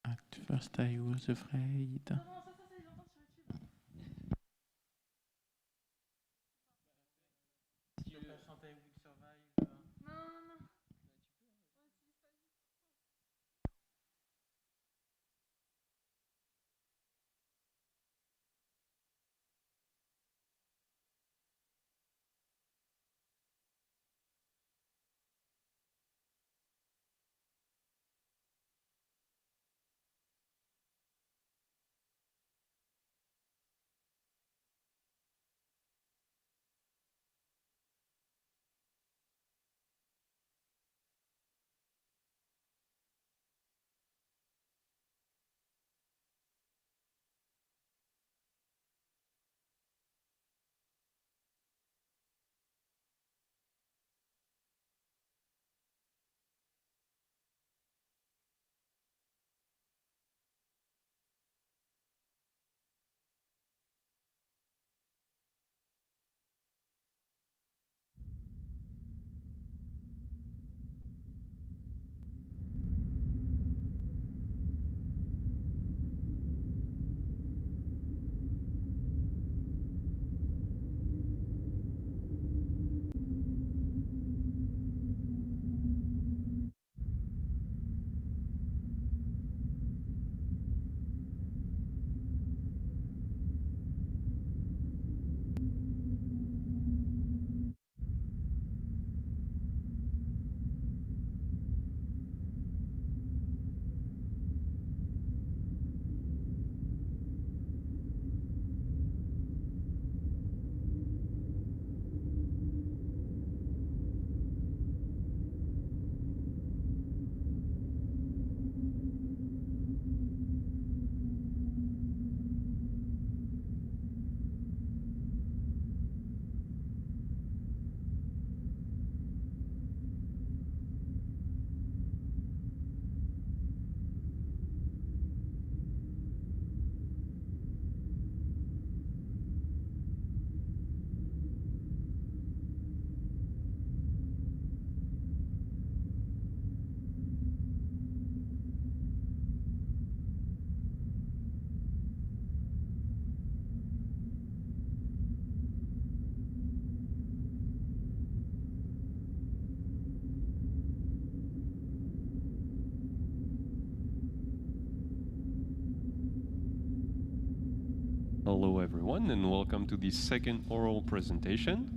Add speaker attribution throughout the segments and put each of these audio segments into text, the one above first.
Speaker 1: At first I was afraid.
Speaker 2: Hello everyone and welcome to the second oral presentation.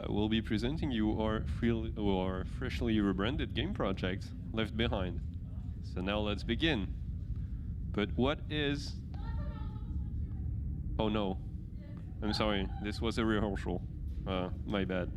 Speaker 2: We'll be presenting you our freshly rebranded game project, Left Behind. So now let's begin. But what is... Oh no, I'm sorry, this was a rehearsal. My bad.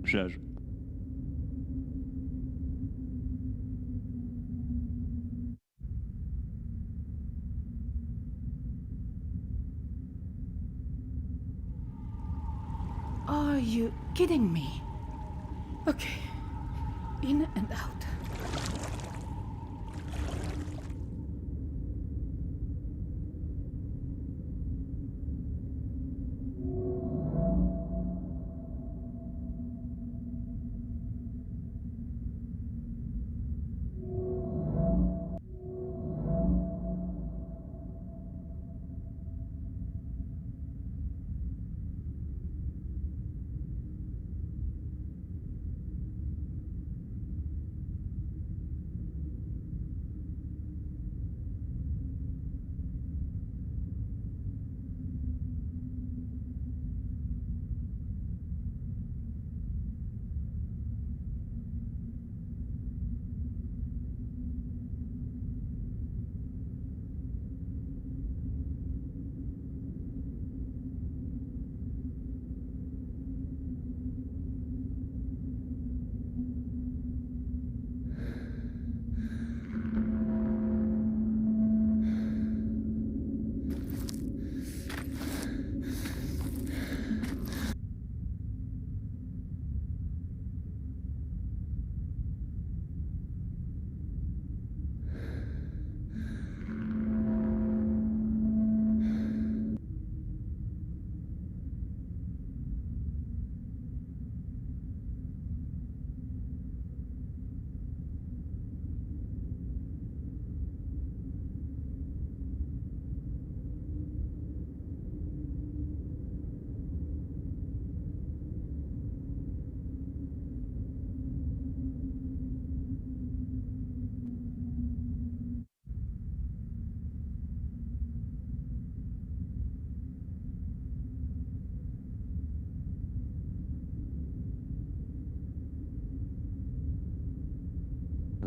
Speaker 2: Judge.
Speaker 3: Are you kidding me? Okay. In and out.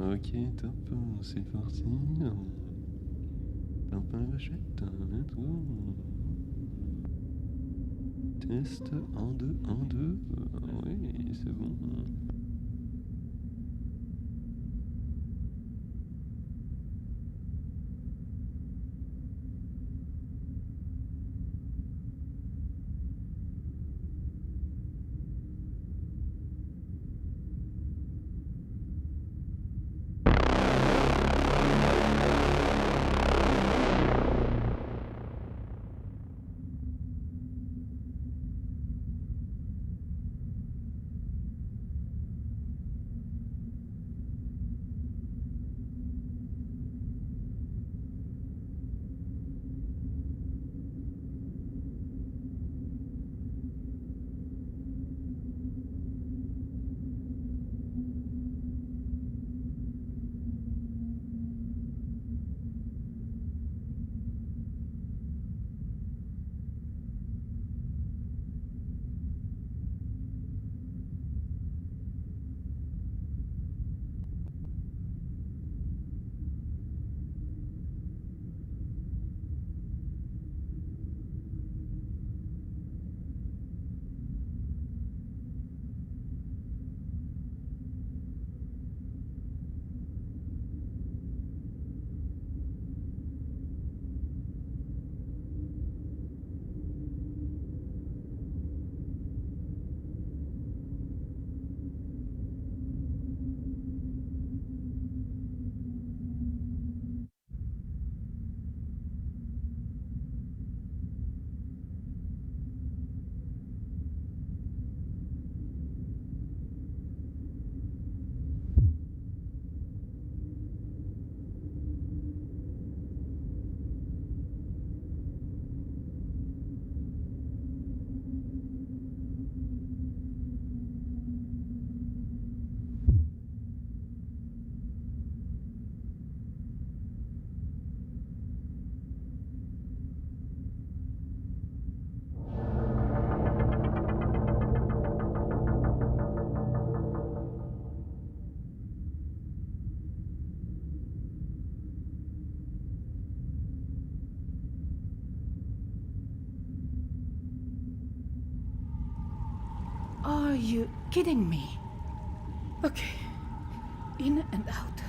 Speaker 2: Ok, top, c'est parti. Tape la vachette, let's go. Test 1, 2, 1, 2. Oui, c'est bon.
Speaker 3: you kidding me? Okay. In and out.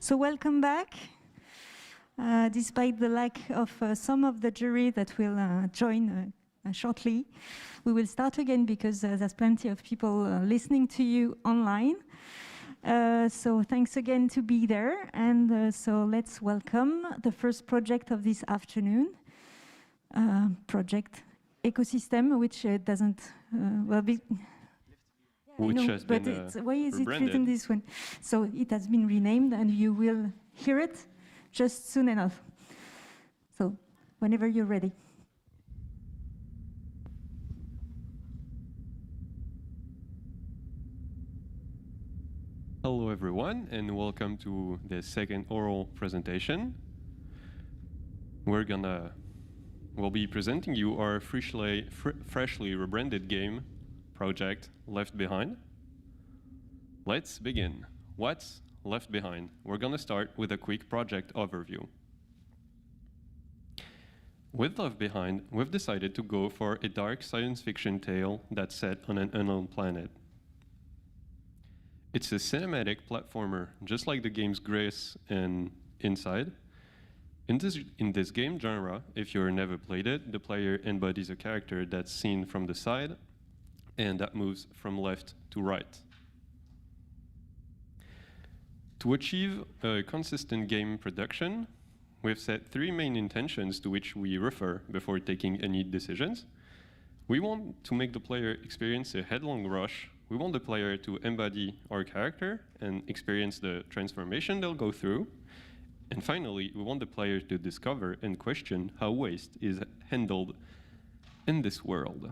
Speaker 4: So welcome back. Despite the lack of some of the jury that will join shortly, we will start again because there's plenty of people listening to you online. So thanks again to be there. And so let's welcome the first project of this afternoon, Project Ecosystem, which doesn't, well, be...
Speaker 2: Which
Speaker 4: know,
Speaker 2: has
Speaker 4: but
Speaker 2: been
Speaker 4: why is
Speaker 2: rebranded.
Speaker 4: it written this one? So it has been renamed and you will hear it just soon enough. So whenever you're ready.
Speaker 2: Hello everyone and welcome to the second oral presentation. We'll be presenting you our freshly rebranded game project Left Behind. Let's begin. What's Left Behind? We're gonna start with a quick project overview. With Left Behind, we've decided to go for a dark science fiction tale that's set on an unknown planet. It's a cinematic platformer, just like the games Grace and Inside. In this game genre, if you've never played it, the player embodies a character that's seen from the side and that moves from left to right. To achieve a consistent game production, we've set three main intentions to which we refer before taking any decisions. We want to make the player experience a headlong rush. We want the player to embody our character and experience the transformation they'll go through. And finally, we want the player to discover and question how waste is handled in this world.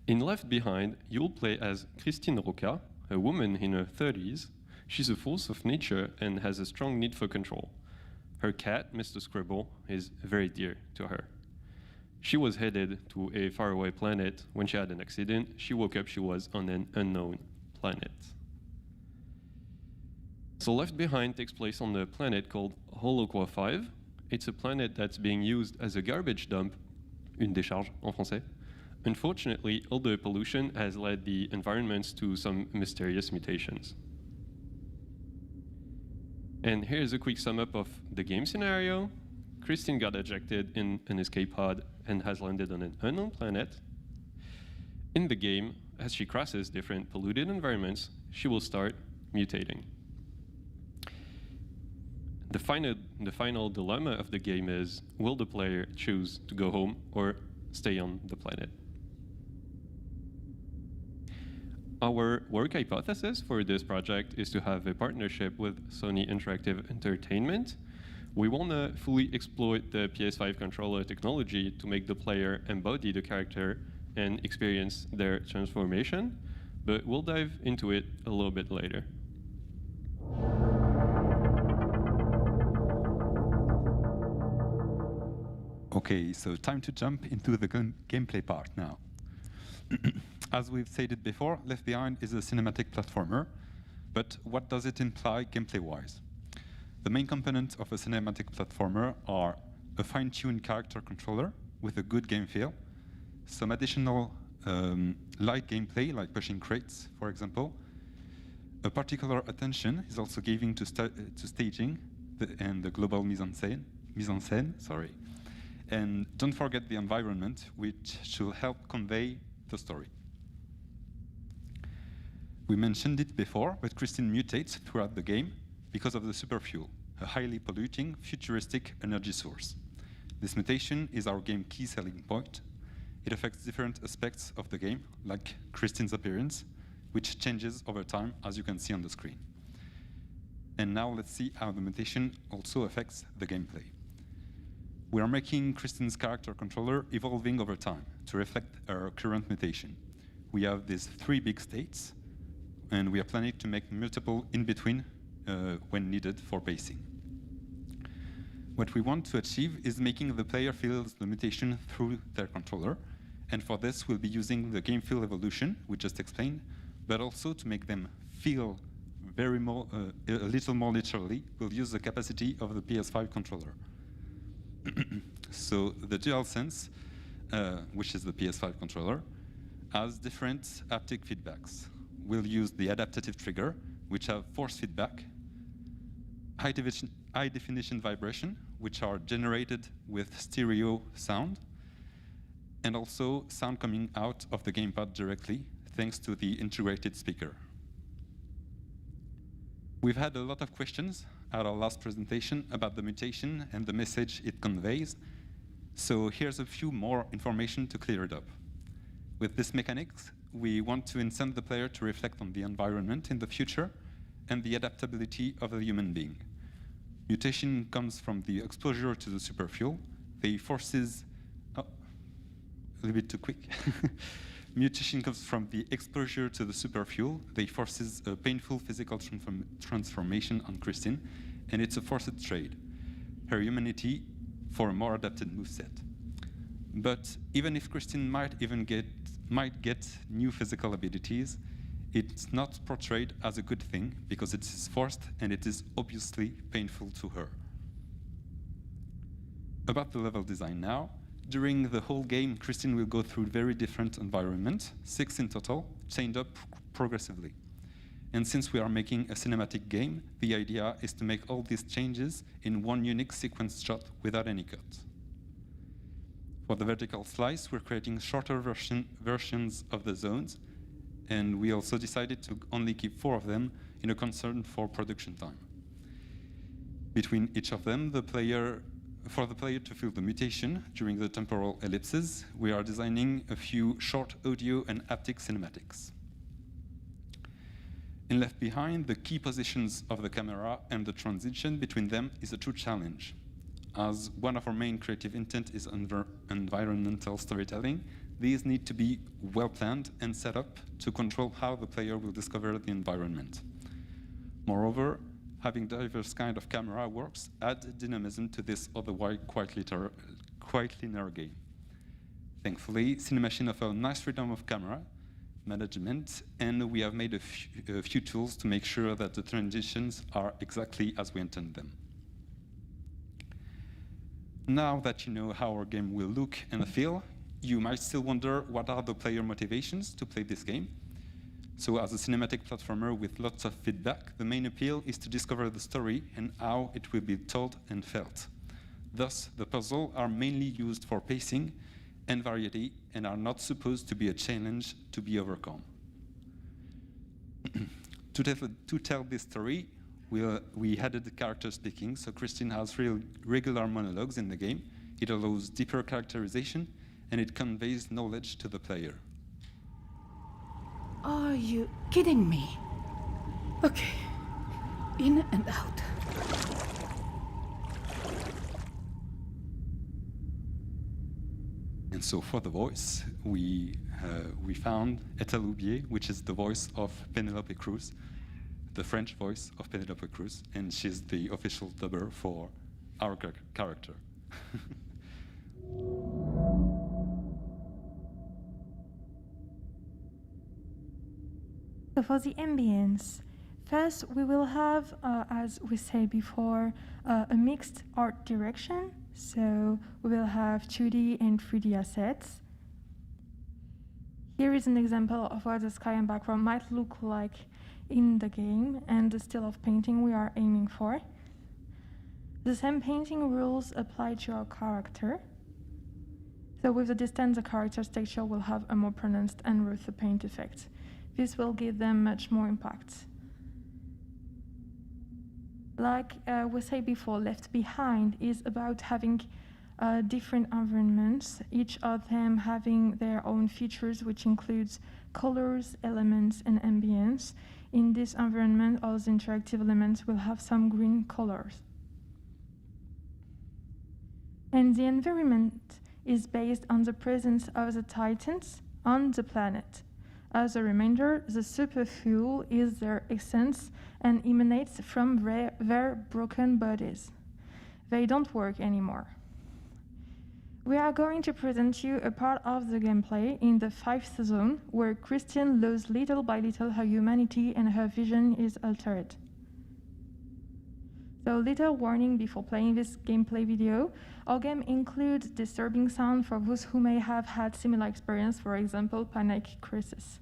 Speaker 2: In Left Behind, you'll play as Christine Roca, a woman in her 30s. She's a force of nature and has a strong need for control. Her cat, Mr. Scribble, is very dear to her. She was headed to a faraway planet. When she had an accident, she woke up, she was on an unknown planet. So Left Behind takes place on a planet called Holoqua 5. It's a planet that's being used as a garbage dump, une décharge en français. Unfortunately, all the pollution has led the environments to some mysterious mutations. And here's a quick sum up of the game scenario. Christine got ejected in an escape pod and has landed on an unknown planet. In the game, as she crosses different polluted environments, she will start mutating. The final dilemma of the game is, will the player choose to go home or stay on the planet? Our work hypothesis for this project is to have a partnership with Sony Interactive Entertainment. We want to fully exploit the PS5 controller technology to make the player embody the character and experience their transformation, but we'll dive into it a little bit later.
Speaker 5: Okay, so time to jump into the gameplay part now. As we've stated before, Left Behind is a cinematic platformer, but what does it imply gameplay-wise? The main components of a cinematic platformer are a fine-tuned character controller with a good game feel, some additional light gameplay like pushing crates, for example. A particular attention is also given to staging and the global mise en scène, sorry. And don't forget the environment, which should help convey the story. We mentioned it before, but Christine mutates throughout the game because of the superfuel, a highly polluting, futuristic energy source. This mutation is our game key selling point. It affects different aspects of the game, like Christine's appearance, which changes over time, as you can see on the screen. And now let's see how the mutation also affects the gameplay. We are making Christine's character controller evolving over time to reflect our current mutation. We have these three big states, and we are planning to make multiple in between when needed for pacing. What we want to achieve is making the player feel the mutation through their controller, and for this we'll be using the game feel evolution we just explained, but also to make them feel a little more literally, we'll use the capacity of the PS5 controller. So the DualSense, which is the PS5 controller, has different haptic feedbacks. We'll use the adaptative trigger, which have force feedback, high definition vibration, which are generated with stereo sound, and also sound coming out of the gamepad directly, thanks to the integrated speaker. We've had a lot of questions at our last presentation about the mutation and the message it conveys, so here's a few more information to clear it up. With this mechanics, we want to incent the player to reflect on the environment in the future and the adaptability of the human being. Mutation comes from the exposure to the superfuel. They forces, a little bit too quick. Mutation comes from the exposure to the superfuel. They forces a painful physical transformation on Christine, and it's a forced trade, her humanity for a more adapted moveset. But even if Christine might get new physical abilities, it's not portrayed as a good thing because it is forced and it is obviously painful to her. About the level design now, during the whole game, Christine will go through very different environments, 6 in total, chained up progressively. And since we are making a cinematic game, the idea is to make all these changes in one unique sequence shot without any cuts. For the vertical slice, we're creating shorter versions of the zones, and we also decided to only keep 4 of them in a concern for production time. Between each of them, for the player to feel the mutation during the temporal ellipses, we are designing a few short audio and haptic cinematics. In Left Behind, the key positions of the camera and the transition between them is a true challenge. As one of our main creative intent is environmental storytelling, these need to be well planned and set up to control how the player will discover the environment. Moreover, having diverse kind of camera works add dynamism to this otherwise quite linear game. Thankfully, Cinemachine offers nice freedom of camera management, and we have made a few tools to make sure that the transitions are exactly as we intend them. Now that you know how our game will look and feel, you might still wonder what are the player motivations to play this game. So as a cinematic platformer with lots of feedback, the main appeal is to discover the story and how it will be told and felt. Thus, the puzzles are mainly used for pacing and variety and are not supposed to be a challenge to be overcome. To tell this story, we added the character speaking, so Christine has regular monologues in the game. It allows deeper characterization, and it conveys knowledge to the player.
Speaker 3: Are you kidding me? Okay. In and out.
Speaker 5: And so for the voice, we found Ethel Loubier, which is the voice of Penelope Cruz, the French voice of Penelope Cruz, and she's the official dubber for our character.
Speaker 6: So for the ambience, first we will have, as we said before, a mixed art direction. So we will have 2D and 3D assets. Here is an example of what the sky and background might look like in the game and the style of painting we are aiming for. The same painting rules apply to our character. So with the distance, the character's texture will have a more pronounced and ruther paint effect. This will give them much more impact. Like we said before, Left Behind is about having different environments, each of them having their own features, which includes colors, elements, and ambience. In this environment, all the interactive elements will have some green colors. And the environment is based on the presence of the Titans on the planet. As a reminder, the superfuel is their essence and emanates from their broken bodies. They don't work anymore. We are going to present you a part of the gameplay in the 5th zone, where Christine loses little by little her humanity and her vision is altered. So little warning before playing this gameplay video. Our game includes disturbing sound for those who may have had similar experience, for example, panic crisis.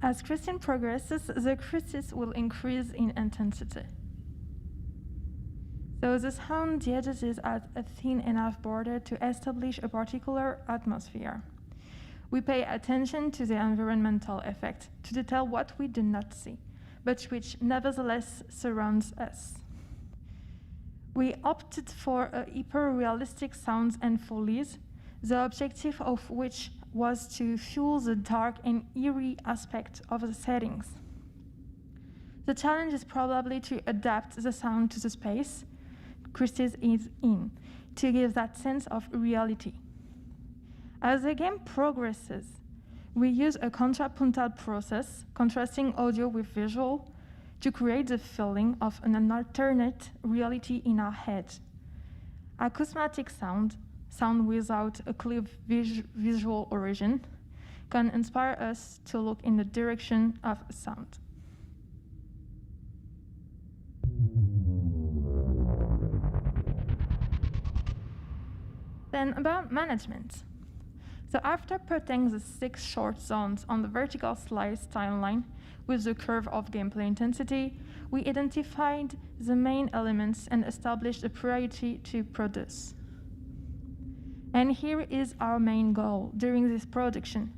Speaker 6: As Christine progresses, the crisis will increase in intensity. So the sound diagesis at a thin enough border to establish a particular atmosphere. We pay attention to the environmental effect, to detail what we do not see, but which nevertheless surrounds us. We opted for hyper-realistic sounds and follies, the objective of which was to fuel the dark and eerie aspect of the settings. The challenge is probably to adapt the sound to the space Christie is in, to give that sense of reality. As the game progresses, we use a contrapuntal process, contrasting audio with visual, to create the feeling of an alternate reality in our head. Acousmatic sound without a clear visual origin, can inspire us to look in the direction of sound. Then about management. So after putting the 6 short zones on the vertical slice timeline with the curve of gameplay intensity, we identified the main elements and established a priority to produce. And here is our main goal during this production.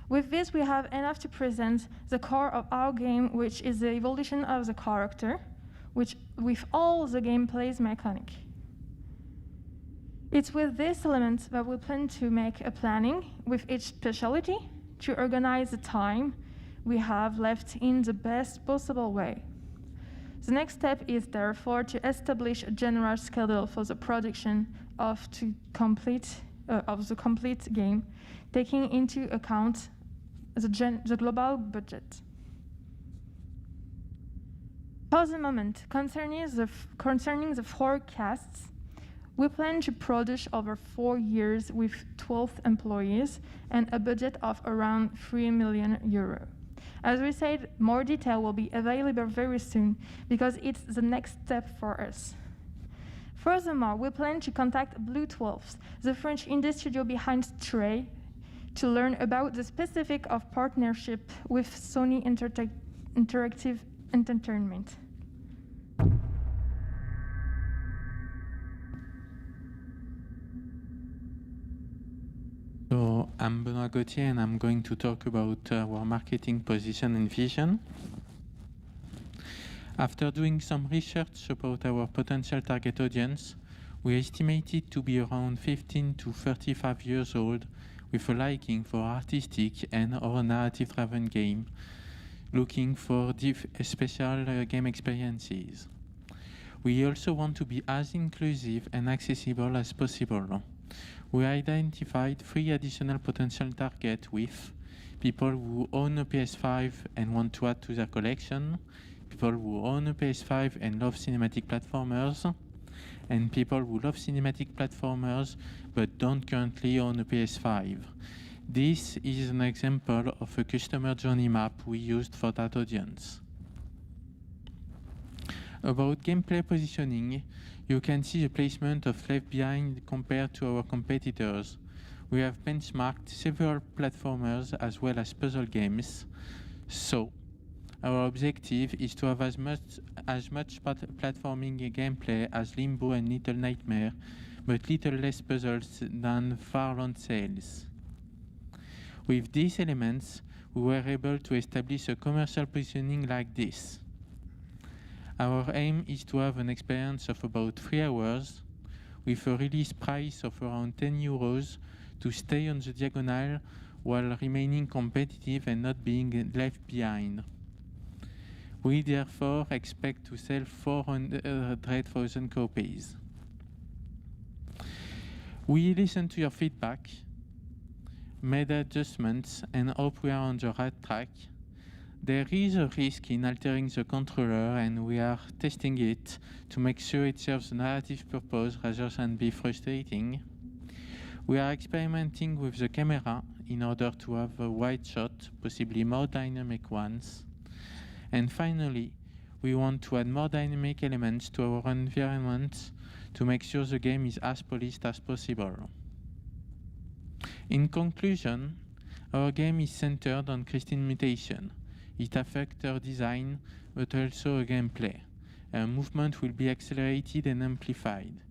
Speaker 6: With this, we have enough to present the core of our game, which is the evolution of the character, which with all the gameplay's mechanic. It's with this element that we plan to make a planning with each specialty to organize the time we have left in the best possible way. The next step is therefore to establish a general schedule for the production of the complete game, taking into account the global budget. For the moment, concerning the forecasts, we plan to produce over 4 years with 12 employees and a budget of around 3 million euro. As we said, more detail will be available very soon because it's the next step for us. Furthermore, we plan to contact Blue 12, the French indie studio behind Stray, to learn about the specific of partnership with Sony Interactive Entertainment.
Speaker 1: So I'm Benoît Gauthier and I'm going to talk about our marketing position and vision. After doing some research about our potential target audience, we estimated to be around 15 to 35 years old with a liking for artistic and or narrative-driven game, looking for special game experiences. We also want to be as inclusive and accessible as possible. We identified 3 additional potential targets with people who own a PS5 and want to add to their collection, people who own a PS5 and love cinematic platformers, and people who love cinematic platformers but don't currently own a PS5. This is an example of a customer journey map we used for that audience. About gameplay positioning, you can see the placement of Left Behind compared to our competitors. We have benchmarked several platformers as well as puzzle games, so our objective is to have as much platforming gameplay as Limbo and Little Nightmare, but little less puzzles than Farland Sales. With these elements, we were able to establish a commercial positioning like this. Our aim is to have an experience of about 3 hours, with a release price of around 10 euros to stay on the diagonal while remaining competitive and not being left behind. We therefore expect to sell 400,000 copies. We listened to your feedback, made adjustments, and hope we are on the right track. There is a risk in altering the controller, and we are testing it to make sure it serves a narrative purpose rather than be frustrating. We are experimenting with the camera in order to have a wide shot, possibly more dynamic ones. And finally, we want to add more dynamic elements to our environment to make sure the game is as polished as possible. In conclusion, our game is centered on Christine mutation, It affects her design, but also her gameplay. Her movement will be accelerated and amplified.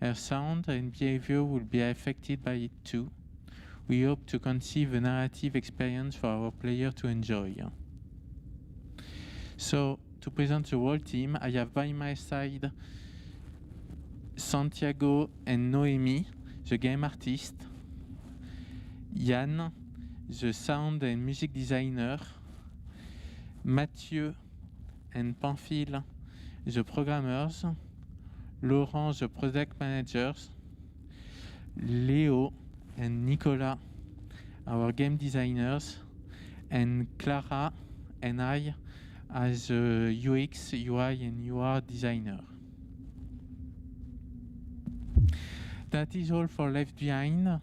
Speaker 1: Her sound and behavior will be affected by it too. We hope to conceive a narrative experience for our player to enjoy. So, to present the whole team, I have by my side Santiago and Noémie, the game artist, Yann, the sound and music designer, Matthieu and Pamphile, the programmers, Laurent, the product managers, Leo and Nicolas, our game designers, and Clara and I as a UX, UI and UR designer. That is all for Left Behind.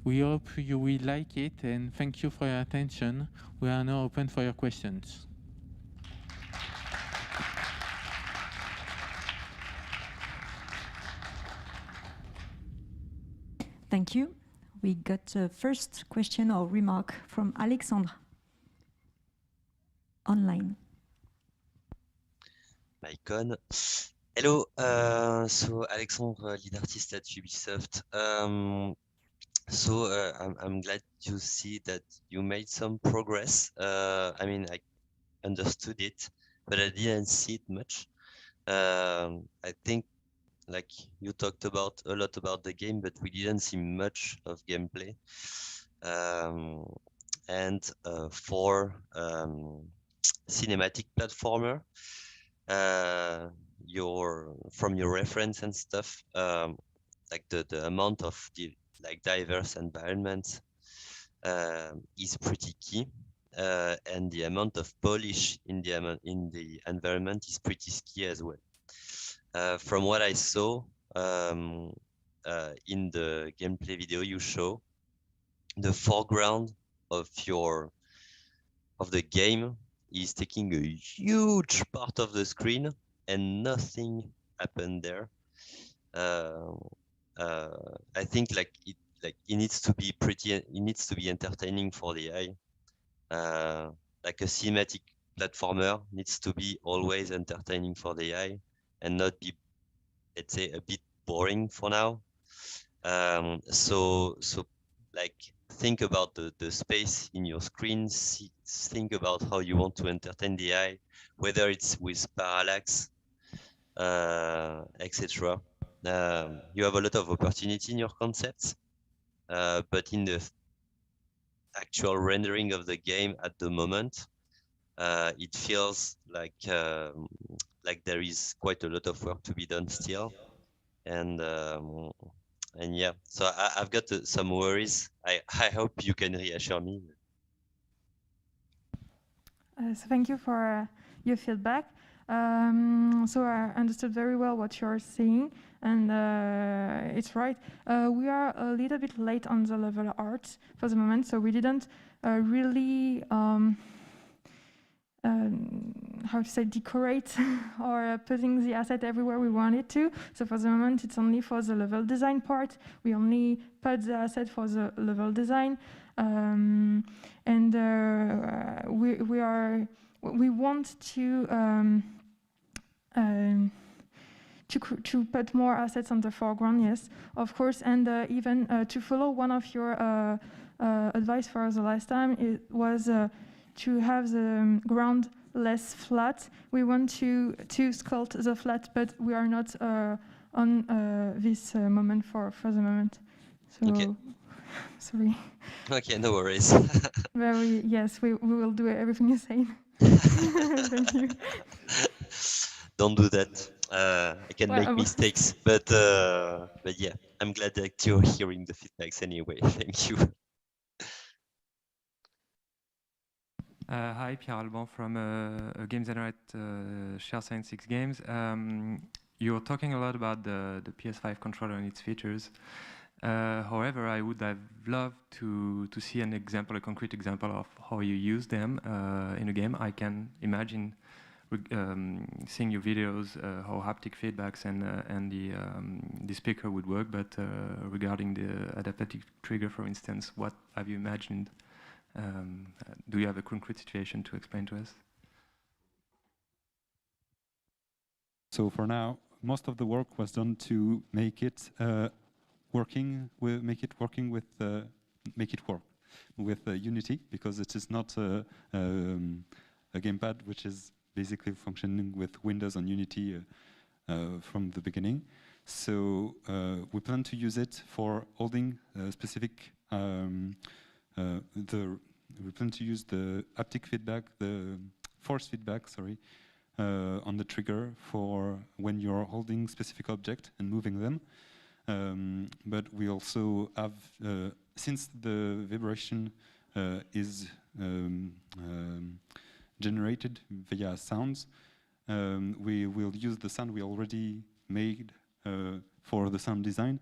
Speaker 1: We hope you will like it, and thank you for your attention. We are now open for your questions.
Speaker 4: Thank you. We got a first question or remark from Alexandre online.
Speaker 7: Mycon. Hello, so Alexandre, lead artist at Ubisoft. I'm glad to see that you made some progress. I mean, I understood it, but I didn't see it much. I think, like, you talked a lot about the game, but we didn't see much of gameplay. For cinematic platformer, from your reference and stuff, like the amount of diverse environments is pretty key, and the amount of polish in the environment is pretty key as well. From what I saw in the gameplay video you show, the foreground of the game is taking a huge part of the screen, and nothing happened there. I think it needs to be entertaining for the eye. Like a cinematic platformer needs to be always entertaining for the eye and not be, let's say, a bit boring for now. So think about the space in your screen, think about how you want to entertain the eye, whether it's with parallax, etc. You have a lot of opportunity in your concepts, but in the actual rendering of the game at the moment, it feels like there is quite a lot of work to be done still, and yeah, so I've got some worries. I hope you can reassure me.
Speaker 6: So thank you for your feedback. So I understood very well what you're saying, and it's right. We are a little bit late on the level art for the moment, so we didn't really how to say, decorate or putting the asset everywhere we want it to. So for the moment, it's only for the level design part. We only put the asset for the level design, and we want to put more assets on the foreground, yes, of course, and even to follow one of your advice for the last time, it was to have the ground less flat. We want to sculpt the flat, but we are not on this moment for the moment. So,
Speaker 7: okay.
Speaker 6: Sorry.
Speaker 7: Okay, no worries.
Speaker 6: Yes, we will do everything you say. Thank you.
Speaker 7: Don't do that. I can make mistakes, but yeah, I'm glad that you're hearing the feedbacks anyway. Thank you.
Speaker 8: Hi, Pierre Alban from a game designer at Share Science 6 Games. You're talking a lot about the PS5 controller and its features. However, I would have loved to see an example, a concrete example of how you use them in a game. I can imagine seeing your videos, how haptic feedbacks and the speaker would work, but regarding the adaptive trigger, for instance, what have you imagined Do you have a concrete situation to explain to us?
Speaker 5: So for now, most of the work was done to make it work with Unity, because it is not a gamepad which is basically functioning with Windows and Unity from the beginning. So we plan to use it for holding specific. We plan to use the haptic feedback, the force feedback, sorry, on the trigger for when you're holding specific object and moving them. But we also have, since the vibration is generated via sounds, we will use the sound we already made for the sound design,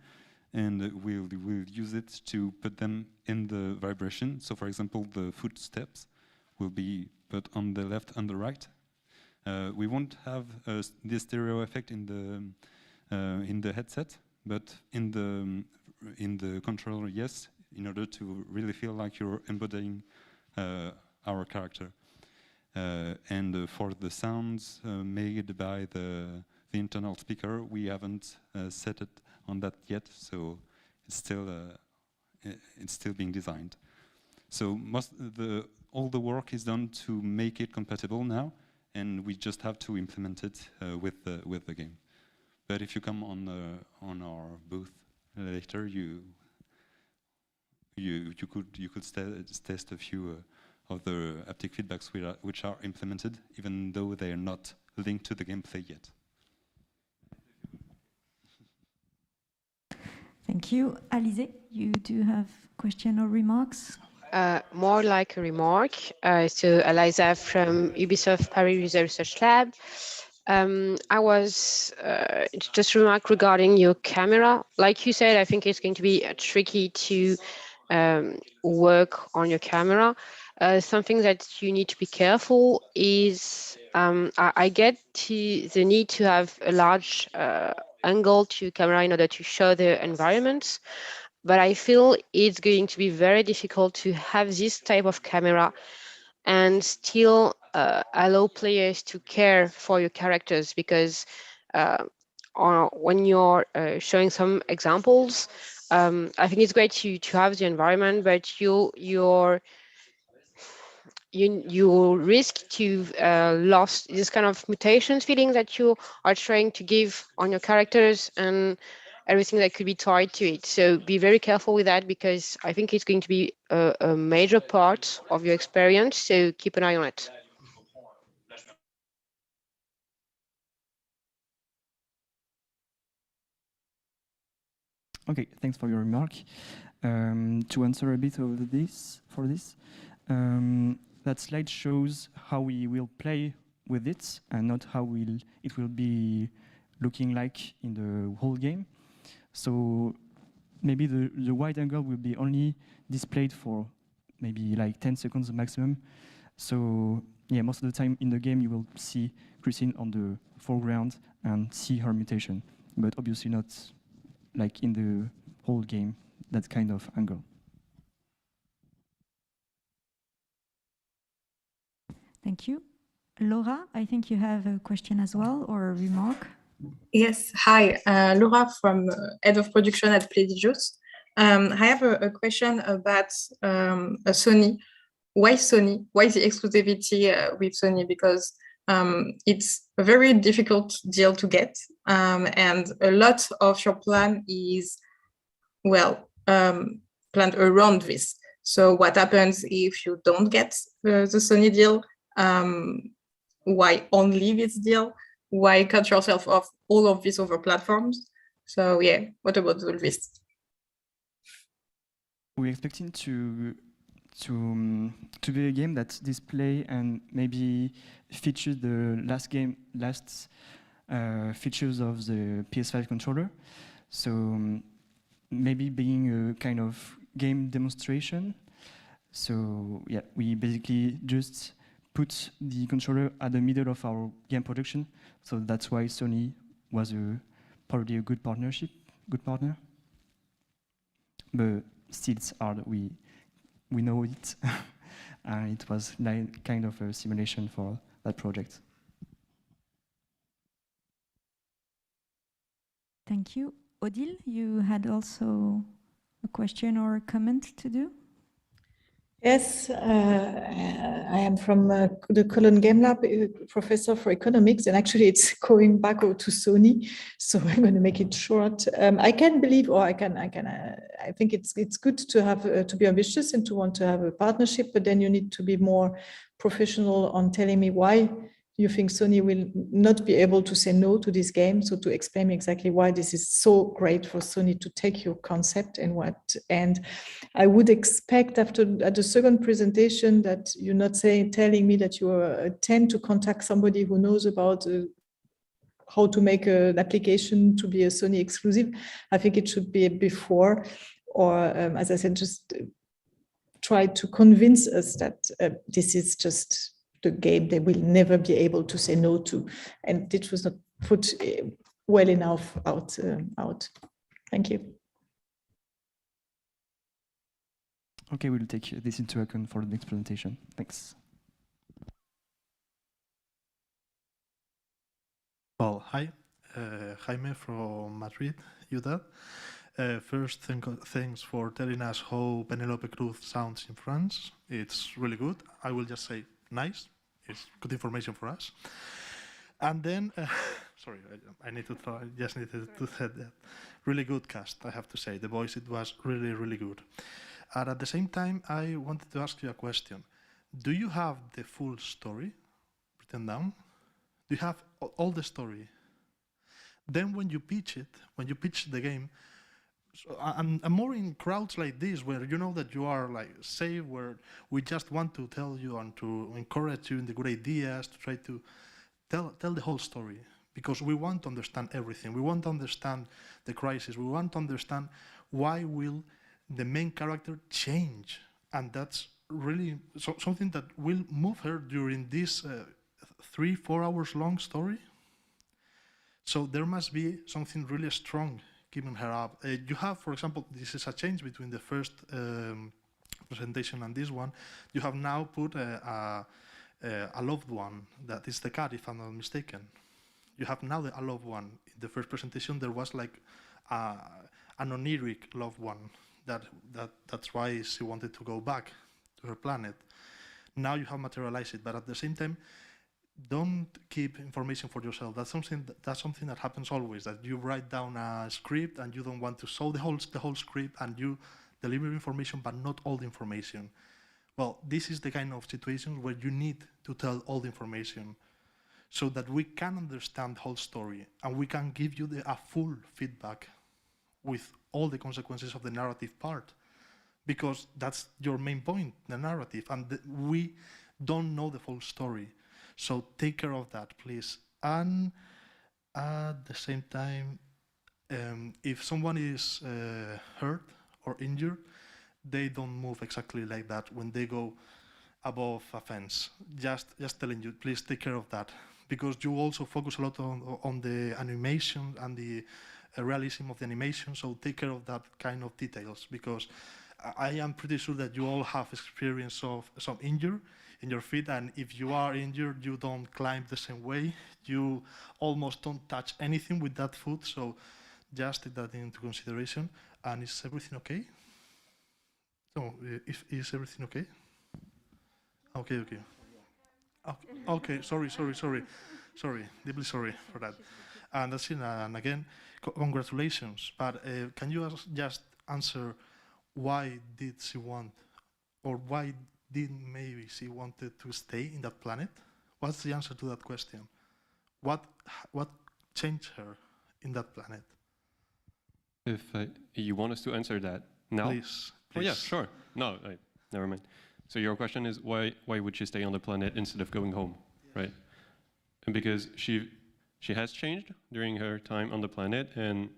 Speaker 5: and we'll use it to put them in the vibration. So for example, the footsteps will be put on the left and the right. We won't have this stereo effect in the headset, but in the controller, yes, in order to really feel like you're embodying our character. And for the sounds made by the internal speaker, we haven't set it on that yet, so it's still being designed. So all the work is done to make it compatible now, and we just have to implement it with the game. But if you come on our booth later, you could test a few of the haptic feedbacks which are implemented, even though they are not linked to the gameplay yet.
Speaker 4: Thank you. Alizé, you do have question or remarks?
Speaker 9: More like a remark. So Eliza from Ubisoft Paris User Research Lab. I was just remark regarding your camera. Like you said, I think it's going to be tricky to work on your camera. Something that you need to be careful is, I get to the need to have a large angle to camera in order to show the environment, but I feel it's going to be very difficult to have this type of camera and still allow players to care for your characters, because when you're showing some examples, I think it's great to have the environment, but you risk to lose this kind of mutations feeling that you are trying to give on your characters and everything that could be tied to it. So be very careful with that, because I think it's going to be a major part of your experience. So keep an eye on it.
Speaker 10: Okay, thanks for your remark. To answer a bit of this, that slide shows how we will play with it and not how it will be looking like in the whole game. So maybe the wide angle will be only displayed for maybe like 10 seconds maximum. So yeah, most of the time in the game you will see Christine on the foreground and see her mutation, but obviously not like in the whole game, that kind of angle.
Speaker 4: Thank you. Laura, I think you have a question as well, or a remark.
Speaker 11: Yes, hi, Laura from Head of Production at Planète-décharge. I have a question about Sony. Why Sony? Why the exclusivity with Sony? Because it's a very difficult deal to get, and a lot of your plan is, well, planned around this. So what happens if you don't get the Sony deal? Why only this deal? Why cut yourself off all of these other platforms? So yeah, what about all this?
Speaker 10: We're expecting to be a game that display and maybe feature the last features of the PS5 controller. So maybe being a kind of game demonstration. So yeah, we basically just put the controller at the middle of our game production. So that's why Sony was probably a good partner. But still it's hard, we know it. and it was like kind of a simulation for that project.
Speaker 4: Thank you. Odile, you had also a question or a comment to do?
Speaker 12: Yes, I am from the Cologne Game Lab, professor for economics, and actually it's going back to Sony, so I'm going to make it short. I can believe, or I think it's good to have to be ambitious and to want to have a partnership, but then you need to be more professional on telling me why you think Sony will not be able to say no to this game. So to explain exactly why this is so great for Sony to take your concept and what. And I would expect at the second presentation that you're not telling me that you tend to contact somebody who knows about how to make an application to be a Sony exclusive. I think it should be before, or as I said, just try to convince us that this is just the game they will never be able to say no to, and it was not put well enough out. Thank you.
Speaker 10: Okay, we'll take this into account for the next presentation. Thanks.
Speaker 13: Well, hi, Jaime from Madrid, Utah. First, thanks for telling us how Penelope Cruz sounds in France. It's really good. I will just say nice. It's good information for us. And then, sorry, I just needed to say that. Really good cast, I have to say. The voice, it was really, really good. And at the same time, I wanted to ask you a question. Do you have the full story written down? Do you have all the story? Then when you pitch it, when you pitch the game, so I'm more in crowds like this where you know that you are like safe, where we just want to tell you and to encourage you in the good ideas, to try to tell the whole story, because we want to understand everything. We want to understand the crisis. We want to understand why will the main character change, and that's really something that will move her during this 3-4 hours long story. So there must be something really strong keeping her up. You have, for example, this is a change between the first presentation and this one. You have now put a loved one, that is the cat, if I'm not mistaken. You have now a loved one. In the first presentation, there was like an oniric loved one. That's why she wanted to go back to her planet. Now you have materialized it, but at the same time, don't keep information for yourself. That's something that happens always, that you write down a script and you don't want to show the whole script, and you deliver information but not all the information. Well, this is the kind of situations where you need to tell all the information so that we can understand the whole story and we can give you a full feedback with all the consequences of the narrative part, because that's your main point, the narrative, and we don't know the full story. So take care of that, please. And at the same time, if someone is hurt or injured, they don't move exactly like that when they go above a fence. Just telling you, please take care of that, because you also focus a lot on the animation and the realism of the animation. So take care of that kind of details, because I am pretty sure that you all have experience of some injury in your feet, and if you are injured, you don't climb the same way. You almost don't touch anything with that foot. So just take that into consideration. And is everything okay? No, is everything okay? Okay. Okay. Sorry. Deeply sorry for that. And that's it. And again, congratulations. But can you just answer why did she want, or why did maybe she wanted to stay in that planet? What's the answer to that question? What changed her in that planet?
Speaker 2: If you want us to answer that now?
Speaker 13: Please.
Speaker 2: Oh yeah, sure. No, never mind. So your question is why would she stay on the planet instead of going home, right? And because she has changed during her time on the planet, and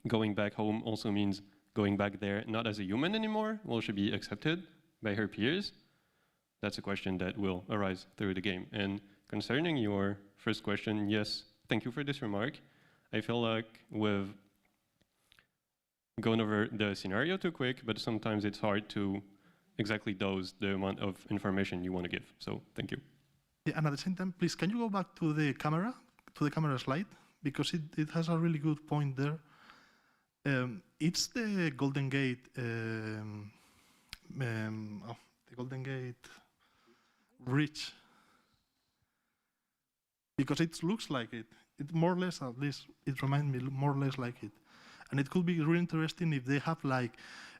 Speaker 2: going back home also means going back there not as a human anymore. Will she be accepted by her peers? That's a question that will arise through the game. And concerning your first question, yes, thank you for this remark. I feel like we've gone over the scenario too quick, but sometimes it's hard to exactly the amount of information you want to give. So thank you.
Speaker 13: Yeah, and at the same time, please, can you go back to the camera slide? Because it has a really good point there. It's the Golden Gate, the Golden Gate Bridge. Because it looks like it. It more or less, at least, it reminds me more or less like it. And it could be really interesting if they have like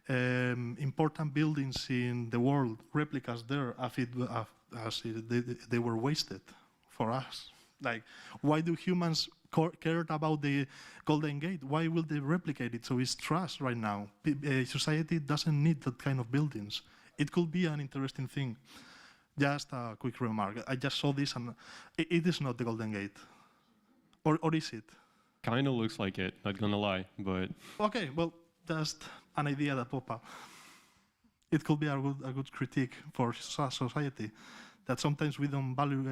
Speaker 13: important buildings in the world, replicas there, as they were wasted for us. Like, why do humans care about the Golden Gate? Why will they replicate it? So it's trash right now. Society doesn't need that kind of buildings. It could be an interesting thing. Just a quick remark. I just saw this, and it is not the Golden Gate. Or is it?
Speaker 2: Kind of looks like it, not gonna lie, but...
Speaker 13: Okay, well, just an idea that popped up. It could be a good critique for society, that sometimes we don't value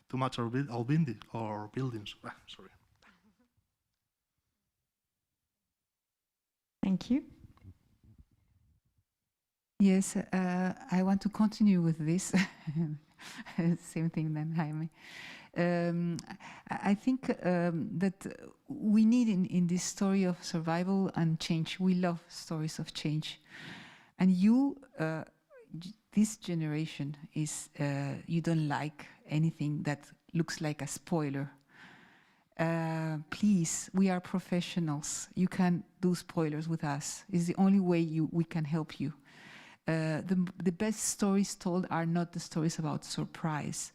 Speaker 13: too much our buildings. Sorry.
Speaker 4: Thank you.
Speaker 14: Yes, I want to continue with this. Same thing then, Jaime. I think that we need in this story of survival and change, we love stories of change. And you, this generation, is you don't like anything that looks like a spoiler. Please, we are professionals. You can do spoilers with us. It's the only way we can help you. The best stories told are not the stories about surprise,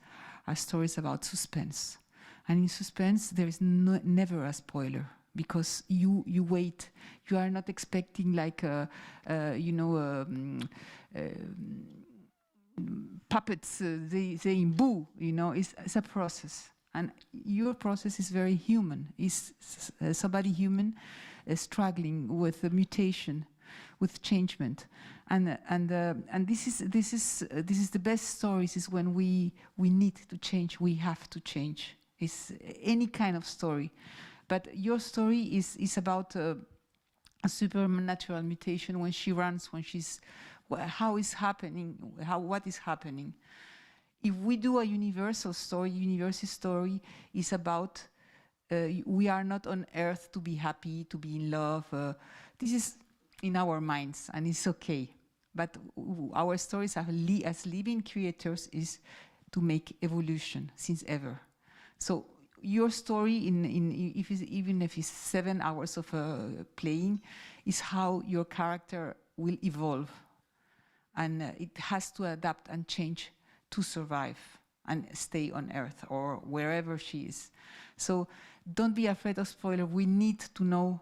Speaker 14: are stories about suspense. And in suspense, there is never a spoiler, because you wait. You are not expecting like puppets saying boo. It's a process, and your process is very human. Is somebody human struggling with a mutation, with changement, and this is the best stories. Is when we need to change. We have to change. It's any kind of story, but your story is about a supernatural mutation. When she runs, when she's what is happening. If we do a universal story is about we are not on Earth to be happy, to be in love. This is in our minds, and it's okay. But our stories as living creators is to make evolution since ever. So your story, even if it's 7 hours of playing, is how your character will evolve. And it has to adapt and change to survive and stay on Earth or wherever she is. So don't be afraid of spoiler. We need to know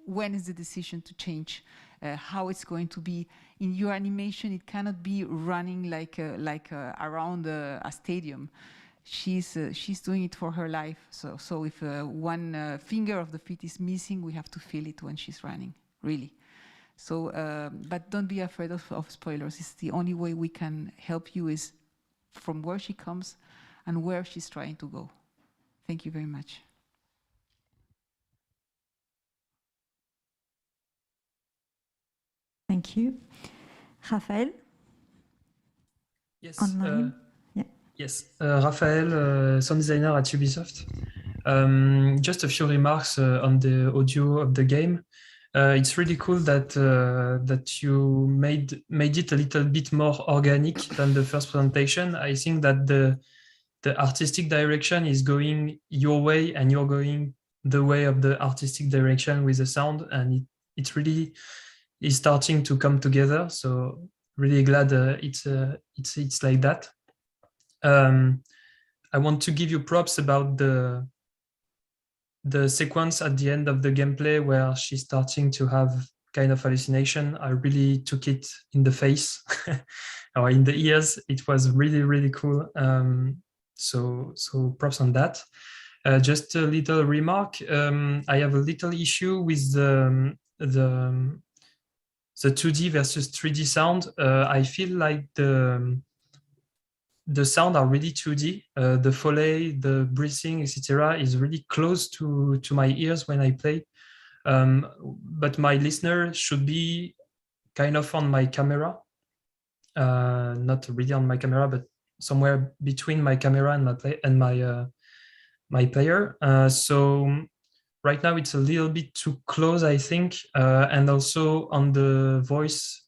Speaker 14: when is the decision to change, how it's going to be. In your animation, it cannot be running like around a stadium. She's doing it for her life. So if one finger of the feet is missing, we have to feel it when she's running, really. So, but don't be afraid of spoilers. It's the only way we can help you is from where she comes and where she's trying to go. Thank you very much.
Speaker 4: Thank you. Raphaël?
Speaker 15: Yes.
Speaker 4: Online?
Speaker 15: Yes. Raphaël, sound designer at Ubisoft. Just a few remarks on the audio of the game. It's really cool that you made it a little bit more organic than the first presentation. I think that the artistic direction is going your way, and you're going the way of the artistic direction with the sound, and it really is starting to come together. So really glad it's like that. I want to give you props about the sequence at the end of the gameplay where she's starting to have kind of hallucination. I really took it in the face or in the ears. It was really, really cool. So props on that. Just a little remark. I have a little issue with the 2D versus 3D sound. I feel like the sound are really 2D. The foley, the breathing, etc., is really close to my ears when I play. But my listener should be kind of on my camera, not really on my camera, but somewhere between my camera and my player. So right now it's a little bit too close, I think, and also on the voice.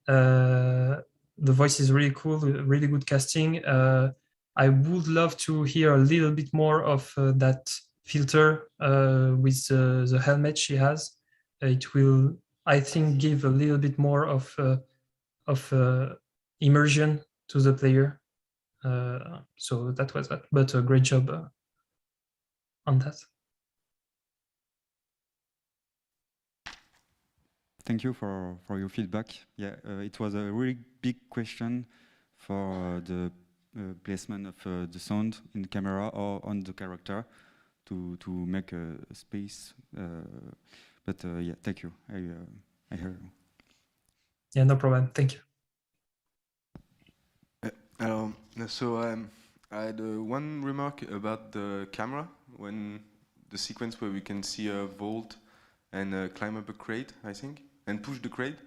Speaker 15: The voice is really cool, really good casting. I would love to hear a little bit more of that filter with the helmet she has. It will, I think, give a little bit more of immersion to the player. So that was that, but a great job on that.
Speaker 5: Thank you for your feedback. Yeah, it was a really big question for the placement of the sound in the camera or on the character to make a space. But yeah, thank you. I heard.
Speaker 15: Yeah, no problem. Thank you.
Speaker 16: So I had one remark about the camera when the sequence where we can see a vault and climb up a crate, I think, and push the crate.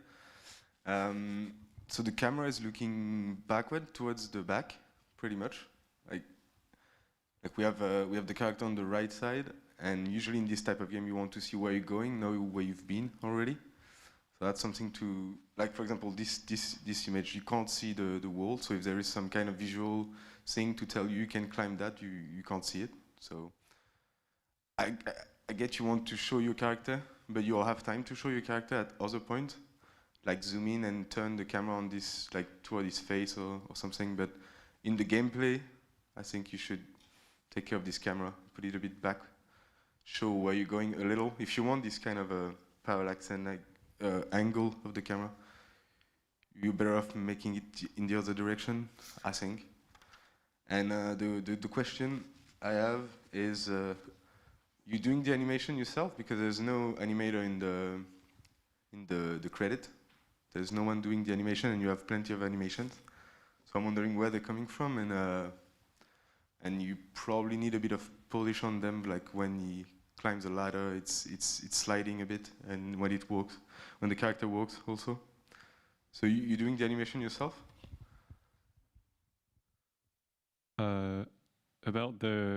Speaker 16: So the camera is looking backward towards the back, pretty much. Like we have the character on the right side, and usually in this type of game you want to see where you're going, know where you've been already. So that's something to, like for example, this image, you can't see the wall, so if there is some kind of visual thing to tell you can climb that, you can't see it. So I get you want to show your character, but you'll have time to show your character at other points, like zoom in and turn the camera on this, like toward his face or something. But in the gameplay, I think you should take care of this camera, put it a bit back, show where you're going a little. If you want this kind of a parallax and like angle of the camera, you're better off making it in the other direction, I think. And the question I have is, you're doing the animation yourself, because there's no animator in the credit. There's no one doing the animation, and you have plenty of animations. So I'm wondering where they're coming from, and you probably need a bit of polish on them, like when he climbs a ladder, it's sliding a bit, and when it walks, when the character walks also. So you're doing the animation yourself?
Speaker 2: About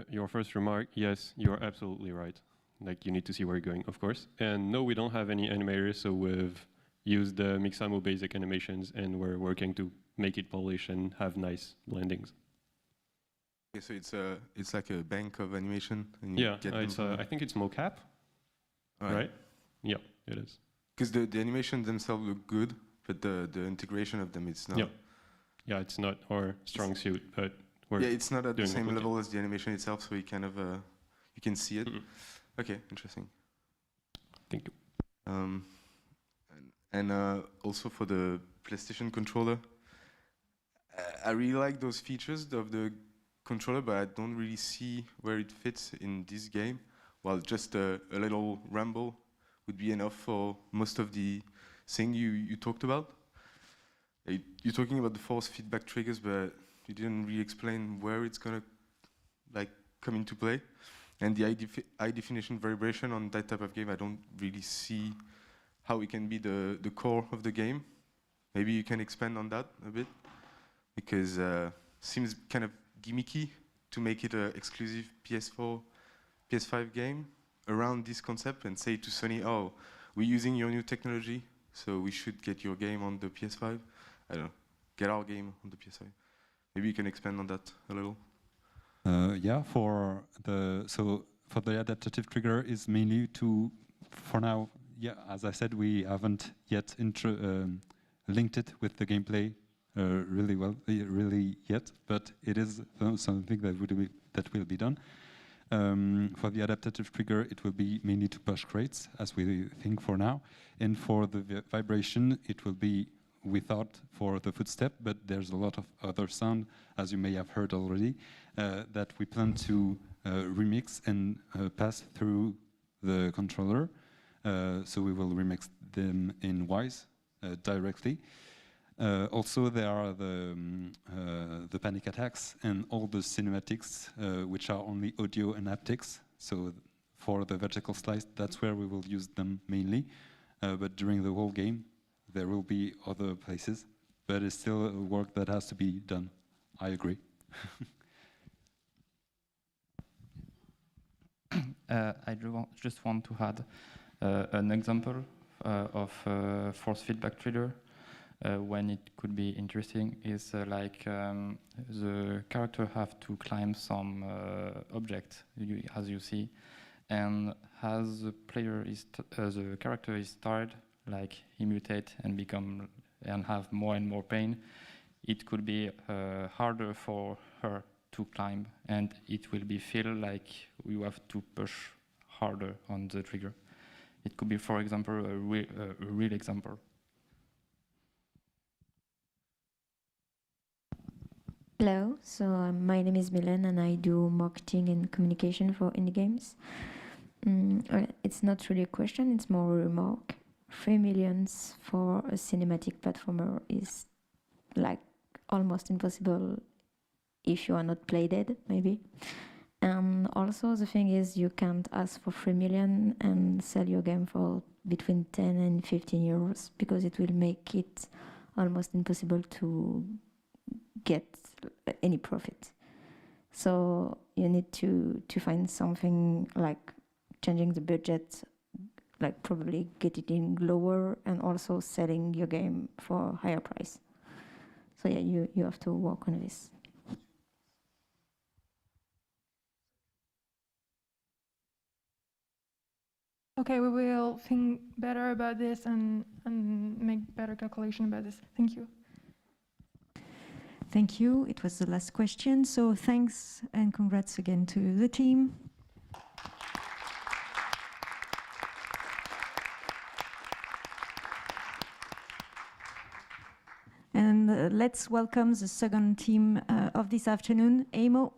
Speaker 2: your first remark, yes, you're absolutely right. Like, you need to see where you're going, of course. And no, we don't have any animators, so we've used the Mixamo basic animations, and we're working to make it polish and have nice landings.
Speaker 16: Okay, so it's like a bank of animation. And you
Speaker 2: Yeah,
Speaker 16: get
Speaker 2: I think it's mocap, right? Yeah, it is.
Speaker 16: Because the animations themselves look good, but the integration of them, it's not.
Speaker 2: Yeah, it's not our strong suit, but
Speaker 16: it's not at the same level as the animation itself, so you kind of you can see it. Okay, interesting.
Speaker 2: Thank you.
Speaker 16: And also for the PlayStation controller, I really like those features of the controller, but I don't really see where it fits in this game. Well, just a little ramble would be enough for most of the thing you talked about. You're talking about the force feedback triggers, but you didn't really explain where it's gonna like come into play. And the high definition vibration on that type of game, I don't really see how it can be the core of the game. Maybe you can expand on that a bit, because seems kind of gimmicky to make it an exclusive PS4, PS5 game around this concept and say to Sony, oh, we're using your new technology, so we should get your game on the PS5. I don't know, get our game on the PS5. Maybe you can expand on that a little.
Speaker 5: Yeah, for the adaptative trigger is mainly to, for now, yeah, as I said, we haven't yet linked it with the gameplay really yet, but it is something that will be done. For the adaptative trigger, it will be mainly to push crates, as we think for now, and for the vibration, it will be, we thought, for the footstep, but there's a lot of other sound, as you may have heard already, that we plan to remix and pass through the controller. So we will remix them in Wise directly. Also, there are the panic attacks and all the cinematics, which are only audio and haptics. So for the vertical slice, that's where we will use them mainly. But during the whole game, there will be other places, but it's still work that has to be done. I agree.
Speaker 17: Just want to add an example of force feedback trigger when it could be interesting is the character have to climb some object, as you see, and as the player is the character is tired, like he mutate and become and have more and more pain, it could be harder for her to climb, and it will be feel like you have to push harder on the trigger. It could be, for example, a real example.
Speaker 18: Hello, so my name is Milan and I do marketing and communication for indie games. It's not really a question, it's more a remark. 3 million for a cinematic platformer is like almost impossible if you are not play dead, maybe. And also the thing is you can't ask for 3 million and sell your game for between 10 and 15 euros because it will make it almost impossible to get any profit. So you need to find something like changing the budget, like probably get it in lower and also selling your game for a higher price. So yeah, you have to work on this.
Speaker 6: Okay, we will think better about this and make better calculation about this. Thank you.
Speaker 4: Thank you. It was the last question. So thanks and congrats again to the team. And let's welcome the second team of this afternoon, Amo.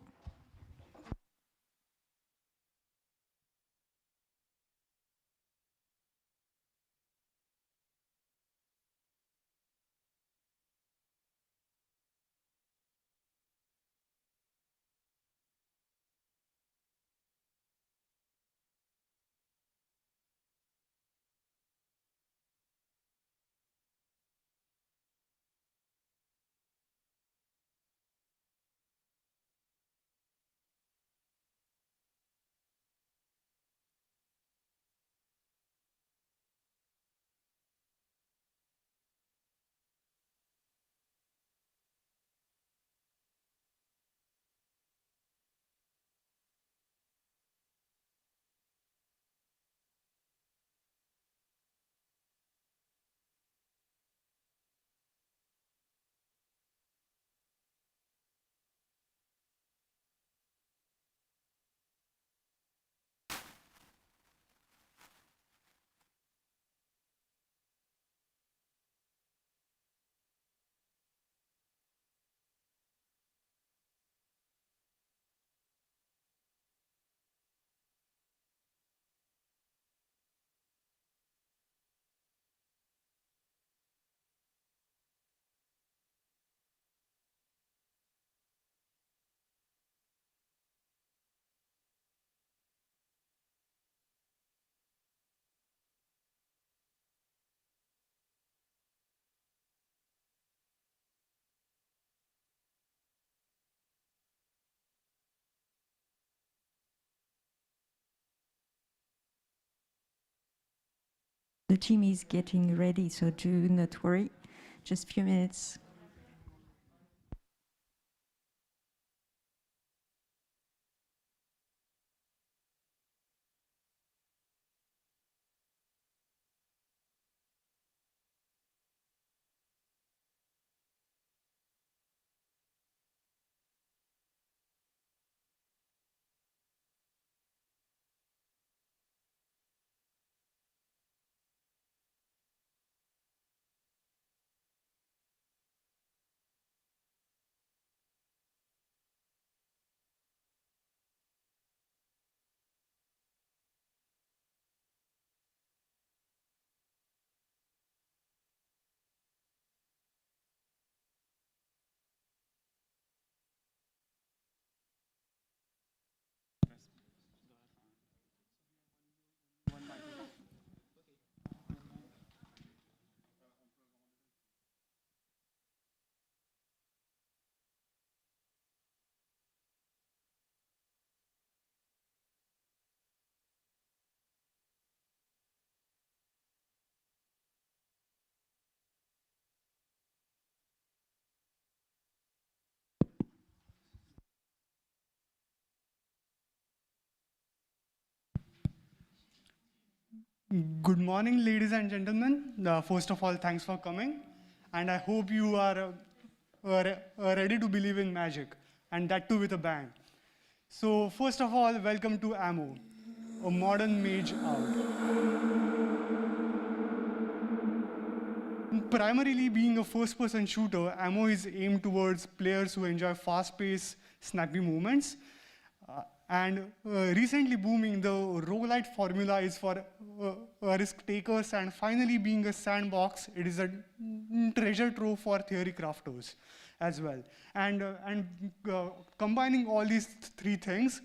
Speaker 4: The team is getting ready, so do not worry. Just a few minutes.
Speaker 19: Good morning, ladies and gentlemen. First of all, thanks for coming. And I hope you are ready to believe in magic, and that too with a bang. So first of all, welcome to Ammo, a modern mage out. Primarily being a first-person shooter, Ammo is aimed towards players who enjoy fast-paced, snappy movements. And recently booming, the roguelite formula is for risk takers, and finally being a sandbox, it is a treasure trove for theory crafters as well. And combining all these three things,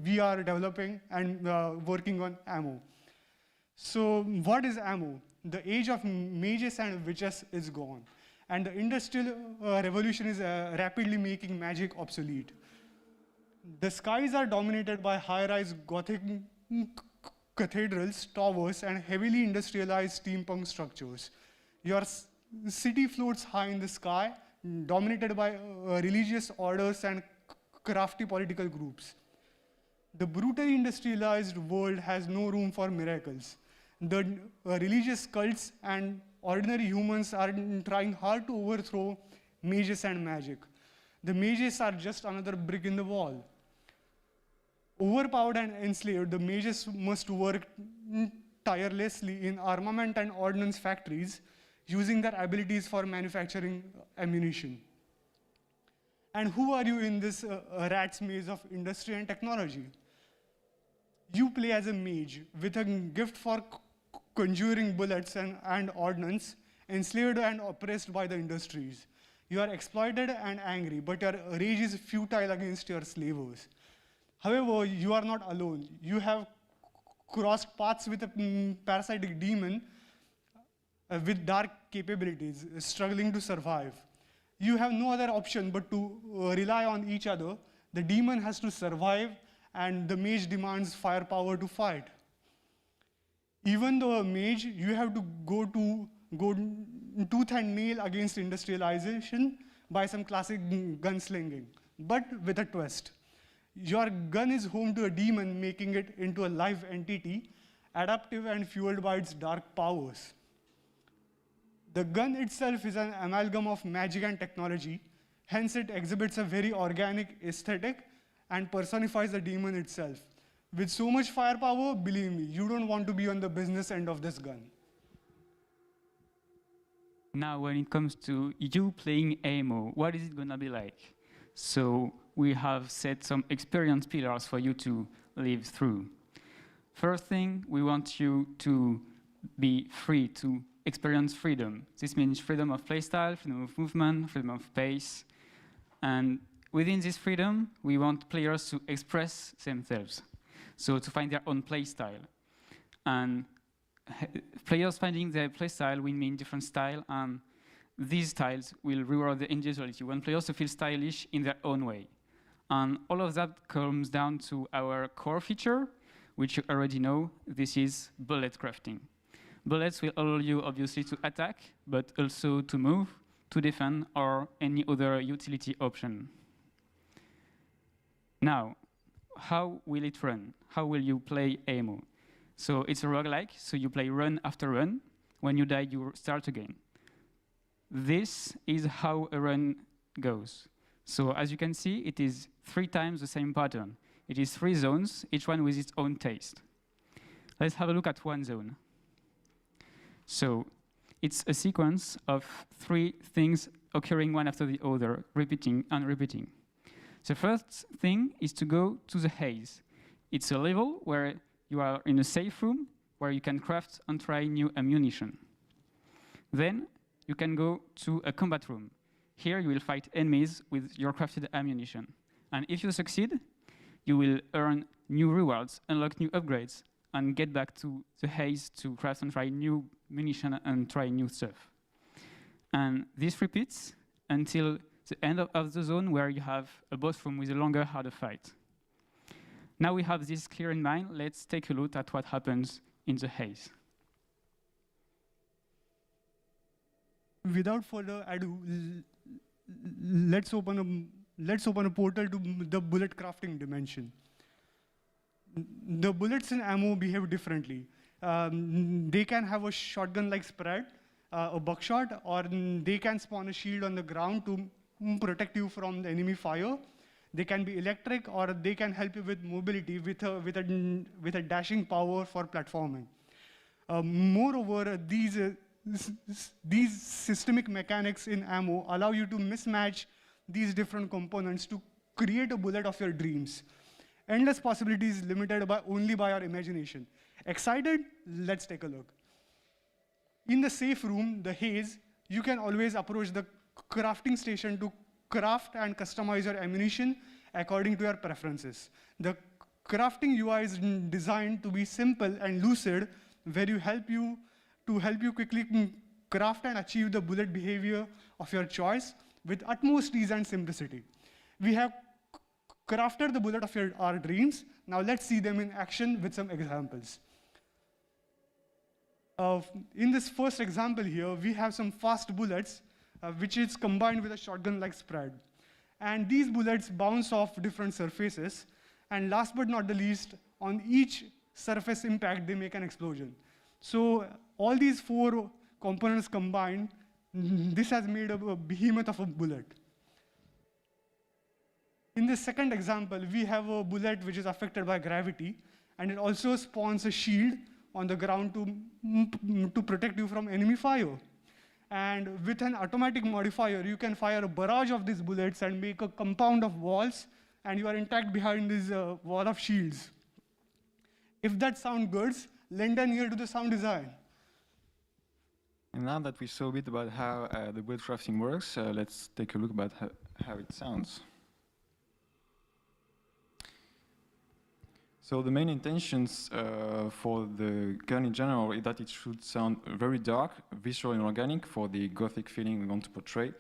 Speaker 19: we are developing and working on Ammo. So what is Ammo? The age of mages and witches is gone, and the industrial revolution is rapidly making magic obsolete. The skies are dominated by high-rise Gothic cathedrals, towers, and heavily industrialized steampunk structures. Your city floats high in the sky, dominated by religious orders and crafty political groups. The brutally industrialized world has no room for miracles. The religious cults and ordinary humans are trying hard to overthrow mages and magic. The mages are just another brick in the wall. Overpowered and enslaved, the mages must work tirelessly in armament and ordnance factories, using their abilities for manufacturing ammunition. And who are you in this rat's maze of industry and technology? You play as a mage with a gift for conjuring bullets and ordnance, enslaved and oppressed by the industries. You are exploited and angry, but your rage is futile against your slavers. However, you are not alone. You have crossed paths with a parasitic demon with dark capabilities, struggling to survive. You have no other option but to rely on each other. The demon has to survive, and the mage demands firepower to fight. Even though a mage, you have to go tooth and nail against industrialization by some classic gunslinging, but with a twist. Your gun is home to a demon, making it into a live entity, adaptive and fueled by its dark powers. The gun itself is an amalgam of magic and technology, hence it exhibits a very organic aesthetic and personifies the demon itself. With so much firepower, believe me, you don't want to be on the business end of this gun.
Speaker 20: Now, when it comes to you playing Ammo, what is it going to be like? So we have set some experience pillars for you to live through. First thing, we want you to be free, to experience freedom. This means freedom of playstyle, freedom of movement, freedom of pace. And within this freedom, we want players to express themselves, so to find their own playstyle. And players finding their playstyle will mean different style, and these styles will reward the individuality. We want players to feel stylish in their own way. And all of that comes down to our core feature, which you already know. This is bullet crafting. Bullets will allow you, obviously, to attack, but also to move, to defend, or any other utility option. Now, how will it run? How will you play Ammo? So it's a roguelike, so you play run after run. When you die, you start again. This is how a run goes. So as you can see, it is 3 times the same pattern. It is 3 zones, each one with its own taste. Let's have a look at one zone. So it's a sequence of 3 things occurring one after the other, repeating and repeating. The first thing is to go to the haze. It's a level where you are in a safe room where you can craft and try new ammunition. Then you can go to a combat room. Here you will fight enemies with your crafted ammunition. And if you succeed, you will earn new rewards, unlock new upgrades, and get back to the haze to craft and try new munition and try new stuff. And this repeats until the end of the zone where you have a boss room with a longer, harder fight. Now we have this clear in mind, let's take a look at what happens in the haze.
Speaker 19: Without further ado, let's open a portal to the bullet crafting dimension. The bullets in Ammo behave differently. They can have a shotgun-like spread, a buckshot, or they can spawn a shield on the ground to protect you from the enemy fire. They can be electric, or they can help you with mobility with a dashing power for platforming. Moreover, these systemic mechanics in ammo allow you to mismatch these different components to create a bullet of your dreams. Endless possibilities limited only by our imagination. Excited? Let's take a look. In the safe room, the haze, you can always approach the crafting station to craft and customize your ammunition according to your preferences. The crafting UI is designed to be simple and lucid, where you help you quickly craft and achieve the bullet behavior of your choice with utmost ease and simplicity. We have crafted the bullet of our dreams. Now let's see them in action with some examples. In this first example here, we have some fast bullets, which is combined with a shotgun-like spread. And these bullets bounce off different surfaces. And last but not the least, on each surface impact, they make an explosion. So all these four components combined, this has made a behemoth of a bullet. In this second example, we have a bullet which is affected by gravity, and it also spawns a shield on the ground to protect you from enemy fire. And with an automatic modifier, you can fire a barrage of these bullets and make a compound of walls, and you are intact behind this wall of shields. If that sounds good, lend an ear to the sound design.
Speaker 21: And now that we saw a bit about how the bullet crafting works, let's take a look about how it sounds. So the main intentions for the gun in general is that it should sound very dark, visceral and organic for the gothic feeling we want to portray,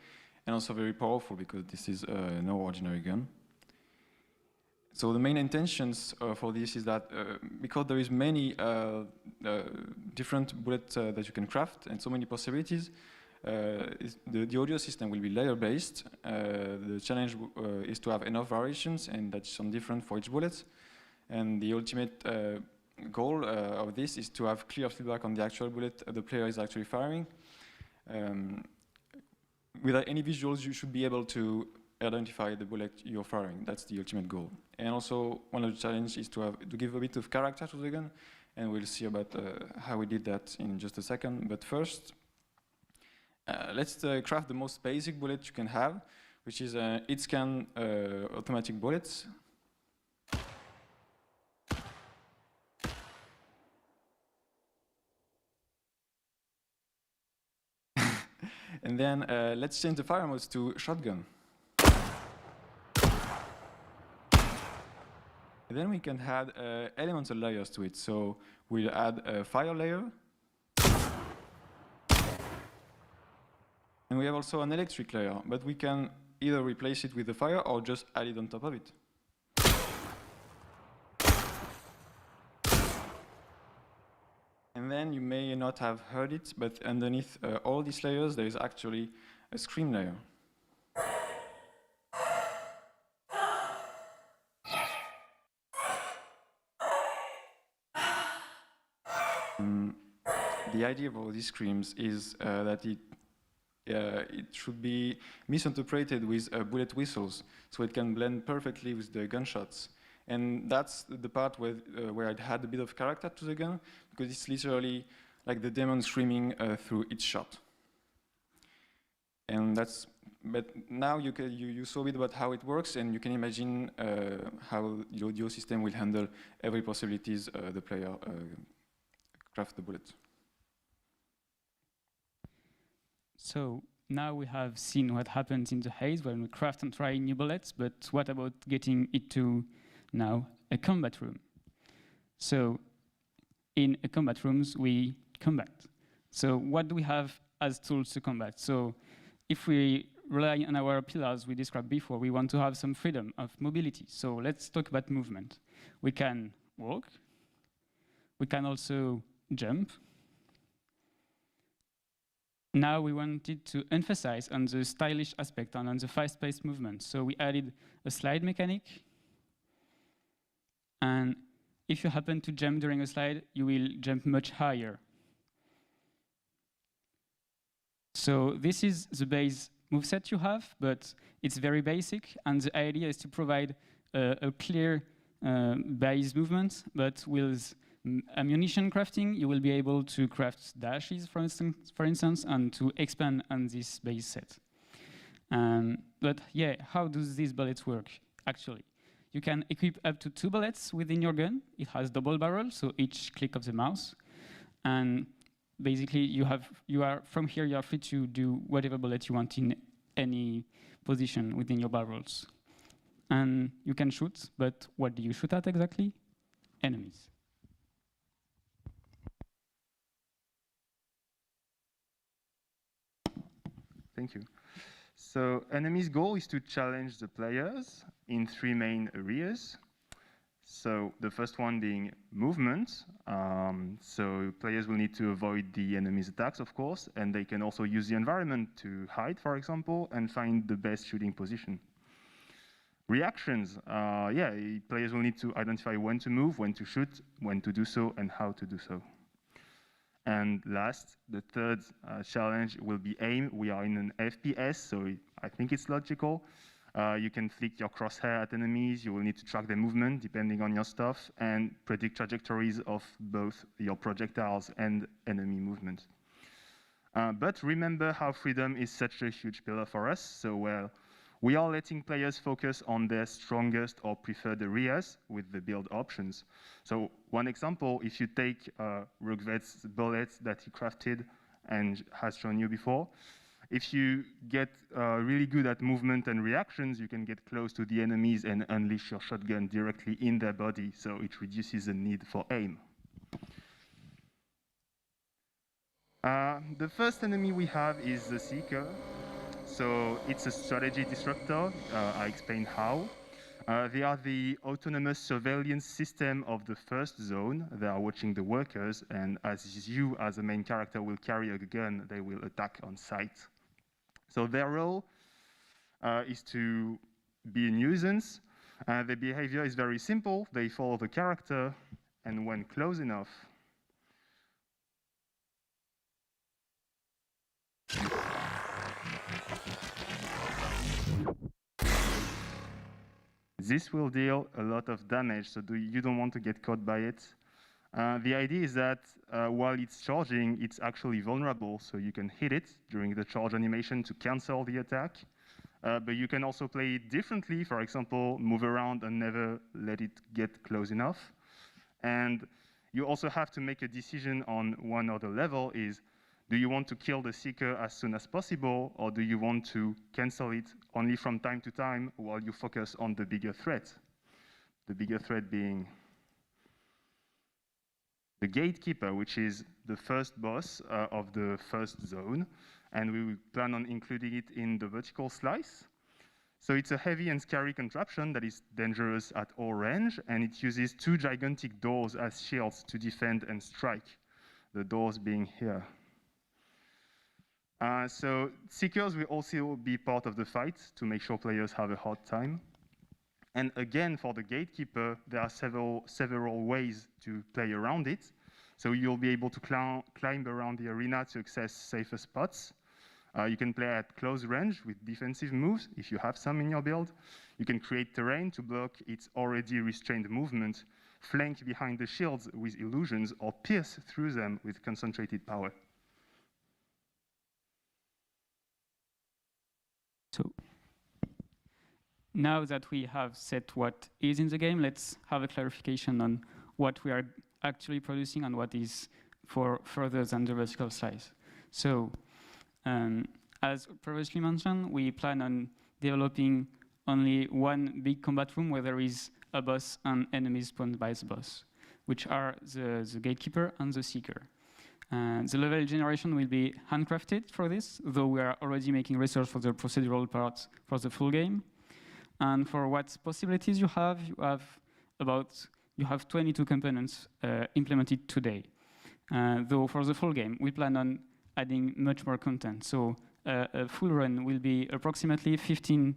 Speaker 21: and also very powerful because this is no ordinary gun. So the main intentions for this is that because there is many different bullets that you can craft and so many possibilities, the audio system will be layer-based. The challenge is to have enough variations and that sound different for each bullet. And the ultimate goal of this is to have clear feedback on the actual bullet the player is actually firing. Without any visuals, you should be able to identify the bullet you're firing. That's the ultimate goal. And also, one of the challenges is to give a bit of character to the gun, and we'll see about how we did that in just a second. But first, let's craft the most basic bullet you can have, which is hit scan automatic bullets. And then let's change the fire modes to shotgun. And then we can add elemental layers to it. So we'll add a fire layer. And we have also an electric layer, but we can either replace it with the fire or just add it on top of it. And then you may not have heard it, but underneath all these layers, there is actually a scream layer. The idea of all these screams is that it should be misinterpreted with bullet whistles, so it can blend perfectly with the gunshots. And that's the part where it had a bit of character to the gun, because it's literally like the demon screaming through each shot. And but now you saw a bit about how it works, and you can imagine how the audio system will handle every possibilities the player craft the bullet.
Speaker 20: So now we have seen what happens in the haze when we craft and try new bullets, but what about getting it to now a combat room? So in a combat rooms, we combat. So what do we have as tools to combat? So if we rely on our pillars we described before, we want to have some freedom of mobility. So let's talk about movement. We can walk. We can also jump. Now we wanted to emphasize on the stylish aspect and on the fast-paced movement. So we added a slide mechanic and if you happen to jump during a slide, you will jump much higher. So this is the base moveset you have, but it's very basic, and the idea is to provide a clear base movement, but with ammunition crafting, you will be able to craft dashes, for instance, and to expand on this base set. But yeah, how does these bullets work, actually? You can equip up to 2 bullets within your gun. It has double barrel, so each click of the mouse. And basically, you are from here, you are free to do whatever bullet you want in any position within your barrels. And you can shoot, but what do you shoot at exactly? Enemies.
Speaker 3: Thank you. So enemy's goal is to challenge the players in 3 main areas. So the first one being movement. So players will need to avoid the enemy's attacks, of course, and they can also use the environment to hide, for example, and find the best shooting position. Reactions, players will need to identify when to move, when to shoot, when to do so, and how to do so. And last, the third challenge will be aim. We are in an FPS, so I think it's logical. You can flick your crosshair at enemies. You will need to track their movement depending on your stuff and predict trajectories of both your projectiles and enemy movement. But remember how freedom is such a huge pillar for us. So, well, we are letting players focus on their strongest or preferred areas with the build options. So one example, if you take Rugved's bullets that he crafted and has shown you before, if you get really good at movement and reactions, you can get close to the enemies and unleash your shotgun directly in their body, so it reduces the need for aim. The first enemy we have is the Seeker. So it's a strategy disruptor. I explain how. They are the autonomous surveillance system of the first zone. They are watching the workers, and as you, as a main character, will carry a gun, they will attack on sight. So their role is to be a nuisance. Their behavior is very simple. They follow the character, and when close enough, this will deal a lot of damage, so you don't want to get caught by it. The idea is that while it's charging, it's actually vulnerable, so you can hit it during the charge animation to cancel the attack. But you can also play it differently, for example, move around and never let it get close enough. And you also have to make a decision on one other level is, do you want to kill the Seeker as soon as possible, or do you want to cancel it only from time to time while you focus on the bigger threat? The bigger threat being the Gatekeeper, which is the first boss of the first zone, and we plan on including it in the vertical slice. So it's a heavy and scary contraption that is dangerous at all range, and it uses 2 gigantic doors as shields to defend and strike, the doors being here. So Seekers will also be part of the fight to make sure players have a hard time. And again, for the Gatekeeper, there are several ways to play around it. So you'll be able to climb around the arena to access safer spots. You can play at close range with defensive moves, if you have some in your build. You can create terrain to block its already restrained movement, flank behind the shields with illusions, or pierce through them with concentrated power.
Speaker 20: So now that we have set what is in the game, let's have a clarification on what we are actually producing and what is for further than the vertical slice. So as previously mentioned, we plan on developing only one big combat room where there is a boss and enemies spawned by the boss, which are the Gatekeeper and the Seeker. The level generation will be handcrafted for this, though we are already making research for the procedural part for the full game. And for what possibilities you have 22 components implemented today. Though for the full game, we plan on adding much more content. So a full run will be approximately 15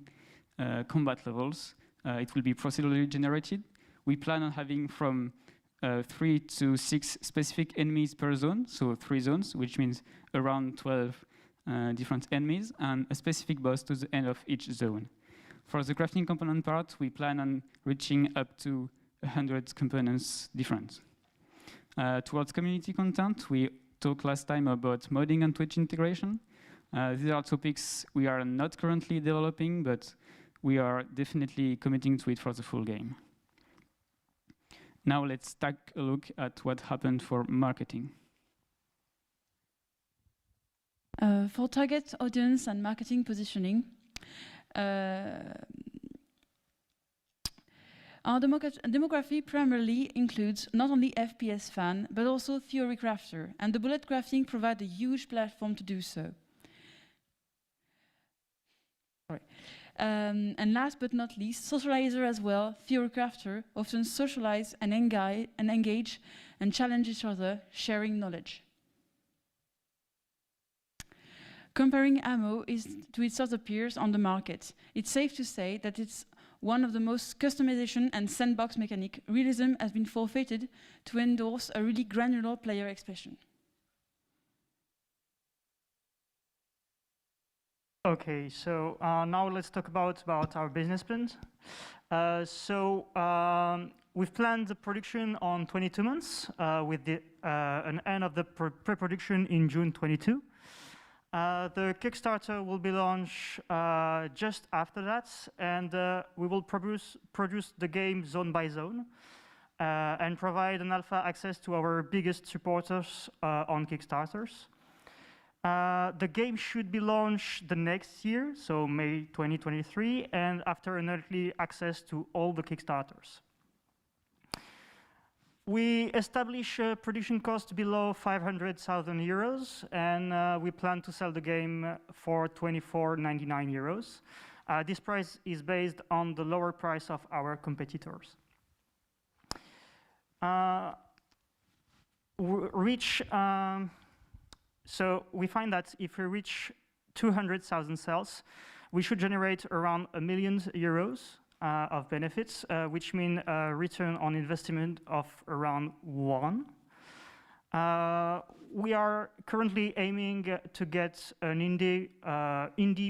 Speaker 20: combat levels. It will be procedurally generated. We plan on having from 3 to 6 specific enemies per zone, so 3 zones, which means around 12 different enemies, and a specific boss to the end of each zone. For the crafting component part, we plan on reaching up to 100 components different. Towards community content, we talked last time about modding and Twitch integration. These are topics we are not currently developing, but we are definitely committing to it for the full game. Now let's take a look at what happened for marketing.
Speaker 1: For target audience and marketing positioning, our demography primarily includes not only FPS fan, but also theory crafter, and the bullet crafting provides a huge platform to do so. Sorry. And last but not least, socializer as well. Theory crafter often socialize and engage and challenge each other, sharing knowledge. Comparing ammo to its other peers on the market, it's safe to say that it's one of the most customization and sandbox mechanic. Realism has been forfeited to endorse a really granular player expression.
Speaker 22: Okay, so now let's talk about our business plans. We've planned the production on 22 months with an end of the pre-production in June 22. The Kickstarter will be launched just after that, and we will produce the game zone by zone and provide an alpha access to our biggest supporters on Kickstarters. The game should be launched the next year, so May 2023, and after an early access to all the Kickstarters. We establish a production cost below 500,000 euros, and we plan to sell the game for 24.99 euros. This price is based on the lower price of our competitors. So we find that if we reach 200,000 sales, we should generate around €1 million of benefits, which mean a return on investment of around 1. We are currently aiming to get an indie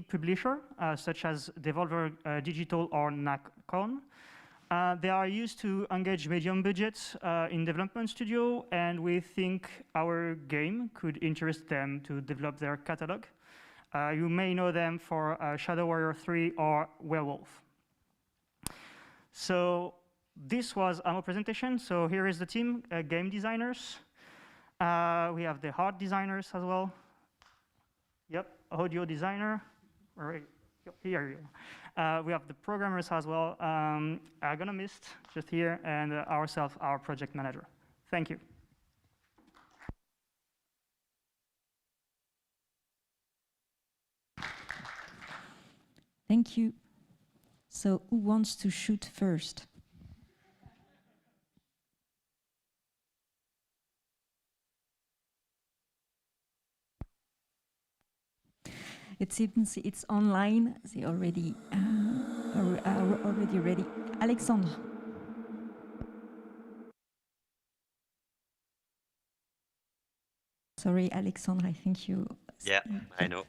Speaker 22: publisher, such as Devolver Digital or Nacon. They are used to engage medium budgets in development studio, and we think our game could interest them to develop their catalog. You may know them for Shadow Warrior 3 or Werewolf. So this was our presentation. So here is the team, game designers. We have the art designers as well. Yep, audio designer. All right, here you go. We have the programmers as well. Ergonomist, just here, and ourselves, our project manager. Thank you.
Speaker 4: Thank you. So who wants to shoot first? It seems it's online. They already are already ready. Alexandre. Sorry, Alexandre, I think you...
Speaker 7: Yeah, I know.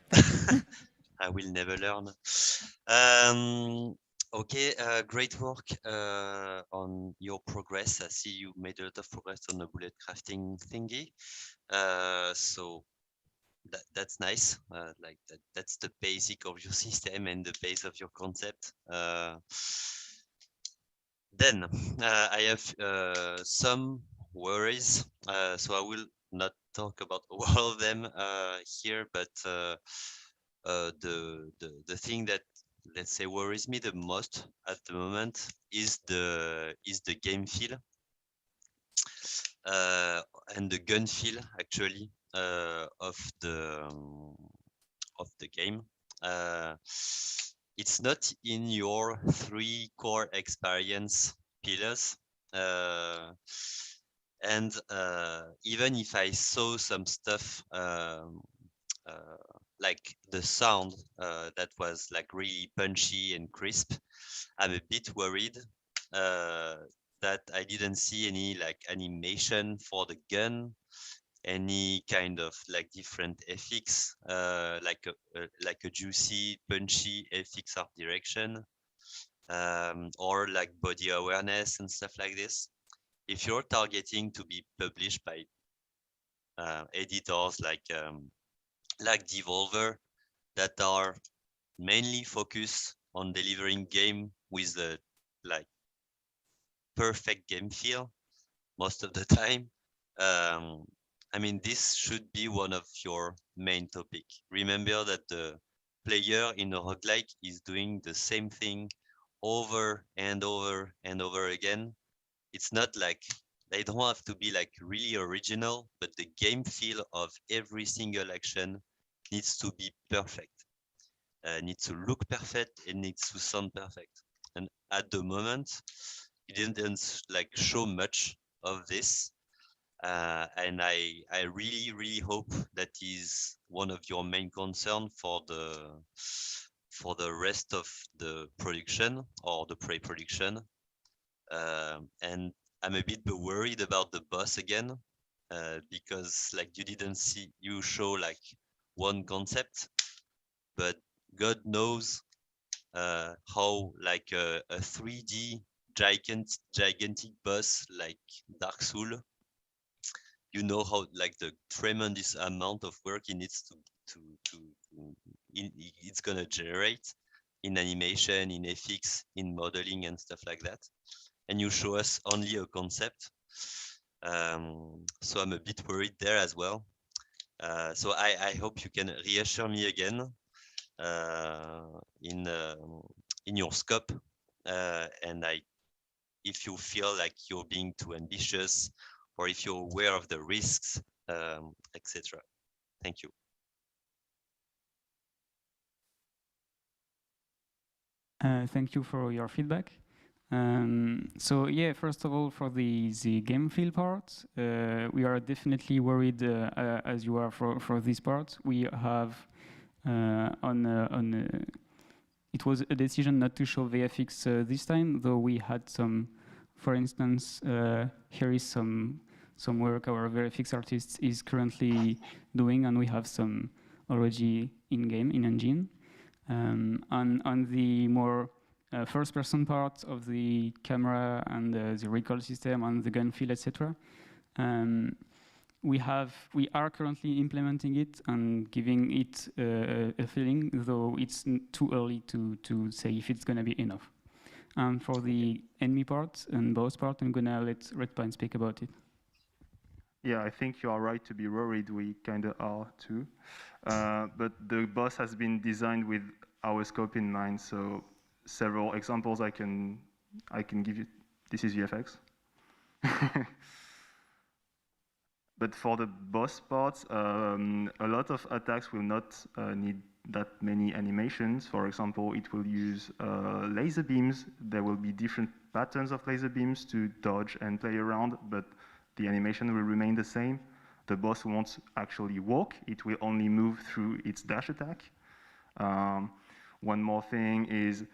Speaker 7: I will never learn. Okay, great work on your progress. I see you made a lot of progress on the bullet crafting thingy. So that's nice. Like that's the basic of your system and the base of your concept. Then I have some worries. So I will not talk about all of them here, but the thing that, let's say, worries me the most at the moment is the game feel and the gun feel actually of the game. It's not in your 3 core experience pillars, and even if I saw some stuff like the sound that was like really punchy and crisp, I'm a bit worried that I didn't see any like animation for the gun, any kind of like different FX, like a juicy, punchy FX art direction, or like body awareness and stuff like this. If you're targeting to be published by editors like Devolver, that are mainly focused on delivering game with the like perfect game feel most of the time, I mean, this should be one of your main topic. Remember that the player in a roguelike is doing the same thing over and over and over again. It's not like they don't have to be like really original, but the game feel of every single action needs to be perfect. Needs to look perfect, it needs to sound perfect. And at the moment, it didn't like show much of this. And I really hope that is one of your main concern for the rest of the production or the pre-production. And I'm a bit worried about the boss again, because like you show like one concept, but God knows how like a 3D gigantic boss like Dark Souls, you know how like the tremendous amount of work it needs it's gonna generate in animation, in FX, in modeling and stuff like that. And you show us only a concept. So I'm a bit worried there as well. So I hope you can reassure me again in your scope, and if you feel like you're being too ambitious, or if you're aware of the risks, etc. Thank you.
Speaker 20: Thank you for your feedback. So yeah, first of all, for the game feel part, we are definitely worried, as you are for this part. We have it was a decision not to show VFX this time, though we had some. For instance, here is some work our VFX artist is currently doing, and we have some already in-game, in-engine. On the more first-person part of the camera and the recoil system and the gun feel, etc., we are currently implementing it and giving it a feeling, though it's too early to say if it's going to be enough. And for the enemy part and boss part, I'm going to let Redpine speak about it.
Speaker 3: Yeah, I think you are right to be worried. We kind of are too. But the boss has been designed with our scope in mind. So several examples I can give you. This is VFX. But for the boss parts, a lot of attacks will not need that many animations. For example, it will use laser beams. There will be different patterns of laser beams to dodge and play around, but the animation will remain the same. The boss won't actually walk. It will only move through its dash attack. One more thing is,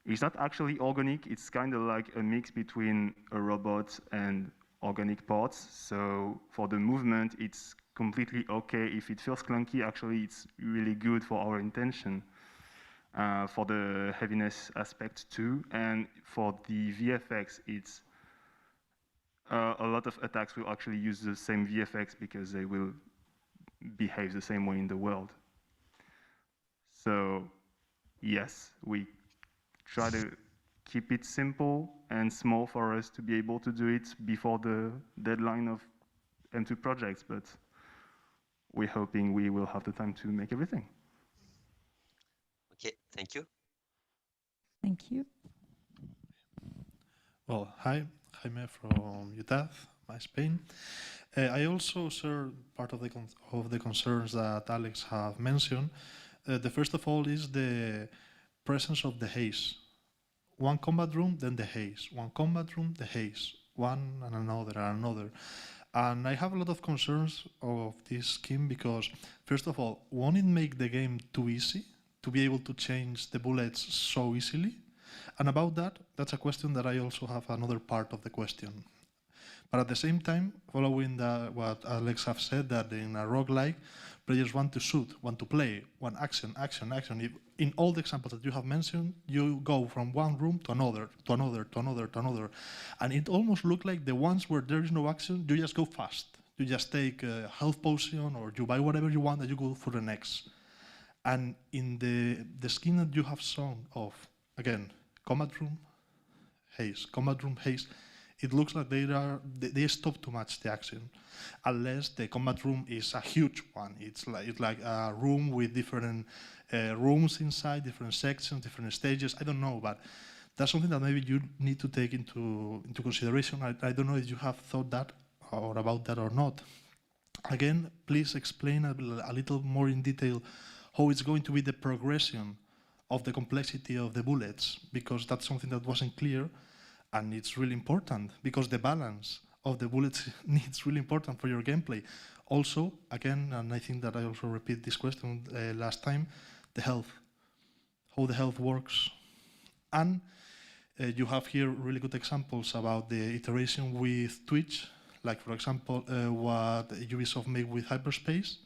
Speaker 3: it's not actually organic. It's kind of like a mix between a robot and organic parts. So for the movement, it's completely okay. If it feels clunky, actually it's really good for our intention. For the heaviness aspect too, and for the VFX, it's a lot of attacks will actually use the same VFX because they will behave the same way in the world. So yes, we try to keep it simple and small for us to be able to do it before the deadline of M2 projects, but we're hoping we will have the time to make everything.
Speaker 7: Okay, thank you.
Speaker 4: Thank you.
Speaker 13: Well, hi, Jaime from UTAD, Spain. I also share part of the concerns that Alex have mentioned. The first of all is the presence of the haze. One combat room, then the haze. One combat room, the haze. One and another. And I have a lot of concerns of this scheme because, first of all, won't it make the game too easy to be able to change the bullets so easily? And about that, that's a question that I also have another part of the question. But at the same time, following what Alex have said, that in a roguelike, players want to shoot, want to play, want action, action, action. If, in all the examples that you have mentioned, you go from one room to another, to another, to another, to another. And it almost looks like the ones where there is no action, you just go fast. You just take a health potion, or you buy whatever you want, and you go for the next. And in the scheme that you have shown of, again, combat room, haste, combat room, haste, it looks like they stop too much the action, unless the combat room is a huge one. It's like a room with different rooms inside, different sections, different stages. I don't know, but that's something that maybe you need to take into consideration. I don't know if you have thought that or about that or not. Again, please explain a little more in detail how it's going to be the progression of the complexity of the bullets, because that's something that wasn't clear. And it's really important, because the balance of the bullets is really important for your gameplay. Also, again, and I think that I also repeat this question last time, the health, how the health works. And you have here really good examples about the iteration with Twitch, like for example, what Ubisoft made with Hyperspace,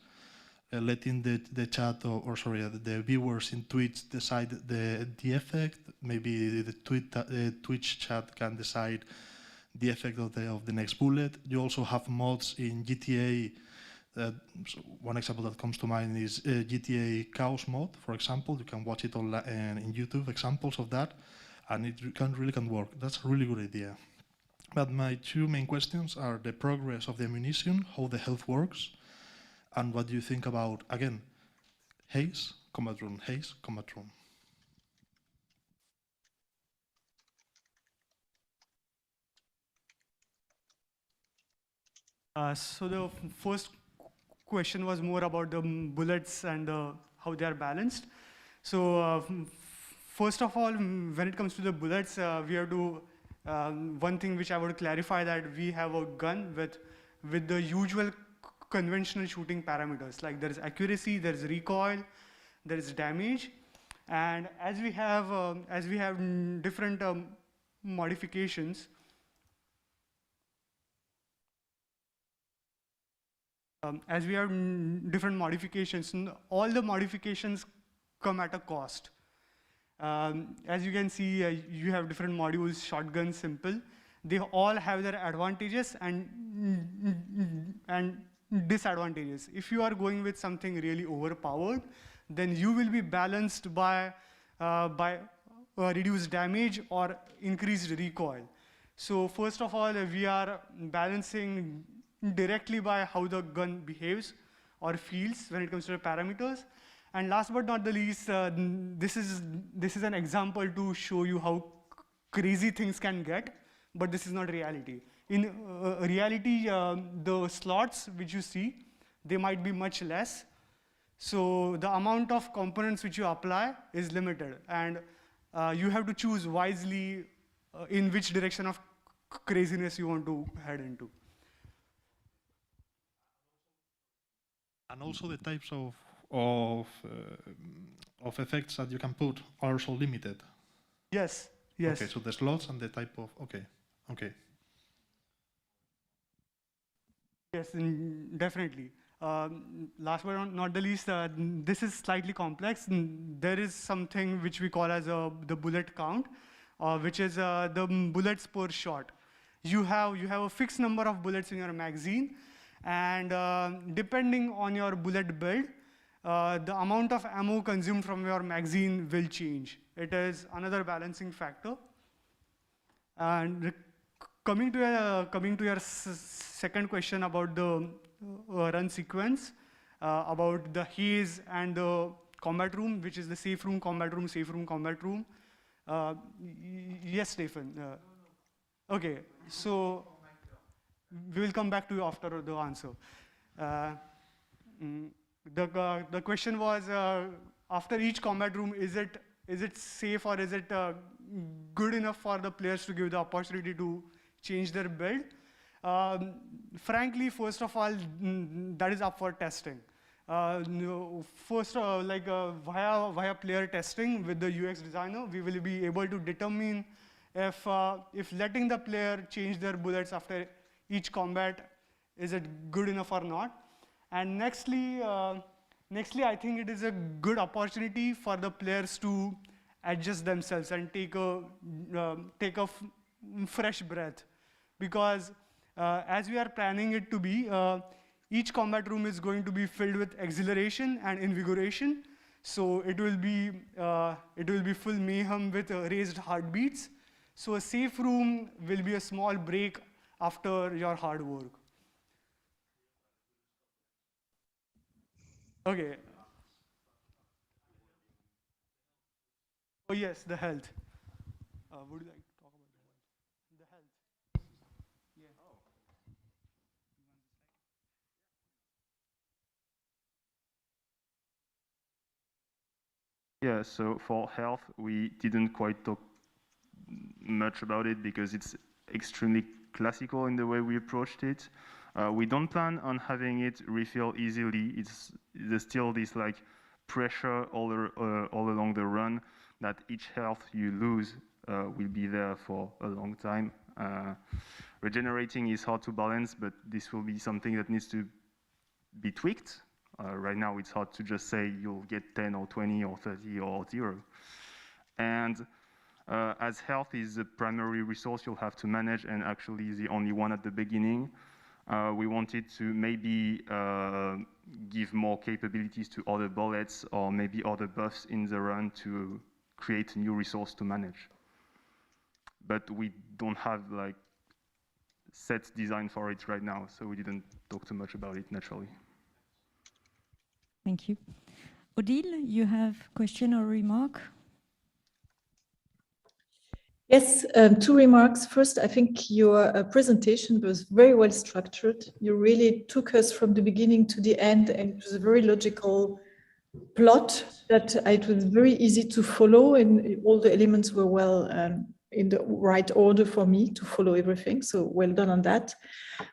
Speaker 13: letting the chat, the viewers in Twitch decide the effect. Maybe the Twitch chat can decide the effect of the next bullet. You also have mods in GTA. One example that comes to mind is GTA Chaos mod, for example. You can watch it online in YouTube, examples of that, and it really can work. That's a really good idea. But my two main questions are the progress of the ammunition, how the health works, and what do you think about, again, haste, combat room, haste, combat room?
Speaker 19: So the first question was more about the bullets and how they are balanced. So first of all, when it comes to the bullets, we have to, one thing which I would clarify, that we have a gun with the usual conventional shooting parameters, like there is accuracy, there is recoil, there is damage, and as we have different modifications, all the modifications come at a cost. As you can see, you have different modules, shotgun, simple. They all have their advantages and disadvantages. If you are going with something really overpowered, then you will be balanced by reduced damage or increased recoil. So first of all, we are balancing directly by how the gun behaves or feels when it comes to the parameters. And last but not the least, this is an example to show you how crazy things can get, but this is not reality. In reality, the slots which you see, they might be much less. So the amount of components which you apply is limited, and you have to choose wisely in which direction of craziness you want to head into.
Speaker 13: And also the types of effects that you can put are also limited.
Speaker 19: Yes, yes.
Speaker 13: Okay, so the slots and the type of, okay.
Speaker 19: Yes, definitely. Last but not the least, this is slightly complex. There is something which we call as the bullet count, which is the bullets per shot. You have a fixed number of bullets in your magazine, and depending on your bullet build, the amount of ammo consumed from your magazine will change. It is another balancing factor. And coming to your second question about the run sequence, about the haze and the combat room, which is the safe room, combat room, safe room, combat room. Yes, Stephen. Okay, so we will come back to you after the answer. The question was, after each combat room, is it safe or is it good enough for the players to give the opportunity to change their build? Frankly, first of all, that is up for testing. First, via player testing with the UX designer, we will be able to determine if letting the player change their bullets after each combat, is it good enough or not. And nextly, I think it is a good opportunity for the players to adjust themselves and take a fresh breath, because as we are planning it to be, each combat room is going to be filled with exhilaration and invigoration. So it will be full mayhem with raised heartbeats. So a safe room will be a small break after your hard work. Okay. Oh yes, the health. Would you like to talk about the health? Yeah.
Speaker 3: Yeah, so for health, we didn't quite talk much about it because it's extremely classical in the way we approached it. We don't plan on having it refill easily. There's still this like pressure all along the run that each health you lose will be there for a long time. Regenerating is hard to balance, but this will be something that needs to be tweaked. Right now, it's hard to just say you'll get 10 or 20 or 30 or 0. And as health is the primary resource you'll have to manage, and actually the only one at the beginning, we wanted to maybe give more capabilities to other bullets or maybe other buffs in the run to create a new resource to manage. But we don't have like set design for it right now, so we didn't talk too much about it naturally.
Speaker 4: Thank you. Odile, you have question or remark?
Speaker 12: Yes, 2 remarks. First, I think your presentation was very well structured. You really took us from the beginning to the end, and it was a very logical plot that it was very easy to follow, and all the elements were well in the right order for me to follow everything. So well done on that.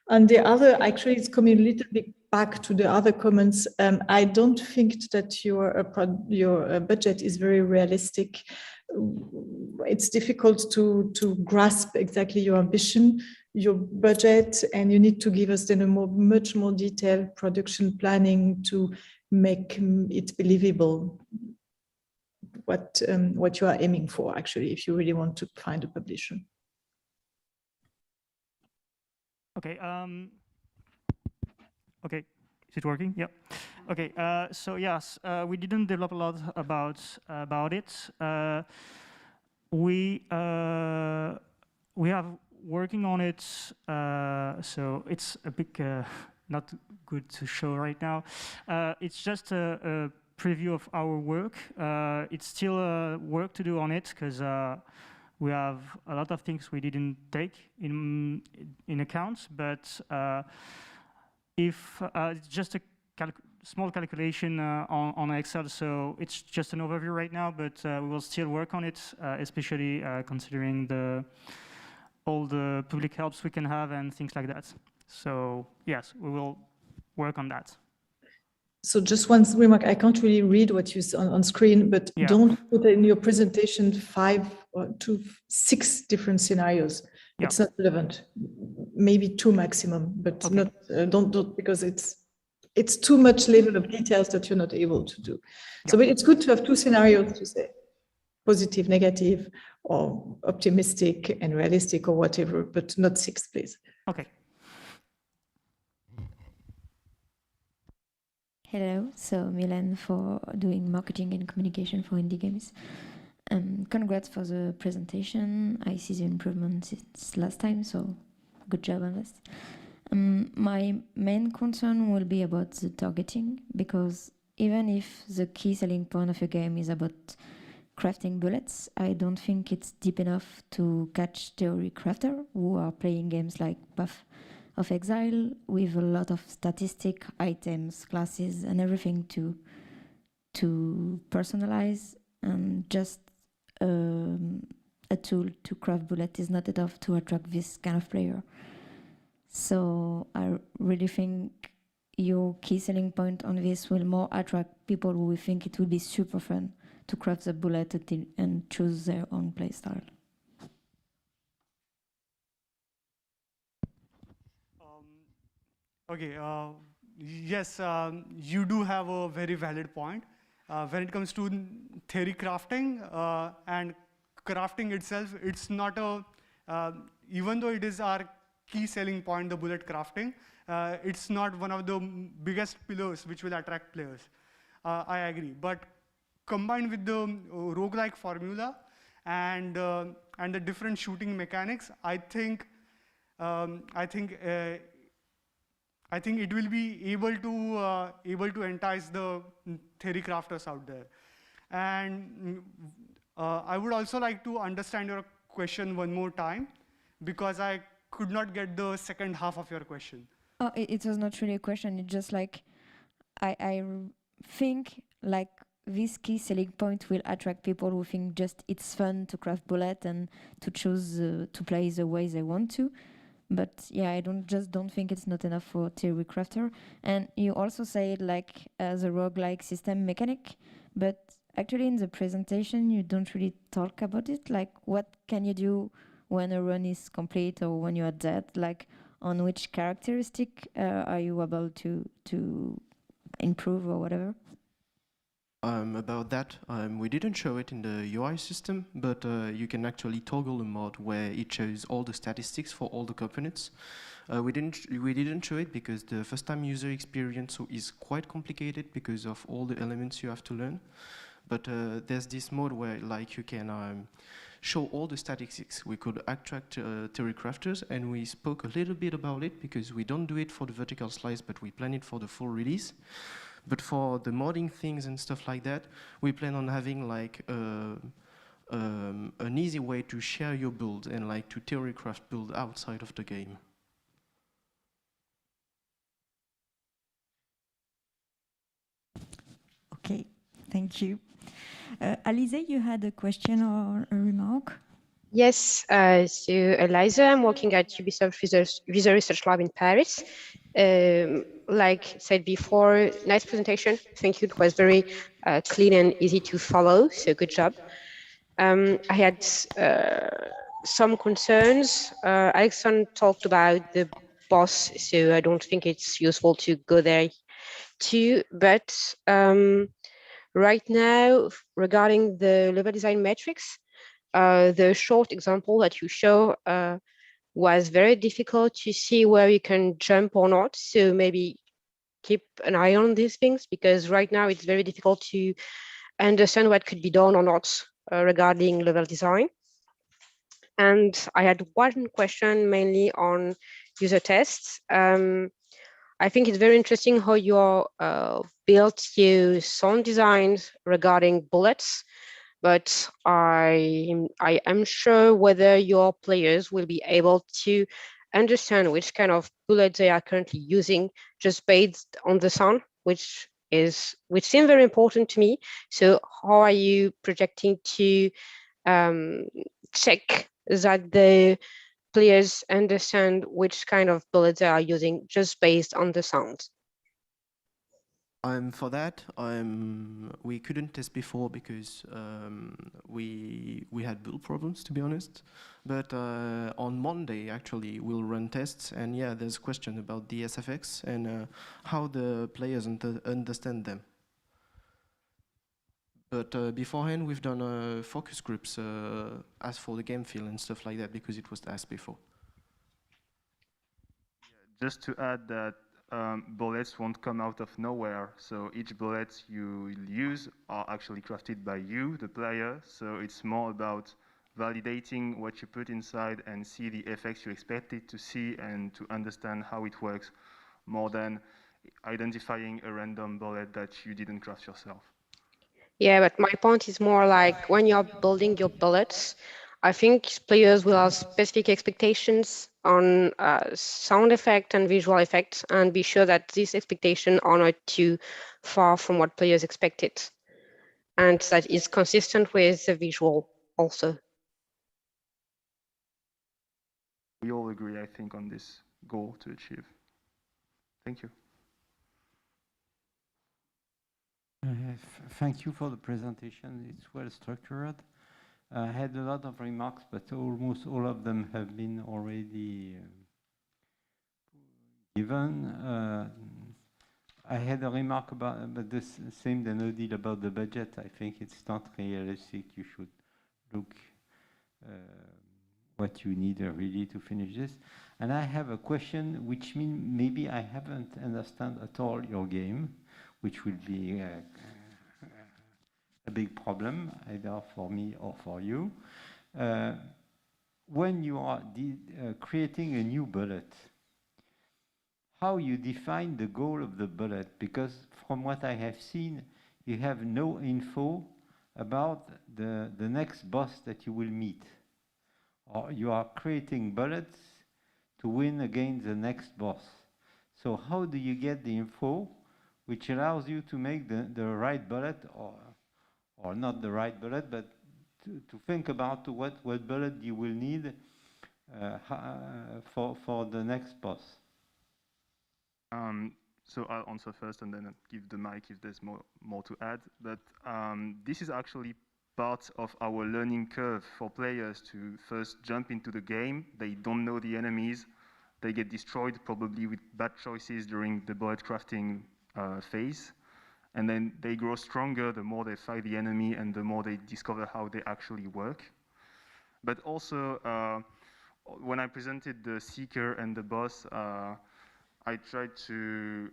Speaker 12: And the other, actually, it's coming a little bit back to the other comments. I don't think that your budget is very realistic. It's difficult to grasp exactly your ambition, your budget, and you need to give us then a much more detailed production planning to make it believable what you are aiming for, actually, if you really want to find a publisher.
Speaker 22: Okay. Okay. Is it working? Yeah. Okay. So yes, we didn't develop a lot about it. We have working on it. So it's a big not good to show right now. It's just a preview of our work. It's still work to do on it because we have a lot of things we didn't take in account, but if it's just a small calculation on Excel, so it's just an overview right now, but we will still work on it, especially considering all the public helps we can have and things like that. So yes, we will work on that.
Speaker 12: So just one remark, I can't really read what you see on screen, but yeah. Don't put in your presentation 5 to 6 different scenarios. Yeah. It's not relevant. Maybe 2 maximum, but okay. Not don't because it's too much level of details that you're not able to do. Yeah. So but it's good to have 2 scenarios to say positive, negative, or optimistic and realistic or whatever, but not 6, please.
Speaker 22: Okay.
Speaker 18: Hello, so Milan for doing marketing and communication for indie games. Congrats for the presentation. I see the improvement since last time, so good job on this. My main concern will be about the targeting, because even if the key selling point of your game is about crafting bullets, I don't think it's deep enough to catch theory crafter who are playing games like Path of Exile with a lot of statistic items, classes, and everything to personalize, and just a tool to craft bullet is not enough to attract this kind of player. So I really think your key selling point on this will more attract people who will think it will be super fun to craft the bullet and choose their own playstyle?
Speaker 19: Okay, yes, you do have a very valid point. When it comes to theory crafting and crafting itself, it's not a, even though it is our key selling point, the bullet crafting, it's not one of the biggest pillars which will attract players. I agree, but combined with the roguelike formula and the different shooting mechanics, I think it will be able to entice the theory crafters out there. And I would also like to understand your question one more time, because I could not get the second half of your question.
Speaker 18: Oh, it was not really a question. It's just like I think like this key selling point will attract people who think just it's fun to craft bullet and to choose to play the way they want to. But yeah, I don't think it's not enough for theory crafter. And you also said like the roguelike system mechanic, but actually in the presentation you don't really talk about it. Like what can you do when a run is complete or when you are dead? Like on which characteristic are you able to improve or whatever?
Speaker 8: About that, we didn't show it in the UI system, but you can actually toggle a mode where it shows all the statistics for all the components. We didn't show it because the first-time user experience is quite complicated because of all the elements you have to learn. But there's this mode where like you can show all the statistics. We could attract theory crafters, and we spoke a little bit about it because we don't do it for the vertical slice, but we plan it for the full release. But for the modding things and stuff like that, we plan on having like an easy way to share your build and like to theory craft build outside of the game.
Speaker 4: Okay, thank you. Alize, you had a question or a remark?
Speaker 9: Yes, so Eliza, I'm working at Ubisoft Visual Research Lab in Paris. Like said before, nice presentation. Thank you. It was very clean and easy to follow, so good job. I had some concerns. Alexandre talked about the boss, so I don't think it's useful to go there too. But right now, regarding the level design metrics, the short example that you show was very difficult to see where you can jump or not. So maybe keep an eye on these things, because right now it's very difficult to understand what could be done or not regarding level design. And I had one question mainly on user tests. I think it's very interesting how you built your sound designs regarding bullets, but I am sure whether your players will be able to understand which kind of bullet they are currently using just based on the sound, which seems very important to me. So how are you projecting to check that the players understand which kind of bullets they are using just based on the sound?
Speaker 8: For that, we couldn't test before because we had build problems, to be honest. But on Monday, actually, we'll run tests, and yeah, there's a question about the SFX and how the players understand them. But beforehand, we've done focus groups as for the game feel and stuff like that because it was asked before.
Speaker 3: Yeah, just to add that bullets won't come out of nowhere. So each bullet you use are actually crafted by you, the player. So it's more about validating what you put inside and see the effects you expect it to see and to understand how it works, more than identifying a random bullet that you didn't craft yourself.
Speaker 9: Yeah, but my point is more like when you're building your bullets, I think players will have specific expectations on sound effect and visual effects, and be sure that these expectations are not too far from what players expected, and that is consistent with the visual also.
Speaker 3: We all agree, I think, on this goal to achieve. Thank you.
Speaker 10: Thank you for the presentation. It's well structured. I had a lot of remarks, but almost all of them have been already given. I had a remark about the same than Odile about the budget. I think it's not realistic. You should look what you need really to finish this. And I have a question, which means maybe I haven't understand at all your game, which will be a big problem, either for me or for you. When you are creating a new bullet, how you define the goal of the bullet? Because from what I have seen, you have no info about the next boss that you will meet. Or you are creating bullets to win against the next boss. So how do you get the info which allows you to make the right bullet, or not the right bullet, but to think about what bullet you will need for the next boss?
Speaker 3: So I'll answer first and then I'll give the mic if there's more to add. But this is actually part of our learning curve for players to first jump into the game. They don't know the enemies. They get destroyed probably with bad choices during the bullet crafting phase. And then they grow stronger the more they fight the enemy and the more they discover how they actually work. But also, when I presented the Seeker and the boss, I tried to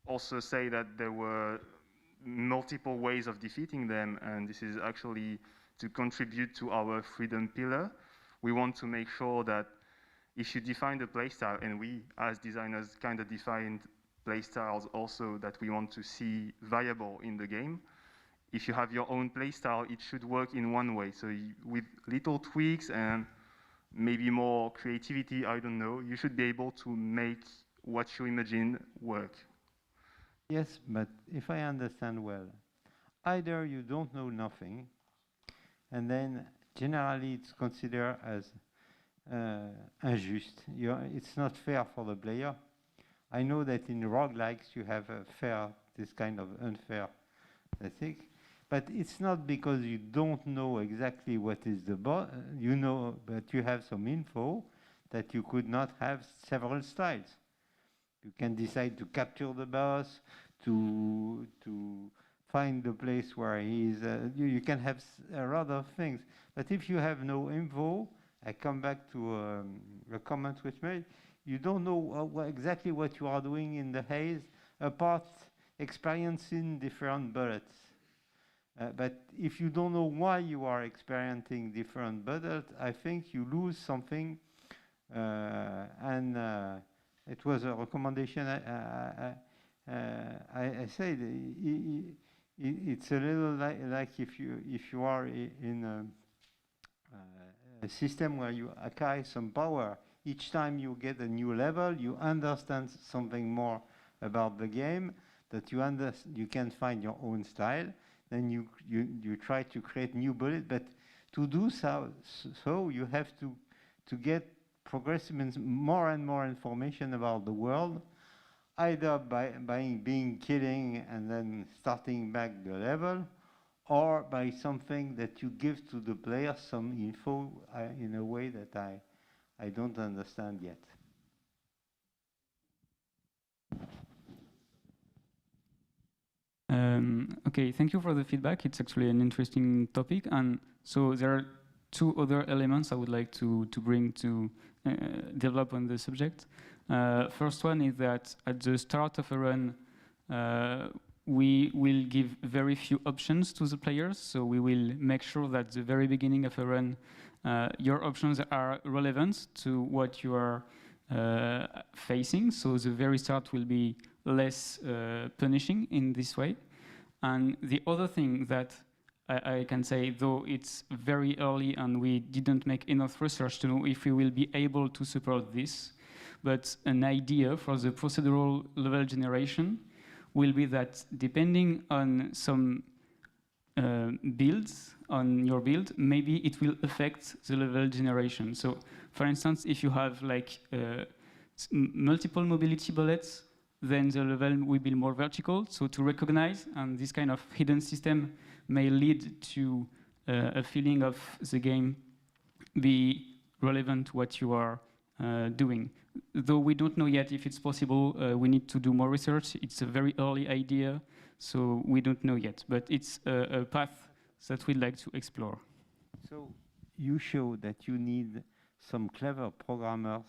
Speaker 3: also say that there were multiple ways of defeating them, and this is actually to contribute to our freedom pillar. We want to make sure that if you define the playstyle, and we as designers kind of defined playstyles also that we want to see viable in the game. If you have your own playstyle, it should work in one way. So with little tweaks and maybe more creativity, I don't know, you should be able to make what you imagine work.
Speaker 10: Yes, but if I understand well, either you don't know nothing, and then generally it's considered as unjust. It's not fair for the player. I know that in roguelikes you have a fair, this kind of unfair ethic, but it's not because you don't know exactly what is the boss, you know, but you have some info that you could not have several styles. You can decide to capture the boss, to find the place where he is. You can have a lot of things. But if you have no info, I come back to a comment which made, you don't know exactly what you are doing in the haze, apart experiencing different bullets. But if you don't know why you are experiencing different bullets, I think you lose something. It was a recommendation. I said it's a little like if you are in a system where you acquire some power. Each time you get a new level, you understand something more about the game, that you can find your own style. Then you try to create new bullets, but to do so you have to get progressively more and more information about the world, either by being killing and then starting back the level, or by something that you give to the player some info in a way that I don't understand yet.
Speaker 20: Okay, thank you for the feedback. It's actually an interesting topic, and so there are two other elements I would like to bring to develop on the subject. First one is that at the start of a run, we will give very few options to the players. So we will make sure that at the very beginning of a run, your options are relevant to what you are facing. So the very start will be less punishing in this way. And the other thing that I can say, though it's very early and we didn't make enough research to know if we will be able to support this, but an idea for the procedural level generation will be that depending on some builds on your build, maybe it will affect the level generation. So for instance, if you have like multiple mobility bullets then the level will be more vertical. So to recognize, and this kind of hidden system may lead to a feeling of the game be relevant to what you are doing. Though we don't know yet if it's possible, we need to do more research. It's a very early idea, so we don't know yet. But it's a path that we'd like to explore.
Speaker 10: So you show that you need some clever programmers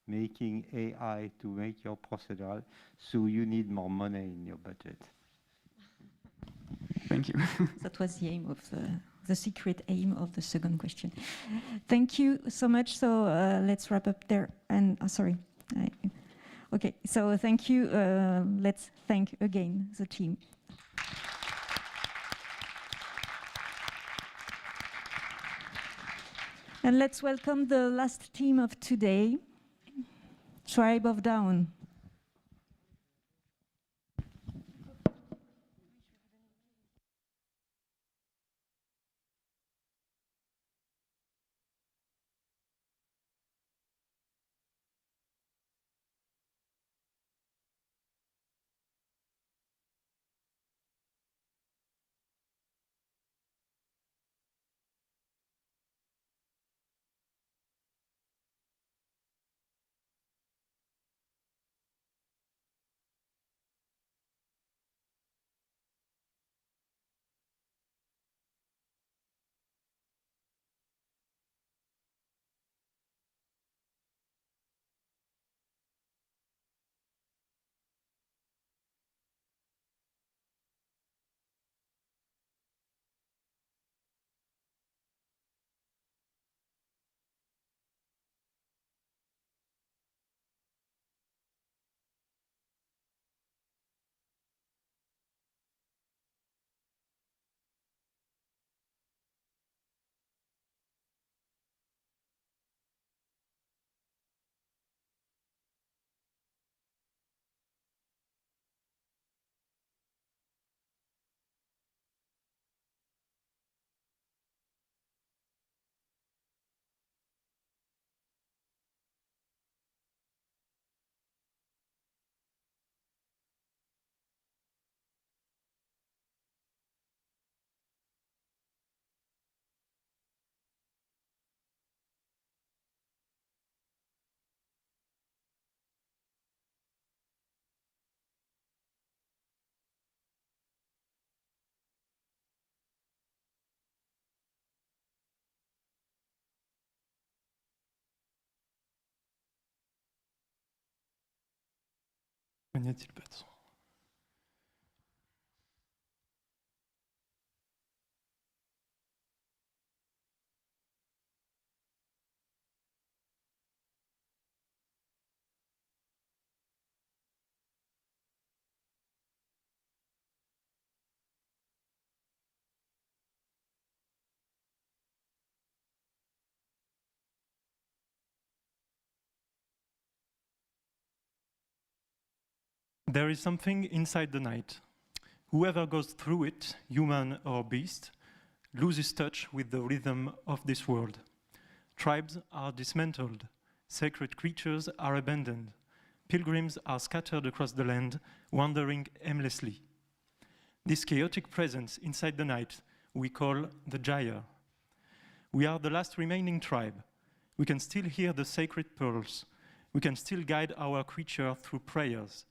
Speaker 10: making AI to make your procedural, so you need more money in your budget.
Speaker 20: Thank you.
Speaker 4: That was the aim of the secret aim of the second question. Thank you so much. So let's wrap up there. And sorry. Okay. So thank you. Let's thank again the team. And let's welcome the last team of today, Tribe of Dawn.
Speaker 11: N'y a-t-il pas de son? There is something inside the night. Whoever goes through it, human or beast, loses touch with the rhythm of this world. Tribes are dismantled. Sacred creatures are abandoned. Pilgrims are scattered across the land, wandering aimlessly. This chaotic presence inside the night we call the gyre. We are the last remaining tribe. We can still hear the sacred pearls. We can still guide our creature through prayers.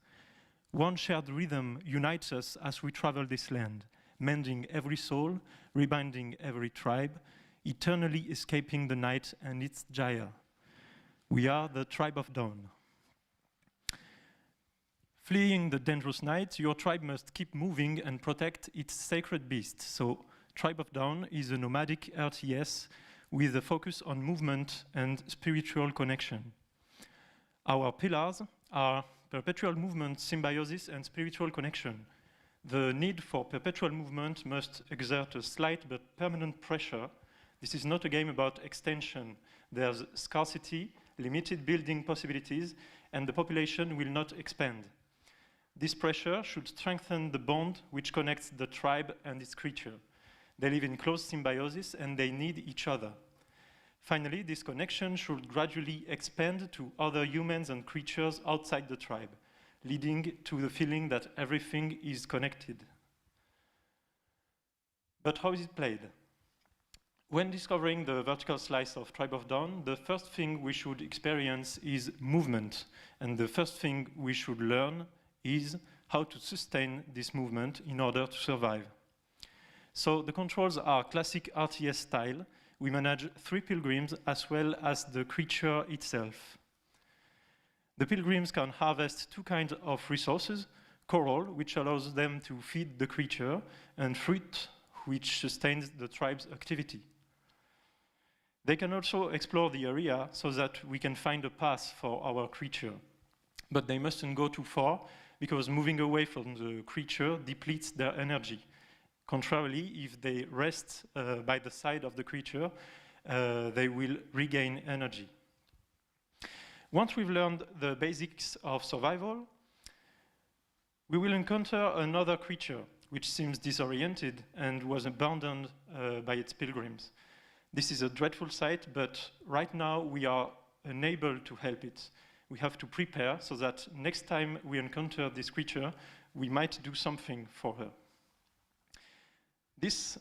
Speaker 11: One shared rhythm unites us as we travel this land, mending every soul, rebinding every tribe, eternally escaping the night and its gyre. We are the Tribe of Dawn. Fleeing the dangerous night, your tribe must keep moving and protect its sacred beast. So, Tribe of Dawn is a nomadic RTS with a focus on movement and spiritual connection. Our pillars are perpetual movement, symbiosis, and spiritual connection. The need for perpetual movement must exert a slight but permanent pressure. This is not a game about extension. There's scarcity, limited building possibilities, and the population will not expand. This pressure should strengthen the bond which connects the tribe and its creature. They live in close symbiosis and they need each other. Finally, this connection should gradually expand to other humans and creatures outside the tribe, leading to the feeling that everything is connected. But how is it played? When discovering the vertical slice of Tribe of Dawn, the first thing we should experience is movement. And the first thing we should learn is how to sustain this movement in order to survive. So the controls are classic RTS style. We manage 3 pilgrims as well as the creature itself. The pilgrims can harvest 2 kinds of resources: coral, which allows them to feed the creature, and fruit, which sustains the tribe's activity. They can also explore the area so that we can find a path for our creature. But they mustn't go too far, because moving away from the creature depletes their energy. Contrarily, if they rest by the side of the creature, they will regain energy. Once we've learned the basics of survival, we will encounter another creature which seems disoriented and was abandoned by its pilgrims. This is a dreadful sight, but right now we are unable to help it. We have to prepare so that next time we encounter this creature, we might do something for her. This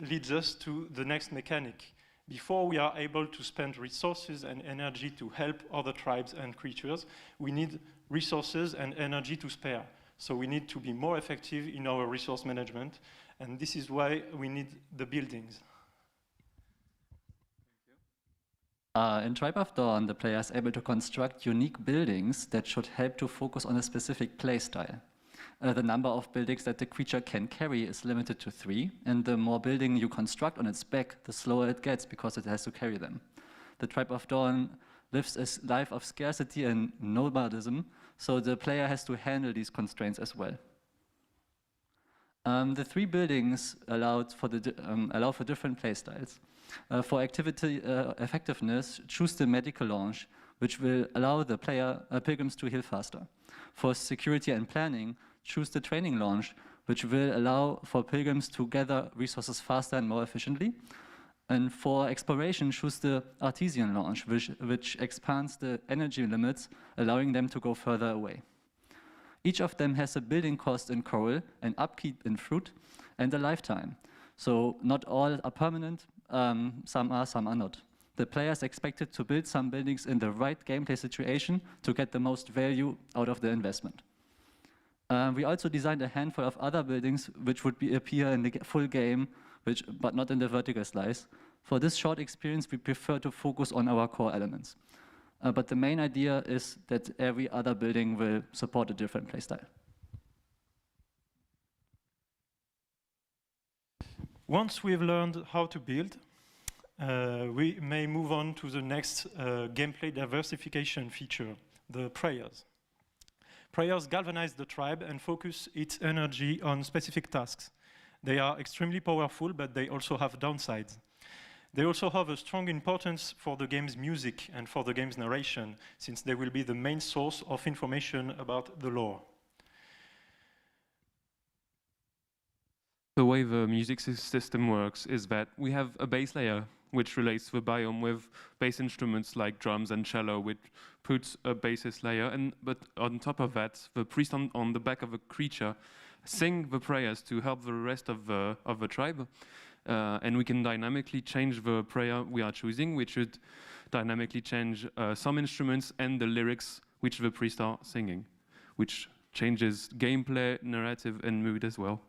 Speaker 11: leads us to the next mechanic. Before we are able to spend resources and energy to help other tribes and creatures, we need resources and energy to spare. So we need to be more effective in our resource management, and this is why we need the buildings.
Speaker 14: In Tribe of Dawn, the player is able to construct unique buildings that should help to focus on a specific playstyle. The number of buildings that the creature can carry is limited to 3, and the more building you construct on its back, the slower it gets because it has to carry them. The Tribe of Dawn lives a life of scarcity and nomadism, so the player has to handle these constraints as well. The 3 buildings allow for different playstyles. For activity effectiveness, choose the medical launch, which will allow the pilgrims to heal faster. For security and planning, choose the training launch, which will allow for pilgrims to gather resources faster and more efficiently. And for exploration, choose the artesian launch, which expands the energy limits, allowing them to go further away. Each of them has a building cost in coral, an upkeep in fruit, and a lifetime. So not all are permanent, some are, some are not. The player is expected to build some buildings in the right gameplay situation to get the most value out of the investment. We also designed a handful of other buildings which would appear in the full game, but not in the vertical slice. For this short experience, we prefer to focus on our core elements. But the main idea is that every other building will support a different playstyle.
Speaker 11: Once we've learned how to build, we may move on to the next gameplay diversification feature, the prayers. Prayers galvanize the tribe and focus its energy on specific tasks. They are extremely powerful, but they also have downsides. They also have a strong importance for the game's music and for the game's narration, since they will be the main source of information about the lore.
Speaker 15: The way the music system works is that we have a bass layer which relates to the biome with bass instruments like drums and cello, which puts a bassist layer, but on top of that, the priest on the back of a creature sing the prayers to help the rest of the tribe. And we can dynamically change the prayer we are choosing, which should dynamically change some instruments and the lyrics which the priests are singing, which changes gameplay, narrative, and mood as well.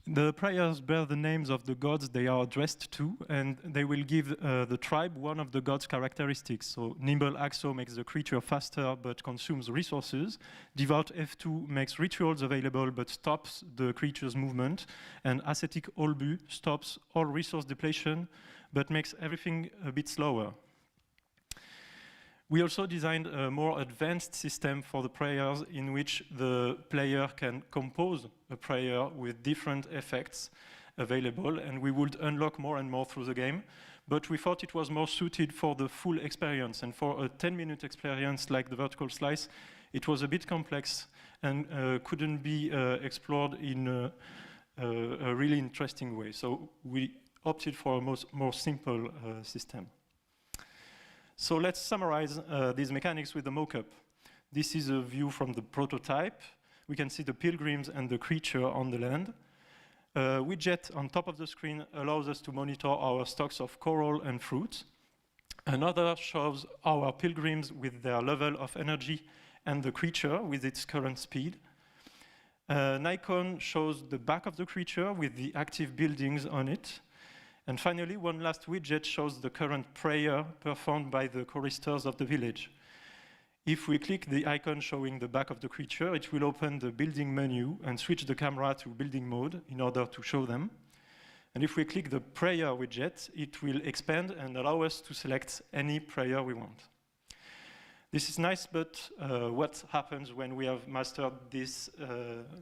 Speaker 11: The prayers bear the names of the gods they are addressed to, and they will give the tribe one of the gods' characteristics. So Nimble Axo makes the creature faster but consumes resources. Devout F2 makes rituals available but stops the creature's movement. And Ascetic Olbu stops all resource depletion but makes everything a bit slower. We also designed a more advanced system for the prayers in which the player can compose a prayer with different effects available, and we would unlock more and more through the game. But we thought it was more suited for the full experience, and for a 10-minute experience like the vertical slice, it was a bit complex and couldn't be explored in a really interesting way. So we opted for a more simple system. So let's summarize these mechanics with a mock-up. This is a view from the prototype. We can see the pilgrims and the creature on the land. A widget on top of the screen allows us to monitor our stocks of coral and fruit. Another shows our pilgrims with their level of energy and the creature with its current speed. An icon shows the back of the creature with the active buildings on it. And finally, one last widget shows the current prayer performed by the choristers of the village. If we click the icon showing the back of the creature, it will open the building menu and switch the camera to building mode in order to show them. And if we click the prayer widget, it will expand and allow us to select any prayer we want. This is nice, but what happens when we have mastered these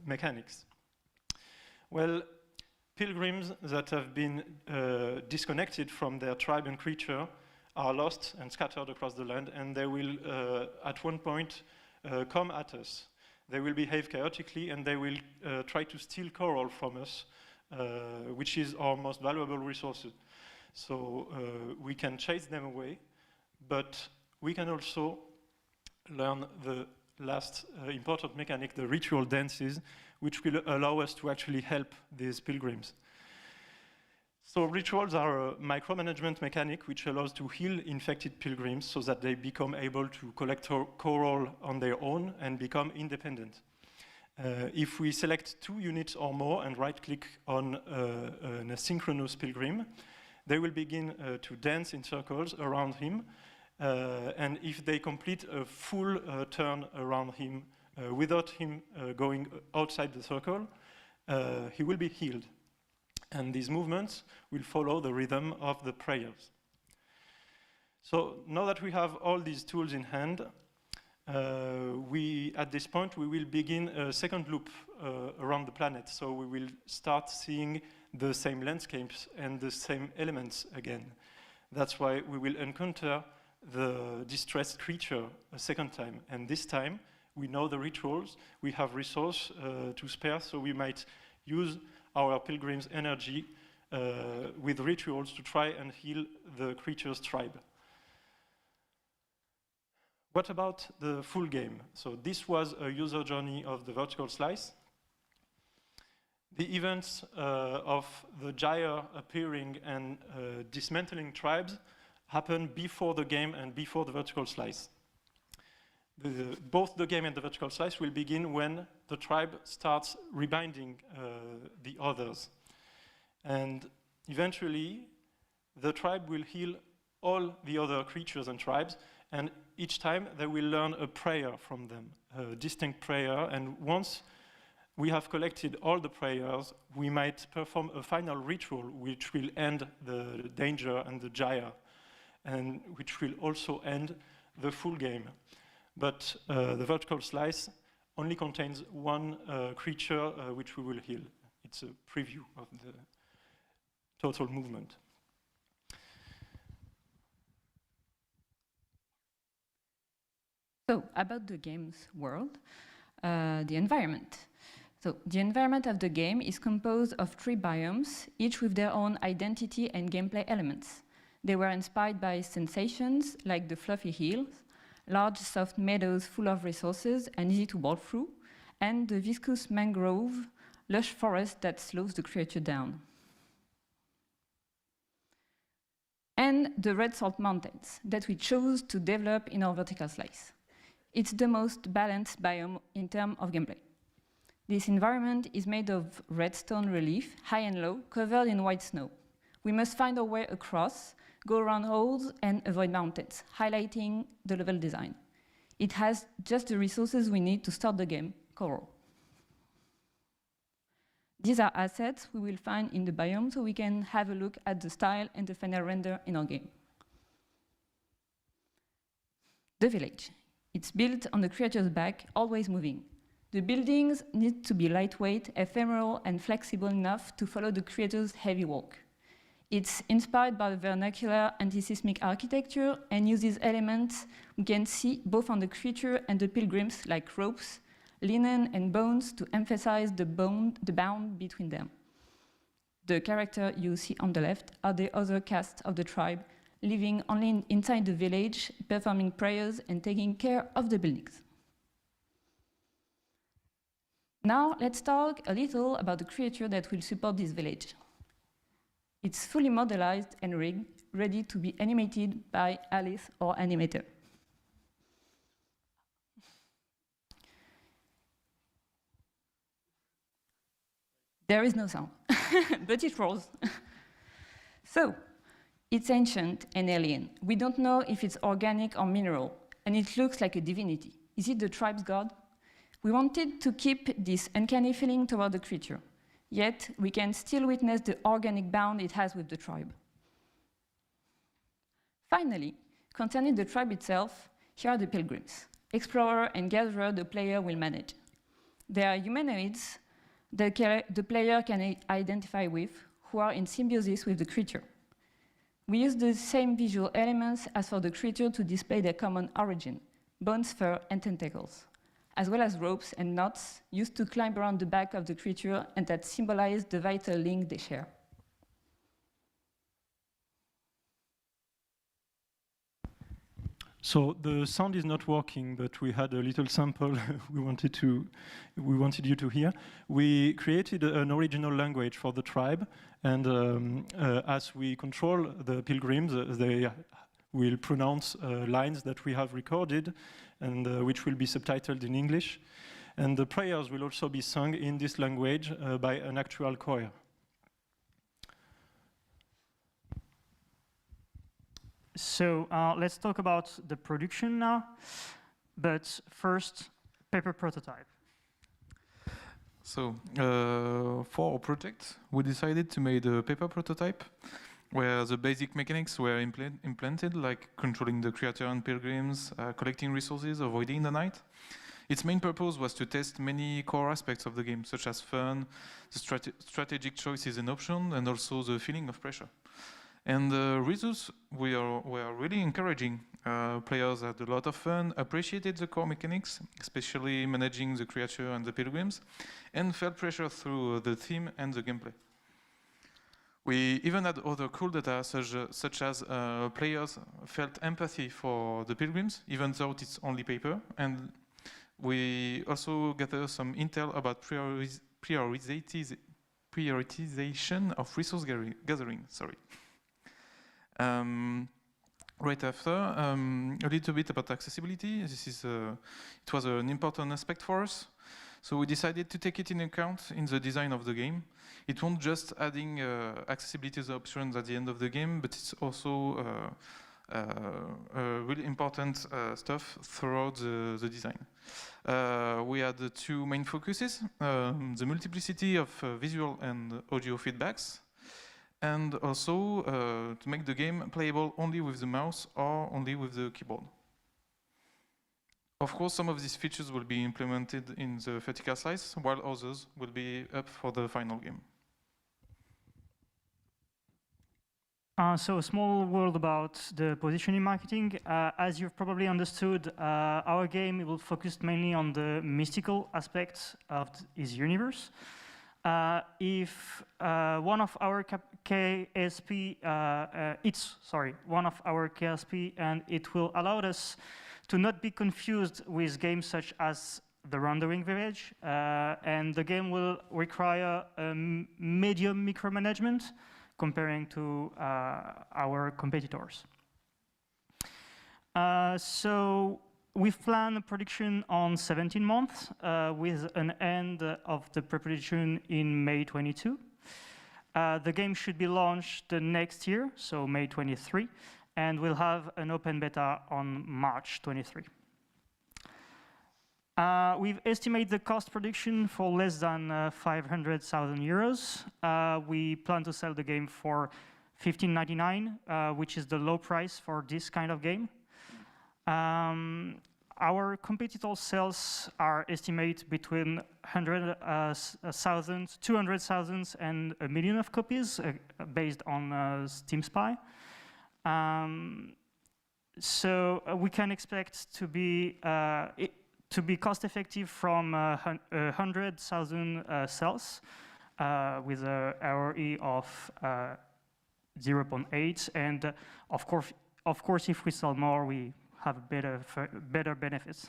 Speaker 11: mechanics? Well, pilgrims that have been disconnected from their tribe and creature are lost and scattered across the land, and they will, at one point, come at us. They will behave chaotically, and they will try to steal coral from us, which is our most valuable resource. So we can chase them away, but we can also learn the last important mechanic, the ritual dances, which will allow us to actually help these pilgrims. So rituals are a micromanagement mechanic which allows to heal infected pilgrims so that they become able to collect coral on their own and become independent. If we select 2 units or more and right-click on an asynchronous pilgrim, they will begin to dance in circles around him. And if they complete a full turn around him without him going outside the circle, he will be healed. And these movements will follow the rhythm of the prayers. So now that we have all these tools in hand, at this point, we will begin a second loop around the planet. So we will start seeing the same landscapes and the same elements again. That's why we will encounter the distressed creature a second time. And this time, we know the rituals, we have resource to spare, so we might use our pilgrim's energy with rituals to try and heal the creature's tribe. What about the full game? So this was a user journey of the vertical slice. The events of the gyre appearing and dismantling tribes happen before the game and before the vertical slice. Both the game and the vertical slice will begin when the tribe starts rebinding the others. And eventually, the tribe will heal all the other creatures and tribes, and each time they will learn a prayer from them, a distinct prayer, and once we have collected all the prayers, we might perform a final ritual which will end the danger and the gyre, and which will also end the full game. But the vertical slice only contains one creature which we will heal. It's a preview of the total movement.
Speaker 2: So, about the game's world, the environment. So, the environment of the game is composed of 3 biomes, each with their own identity and gameplay elements. They were inspired by sensations like the fluffy hills, large soft meadows full of resources and easy to walk through, and the viscous mangrove, lush forest that slows the creature down. And the red salt mountains that we chose to develop in our vertical slice. It's the most balanced biome in terms of gameplay. This environment is made of red stone relief, high and low, covered in white snow. We must find our way across, go around holes, and avoid mountains, highlighting the level design. It has just the resources we need to start the game, coral. These are assets we will find in the biome, so we can have a look at the style and the final render in our game. The village. It's built on the creature's back, always moving. The buildings need to be lightweight, ephemeral, and flexible enough to follow the creature's heavy walk. It's inspired by the vernacular anti-seismic architecture and uses elements we can see both on the creature and the pilgrims, like ropes, linen, and bones, to emphasize the bound between them. The character you see on the left are the other cast of the tribe, living only inside the village, performing prayers and taking care of the buildings. Now let's talk a little about the creature that will support this village. It's fully modelized and rigged, ready to be animated by Alice or animator. There is no sound, but it rolls. So, it's ancient and alien. We don't know if it's organic or mineral, and it looks like a divinity. Is it the tribe's god? We wanted to keep this uncanny feeling toward the creature, yet we can still witness the organic bond it has with the tribe. Finally, concerning the tribe itself, here are the pilgrims. Explorer and gatherer the player will manage. They are humanoids the player can identify with, who are in symbiosis with the creature. We use the same visual elements as for the creature to display their common origin, bones, fur, and tentacles, as well as ropes and knots used to climb around the back of the creature and that symbolize the vital link they share.
Speaker 11: So the sound is not working, but we had a little sample we wanted you to hear. We created an original language for the tribe, and as we control the pilgrims, they will pronounce lines that we have recorded, and which will be subtitled in English. And the prayers will also be sung in this language by an actual choir.
Speaker 22: So let's talk about the production now, but first, paper prototype.
Speaker 5: So for our project, we decided to make a paper prototype where the basic mechanics were implemented, like controlling the creature and pilgrims, collecting resources, avoiding the night. Its main purpose was to test many core aspects of the game, such as fun, the strategic choices and options, and also the feeling of pressure. And the results were really encouraging. Players had a lot of fun, appreciated the core mechanics, especially managing the creature and the pilgrims, and felt pressure through the theme and the gameplay. We even had other cool data, such as players felt empathy for the pilgrims, even though it's only paper, and we also gathered some intel about prioritization of resource gathering. Sorry. Right after, a little bit about accessibility. It was an important aspect for us, so we decided to take it in account in the design of the game. It won't just adding accessibility options at the end of the game, but it's also really important stuff throughout the design. We had the two main focuses, the multiplicity of visual and audio feedbacks, and also to make the game playable only with the mouse or only with the keyboard. Of course, some of these features will be implemented in the vertical slice, while others will be up for the final game.
Speaker 22: So a small word about the positioning marketing. As you've probably understood, our game will focus mainly on the mystical aspects of his universe. If one of our KSP, one of our KSP, and it will allow us to not be confused with games such as the Rendering Village, and the game will require medium micromanagement comparing to our competitors. So we've planned production on 17 months with an end of the pre-production in May 22. The game should be launched the next year, so May 23, and we'll have an open beta on March 23. We've estimated the cost production for less than 500,000 euros. We plan to sell the game for $15.99, which is the low price for this kind of game. Our competitor sales are estimated between 200,000 and 1 million of copies based on Steam Spy. So we can expect to be cost effective from 100,000 sales with a ROE of 0.8, and of course, if we sell more, we have better benefits.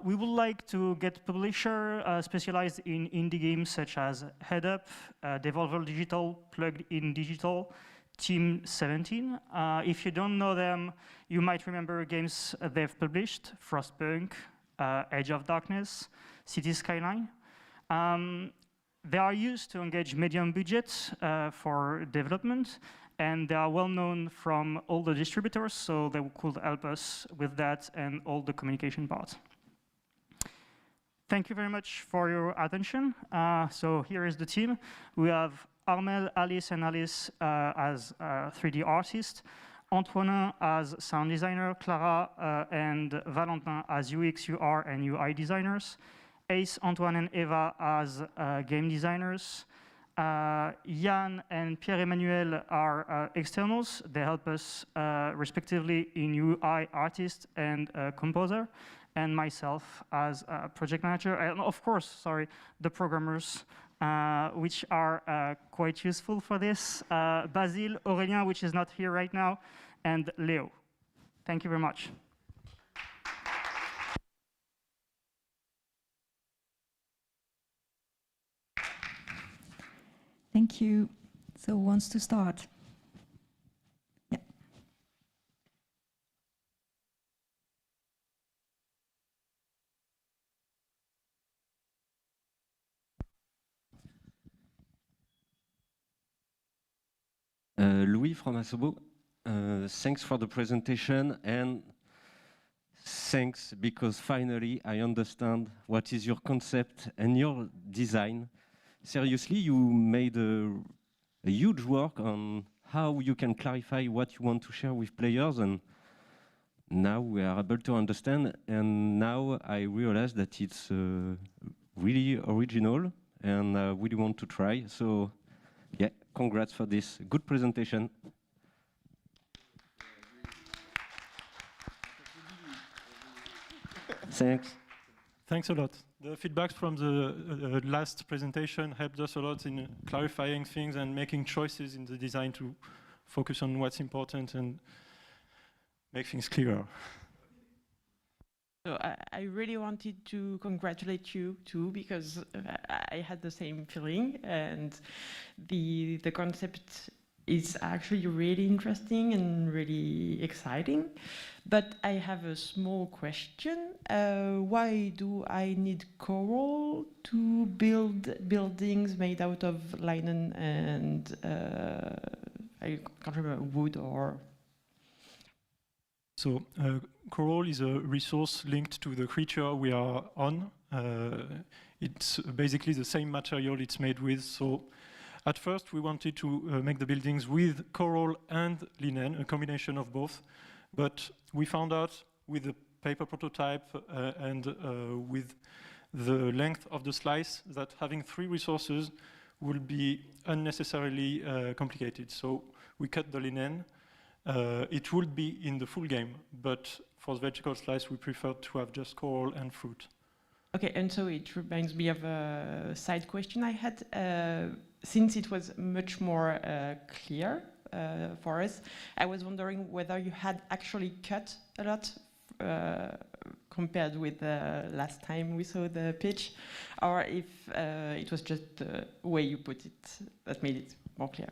Speaker 22: We would like to get publisher specialized in indie games such as Head Up, Devolver Digital, Plugged In Digital, Team 17. If you don't know them, you might remember games they've published: Frostpunk, Edge of Darkness, City Skyline. They are used to engage medium budgets for development, and they are well known from all the distributors, so they could help us with that and all the communication part. Thank you very much for your attention. So here is the team. We have Armel, Alice, and Alice as 3D artists, Antoine as sound designer, Clara and Valentin as UX, UR, and UI designers, Ace, Antoine, and Eva as game designers. Yann and Pierre-Emmanuel are externals. They help us respectively in UI artist and composer, and myself as project manager, and of course, sorry, the programmers, which are quite useful for this. Basile, Aurélien, which is not here right now, and Leo. Thank you very much.
Speaker 4: Thank you. So who wants to start? Yeah.
Speaker 16: Louis from Asobo. Thanks for the presentation, and thanks because finally I understand what is your concept and your design. Seriously, you made a huge work on how you can clarify what you want to share with players, and now we are able to understand, and now I realize that it's really original, and I really want to try. So yeah, congrats for this good presentation. Thanks.
Speaker 11: Thanks a lot. The feedback from the last presentation helped us a lot in clarifying things and making choices in the design to focus on what's important and make things clearer.
Speaker 17: So I really wanted to congratulate you too, because I had the same feeling, and the concept is actually really interesting and really exciting. But I have a small question. Why do I need coral to build buildings made out of linen and I can't remember, wood or?
Speaker 11: So coral is a resource linked to the creature we are on. It's basically the same material it's made with. So at first we wanted to make the buildings with coral and linen, a combination of both. But we found out with the paper prototype and with the length of the slice that having 3 resources will be unnecessarily complicated. So we cut the linen. It would be in the full game, but for the vertical slice, we preferred to have just coral and fruit.
Speaker 17: Okay, and so it reminds me of a side question I had. Since it was much more clear for us, I was wondering whether you had actually cut a lot compared with last time we saw the pitch, or if it was just the way you put it that made it more clear.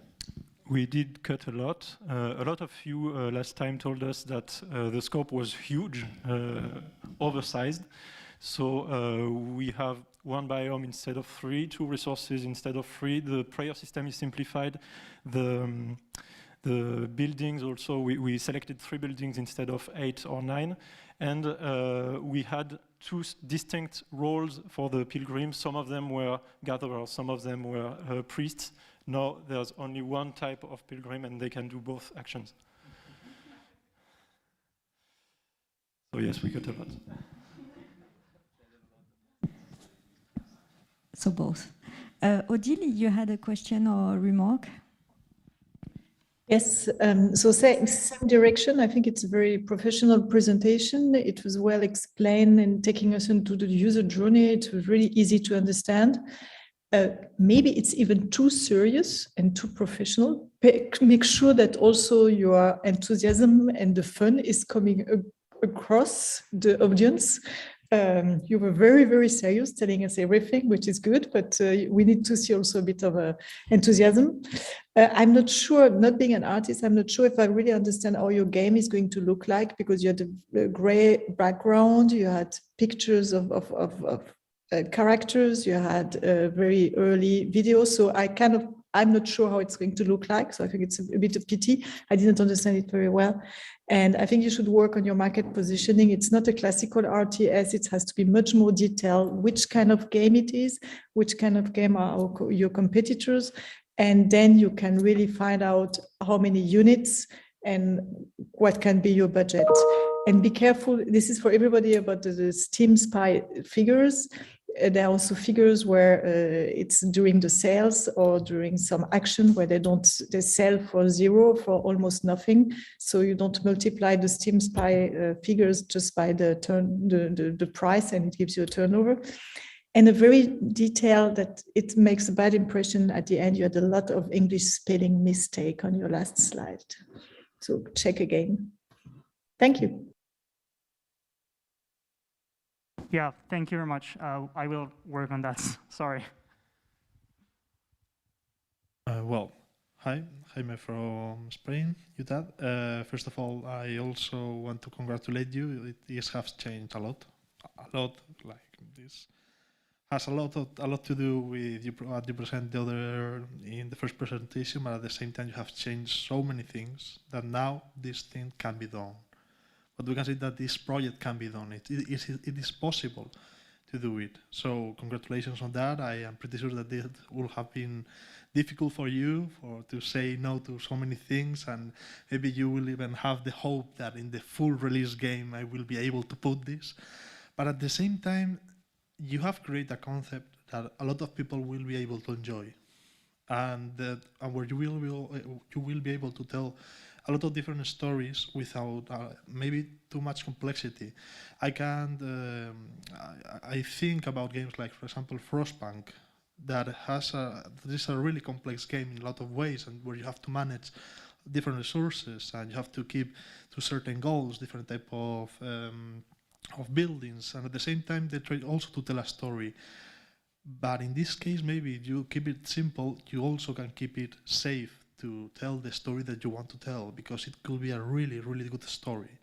Speaker 11: We did cut a lot. A lot of you last time told us that the scope was huge, oversized. So we have 1 biome instead of 3, 2 resources instead of 3. The prayer system is simplified. The buildings also, we selected 3 buildings instead of 8 or 9. And we had 2 distinct roles for the pilgrims. Some of them were gatherers, some of them were priests. Now there's only 1 type of pilgrim and they can do both actions. So yes, we cut a lot.
Speaker 4: So both. Odile, you had a question or remark?
Speaker 12: Yes, so same direction. I think it's a very professional presentation. It was well explained and taking us into the user journey. It was really easy to understand. maybe it's even too serious and too professional. Make sure that also your enthusiasm and the fun is coming across the audience. You were very, very serious, telling us everything, which is good, but we need to see also a bit of enthusiasm. I'm not sure, not being an artist, I'm not sure if I really understand how your game is going to look like, because you had a gray background, you had pictures of characters, you had very early videos, so I'm not sure how it's going to look like, so I think it's a bit of pity. I didn't understand it very well. And I think you should work on your market positioning. It's not a classical RTS, it has to be much more detailed, which kind of game it is, which kind of game are your competitors, and then you can really find out how many units and what can be your budget. And be careful, this is for everybody, about the Steam Spy figures. There are also figures where it's during the sales or during some action where they sell for zero, for almost nothing. So you don't multiply the Steam Spy figures just by the price, and it gives you a turnover. And a very detail that it makes a bad impression at the end. You had a lot of English spelling mistake on your last slide. So check again. Thank you.
Speaker 22: Yeah, thank you very much. I will work on that. Sorry.
Speaker 13: Well, hi, Jaime from Spain, UTAD. First of all, I also want to congratulate you. It has changed a lot. Like this has a lot to do with what you present in the first presentation, but at the same time you have changed so many things that now this thing can be done. But we can say that this project can be done. It is possible to do it. So congratulations on that. I am pretty sure that it will have been difficult for you to say no to so many things, and maybe you will even have the hope that in the full release game I will be able to put this. But at the same time, you have created a concept that a lot of people will be able to enjoy, and where you will be able to tell a lot of different stories without maybe too much complexity. I think about games like, for example, Frostpunk, that is a really complex game in a lot of ways, and where you have to manage different resources and you have to keep to certain goals, different type of buildings, and at the same time they try also to tell a story. But in this case, maybe if you keep it simple, you also can keep it safe to tell the story that you want to tell, because it could be a really, really good story.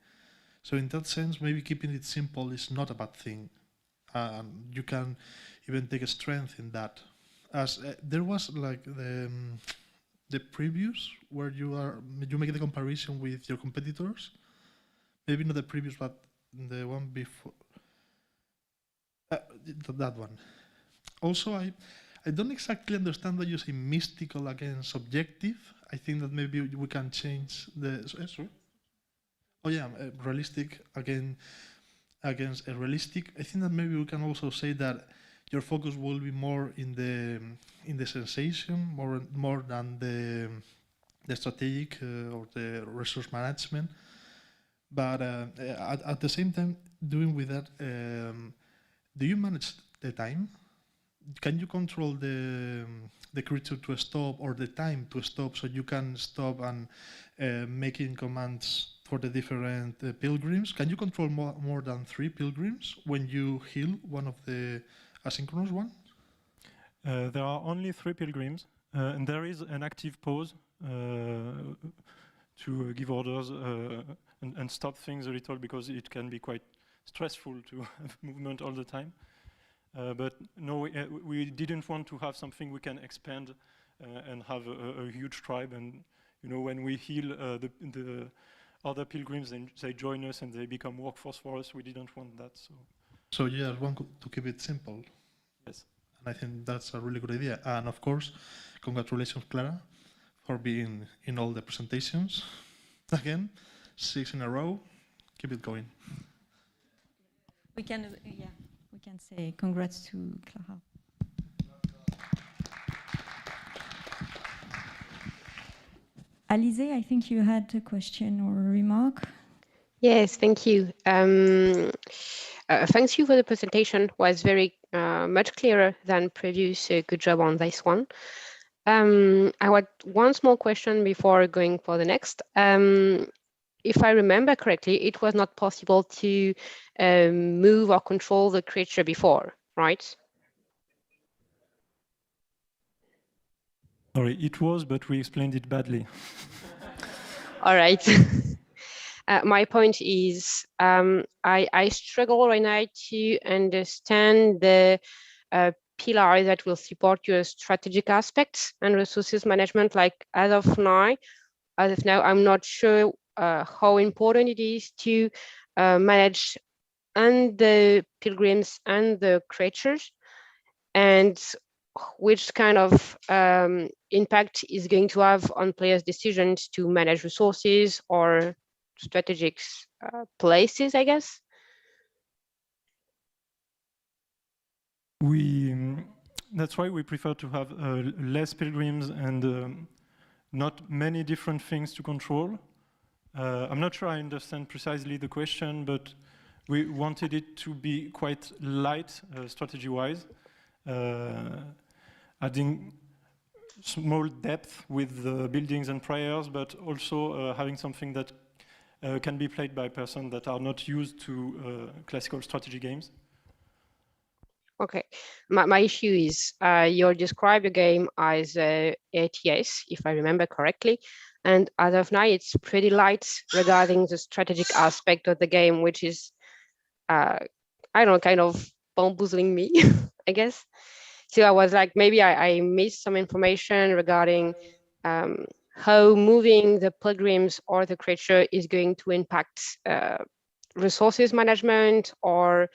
Speaker 13: So in that sense, maybe keeping it simple is not a bad thing. You can even take a strength in that. As there was like the previews where you make the comparison with your competitors. Maybe not the previous, but the one before. That one. Also, I don't exactly understand why you say mystical against subjective. I think that maybe we can change the. Sorry? Oh yeah, realistic against a realistic. I think that maybe we can also say that your focus will be more in the sensation, more than the strategic or the resource management. But at the same time, doing with that, do you manage the time? Can you control the creature to stop, or the time to stop, so you can stop and making commands for the different pilgrims? Can you control more than 3 pilgrims when you heal one of the asynchronous ones?
Speaker 11: There are only 3 pilgrims, and there is an active pause to give orders and stop things a little, because it can be quite stressful to have movement all the time. But no, we didn't want to have something we can expand and have a huge tribe. And when we heal the other pilgrims, and they join us and they become workforce for us, we didn't want that.
Speaker 13: So you just want to keep it simple.
Speaker 11: Yes.
Speaker 13: And I think that's a really good idea. And of course, congratulations, Clara, for being in all the presentations. Again, 6 in a row. Keep it going.
Speaker 4: We can say congrats to Clara. Alize, I think you had a question or a remark.
Speaker 9: Yes, thank you. Thanks you for the presentation. Was very much clearer than previous. Good job on this one. I had one small question before going for the next. If I remember correctly, it was not possible to move or control the creature before, right?
Speaker 11: Sorry, it was, but we explained it badly.
Speaker 9: All right. My point is, I struggle right now to understand the pillar that will support your strategic aspects and resources management. Like as of now, I'm not sure how important it is to manage and the pilgrims and the creatures, and which kind of impact is going to have on players' decisions to manage resources or strategic places, I guess.
Speaker 11: That's why we prefer to have less pilgrims and not many different things to control. I'm not sure I understand precisely the question, but we wanted it to be quite light strategy-wise, adding small depth with the buildings and prayers, but also having something that can be played by persons that are not used to classical strategy games.
Speaker 9: Okay, my issue is you describe the game as ATS, if I remember correctly, and as of now, it's pretty light regarding the strategic aspect of the game, which is, I don't know, kind of bamboozling me, I guess. So I was like, maybe I missed some information regarding how moving the pilgrims or the creature is going to impact resources management or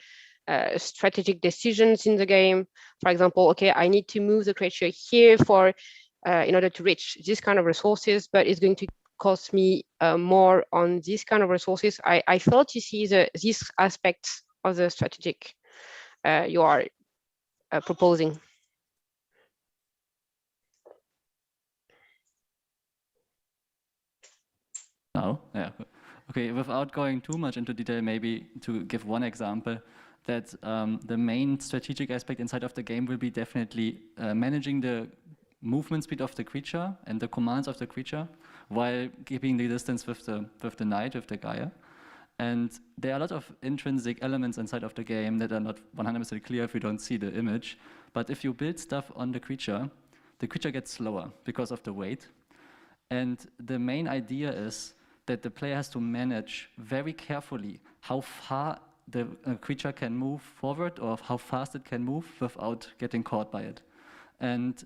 Speaker 9: strategic decisions in the game. For example, okay, I need to move the creature here for in order to reach this kind of resources, but it's going to cost me more on this kind of resources. I fail to see this aspect of the strategic you are proposing.
Speaker 14: No, yeah. Okay, without going too much into detail, maybe to give one example, that the main strategic aspect inside of the game will be definitely managing the movement speed of the creature and the commands of the creature while keeping the distance with the knight, with the Gaia. And there are a lot of intrinsic elements inside of the game that are not 100% clear if you don't see the image. But if you build stuff on the creature gets slower because of the weight. And the main idea is that the player has to manage very carefully how far the creature can move forward or how fast it can move without getting caught by it. And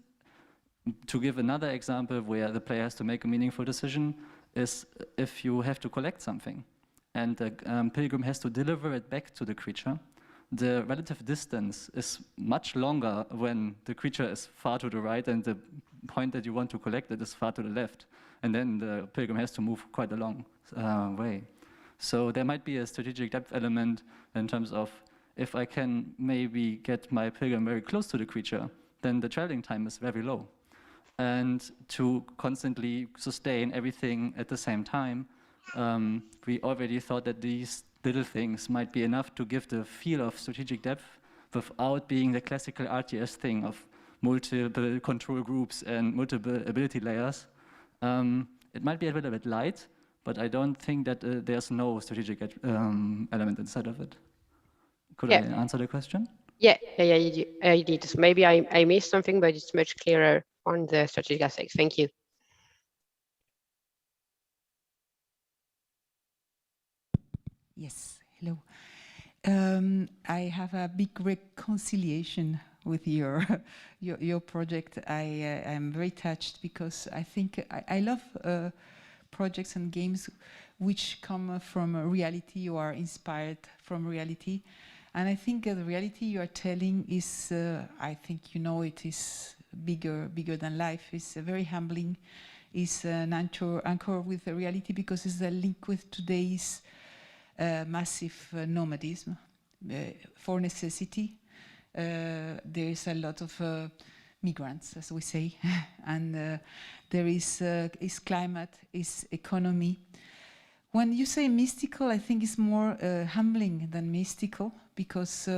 Speaker 14: to give another example where the player has to make a meaningful decision is if you have to collect something and the pilgrim has to deliver it back to the creature, the relative distance is much longer when the creature is far to the right and the point that you want to collect it is far to the left. And then the pilgrim has to move quite a long way. So there might be a strategic depth element in terms of if I can maybe get my pilgrim very close to the creature, then the traveling time is very low. And to constantly sustain everything at the same time, we already thought that these little things might be enough to give the feel of strategic depth without being the classical RTS thing of multiple control groups and multiple ability layers. It might be a little bit light, but I don't think that there's no strategic element inside of it. Could I answer the question?
Speaker 9: Yeah, you did. Maybe I missed something, but it's much clearer on the strategic aspects. Thank you.
Speaker 6: Yes, hello. I have a big reconciliation with your project. I am very touched because I think I love projects and games which come from reality or are inspired from reality. And I think the reality you are telling is, I think you know it is bigger than life. It's very humbling. It's an anchor with the reality because it's a link with today's massive nomadism for necessity. There is a lot of migrants, as we say, and there is climate, is economy. When you say mystical, I think it's more humbling than mystical because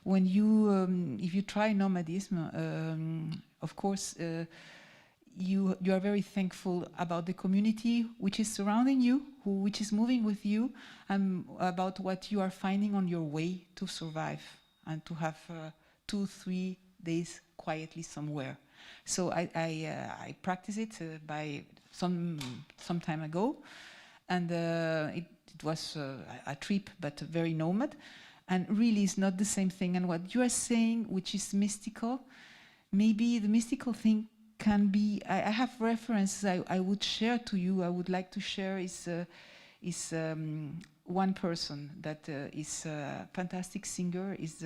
Speaker 6: when you, if you try nomadism, of course, you are very thankful about the community which is surrounding you, which is moving with you, and about what you are finding on your way to survive and to have 2-3 days quietly somewhere. So I practiced it by some time ago, and it was a trip, but very nomad, and really it's not the same thing. And what you are saying, which is mystical, maybe the mystical thing can be, I have references I would share to you. I would like to share is one person that is a fantastic singer, is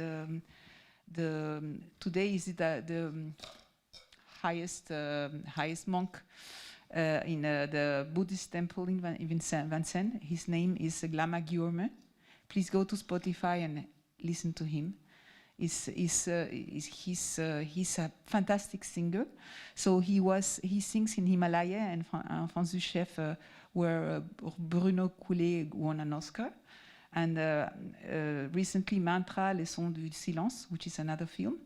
Speaker 6: today is the highest monk in the Buddhist temple in Vincennes. His name is Lama Gyurme. Please go to Spotify and listen to him. He's a fantastic singer. So he sings in Himalaya, and France du Chef, where Bruno Coulet won an Oscar. And recently Mantra, Les Sons du Silence, which is another film.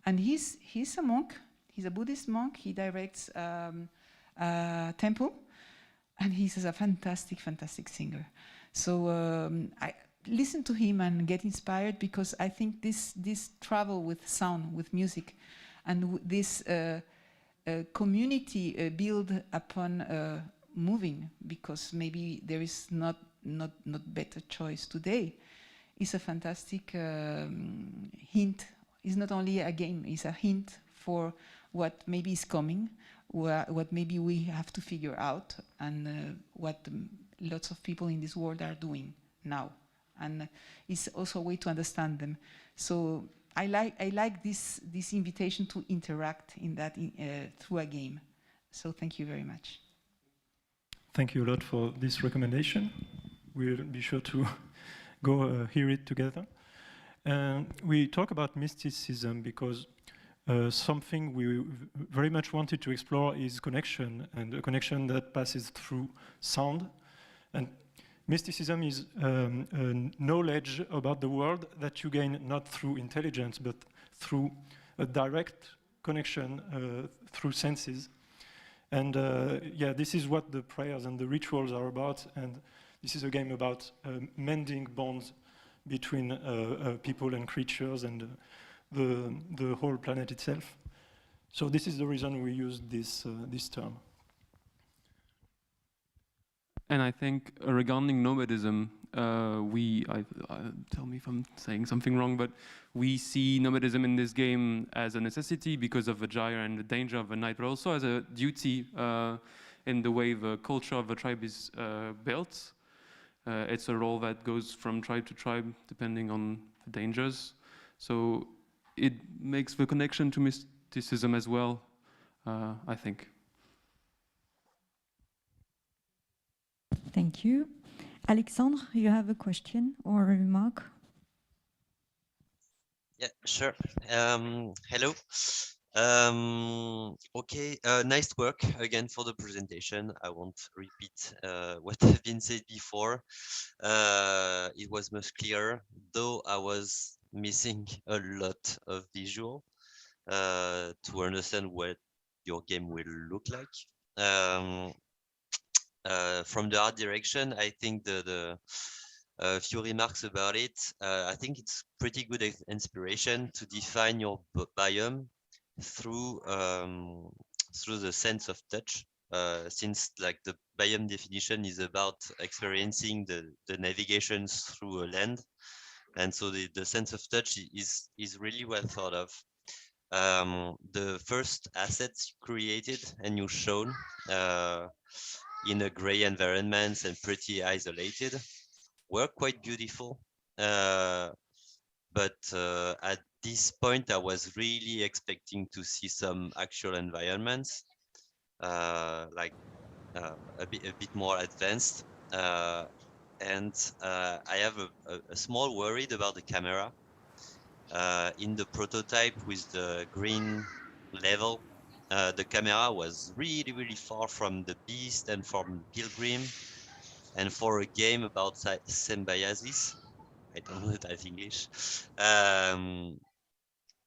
Speaker 6: And he's a monk. He's a Buddhist monk. He directs a temple, and he's a fantastic singer. So I listen to him and get inspired, because I think this travel with sound, with music, and this community build upon moving, because maybe there is not better choice today, is a fantastic hint. It's not only a game, it's a hint for what maybe is coming, what maybe we have to figure out, and what lots of people in this world are doing now. And it's also a way to understand them. So I like this invitation to interact in that through a game. So thank you very much.
Speaker 11: Thank you a lot for this recommendation. We'll be sure to go hear it together. We talk about mysticism because something we very much wanted to explore is connection, and a connection that passes through sound. And mysticism is knowledge about the world that you gain not through intelligence, but through a direct connection through senses. And yeah, this is what the prayers and the rituals are about. And this is a game about mending bonds between people and creatures and the whole planet itself. So this is the reason we use this term.
Speaker 15: And I think regarding nomadism, tell me if I'm saying something wrong, but we see nomadism in this game as a necessity because of the gyre and the danger of the night, but also as a duty in the way the culture of the tribe is built. It's a role that goes from tribe to tribe depending on the dangers. So it makes the connection to mysticism as well, I think.
Speaker 4: Thank you. Alexandre, you have a question or a remark?
Speaker 7: Yeah, sure. Hello. Okay, nice work again for the presentation. I won't repeat what has been said before. It was much clearer, though I was missing a lot of visual to understand what your game will look like. From the art direction, I think the few remarks about it. I think it's pretty good inspiration to define your biome through the sense of touch, since like the biome definition is about experiencing the navigations through a land, and so the sense of touch is really well thought of. The first assets you created and you shown in a gray environment and pretty isolated were quite beautiful, but at this point I was really expecting to see some actual environments, like a bit more advanced, and I have a small worry about the camera. In the prototype with the green level, the camera was really far from the beast and from Pilgrim, and for a game about symbiosis, I don't know that English.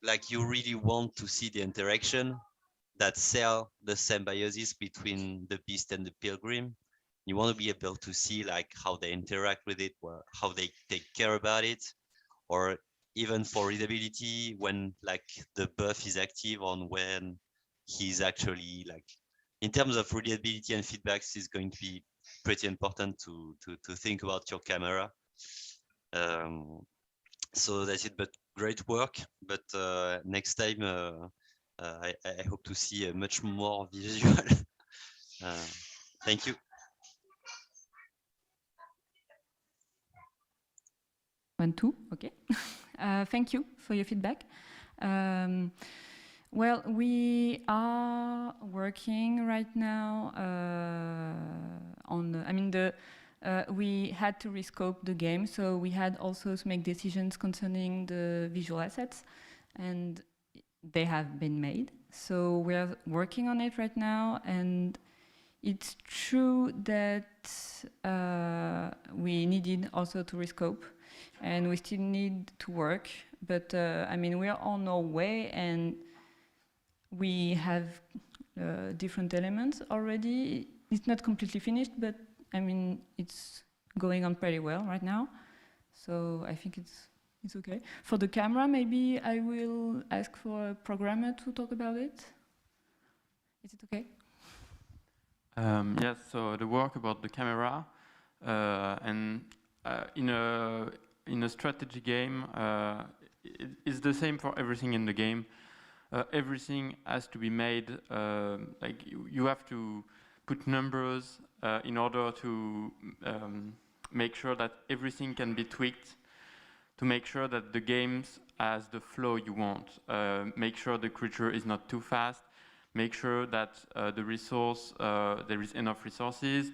Speaker 7: Like you really want to see the interaction that sell the symbiosis between the beast and the pilgrim. You want to be able to see like how they interact with it, how they take care about it, or even for readability when like the buff is active on when he's actually like, in terms of readability and feedbacks, is going to be pretty important to think about your camera. So that's it, but great work. But next time, I hope to see a much more visual. Thank you.
Speaker 2: 1, 2, okay. Thank you for your feedback. Well, we are working right now on, we had to rescope the game, so we had also to make decisions concerning the visual assets, and they have been made. So we're working on it right now, and it's true that we needed also to rescope, and we still need to work, but we are on our way, and we have different elements already. It's not completely finished, but it's going on pretty well right now. So I think it's okay. For the camera, maybe I will ask for a programmer to talk about it. Is it okay?
Speaker 1: Yes, so the work about the camera, and in a strategy game, it's the same for everything in the game. Everything has to be made, like you have to put numbers in order to make sure that everything can be tweaked, to make sure that the game has the flow you want, make sure the creature is not too fast, make sure that the resource, there is enough resources,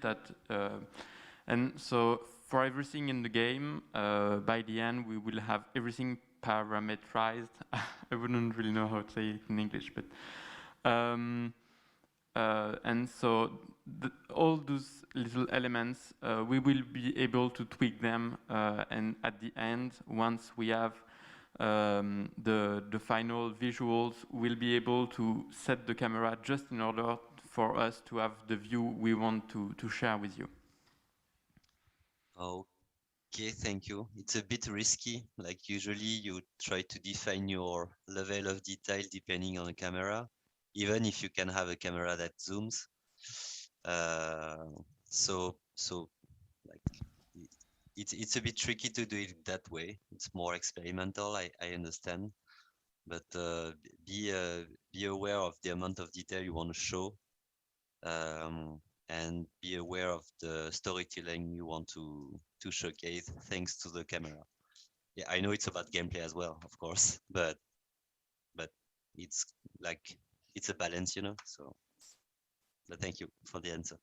Speaker 1: and so for everything in the game, by the end we will have everything parameterized. I wouldn't really know how to say it in English, but and so all those little elements, we will be able to tweak them, and at the end, once we have the final visuals, we'll be able to set the camera just in order for us to have the view we want to share with you.
Speaker 7: Okay, thank you. It's a bit risky. Like usually you try to define your level of detail depending on the camera, even if you can have a camera that zooms. So like it's a bit tricky to do it that way. It's more experimental, I understand, but be aware of the amount of detail you want to show, and be aware of the storytelling you want to showcase thanks to the camera. Yeah, I know it's about gameplay as well, of course, but it's like it's a balance, you know. So, but thank you for the answer.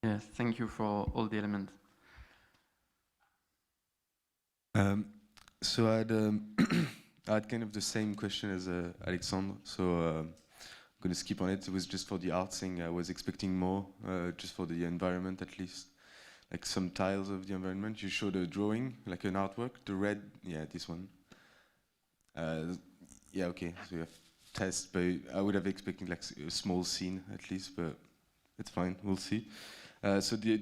Speaker 1: Yes, thank you for all the elements.
Speaker 21: So I had kind of the same question as Alexandre. So I'm going to skip on it. It was just for the art thing. I was expecting more, just for the environment at least. Like some tiles of the environment. You showed a drawing, like an artwork. The red, yeah, this one. Yeah, okay. So you have tests, but I would have expected like a small scene at least, but it's fine. We'll see. So the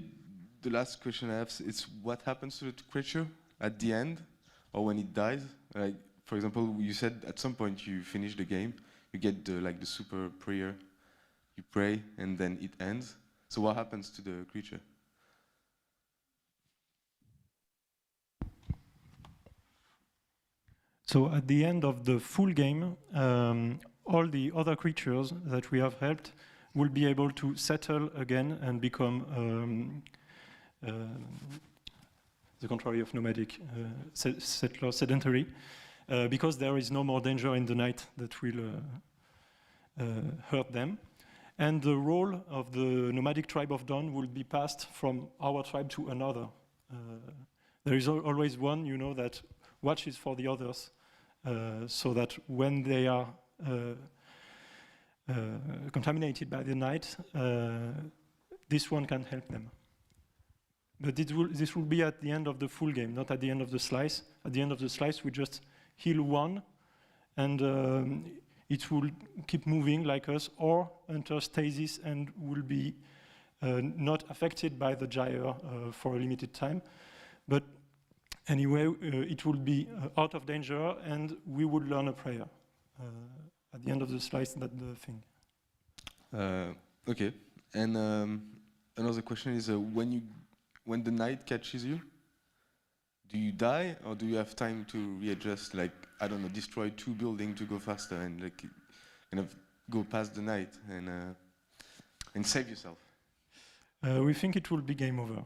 Speaker 21: last question I have is what happens to the creature at the end, or when it dies? Like, for example, you said at some point you finish the game, you get the super prayer, you pray, and then it ends. So what happens to the creature?
Speaker 11: So at the end of the full game, all the other creatures that we have helped will be able to settle again and become the contrary of nomadic, settler, sedentary, because there is no more danger in the night that will hurt them. And the role of the nomadic tribe of Dawn will be passed from our tribe to another. There is always one, you know, that watches for the others, so that when they are contaminated by the night, this one can help them. But this will be at the end of the full game, not at the end of the slice. At the end of the slice, we just heal one, and it will keep moving like us, or enter stasis and will be not affected by the gyre for a limited time. But anyway, it will be out of danger, and we would learn a prayer. At the end of the slice, that's the thing.
Speaker 21: Okay, and another question is when the night catches you, do you die, or do you have time to readjust, like, I don't know, destroy 2 buildings to go faster and like kind of go past the night and save yourself?
Speaker 11: We think it will be game over.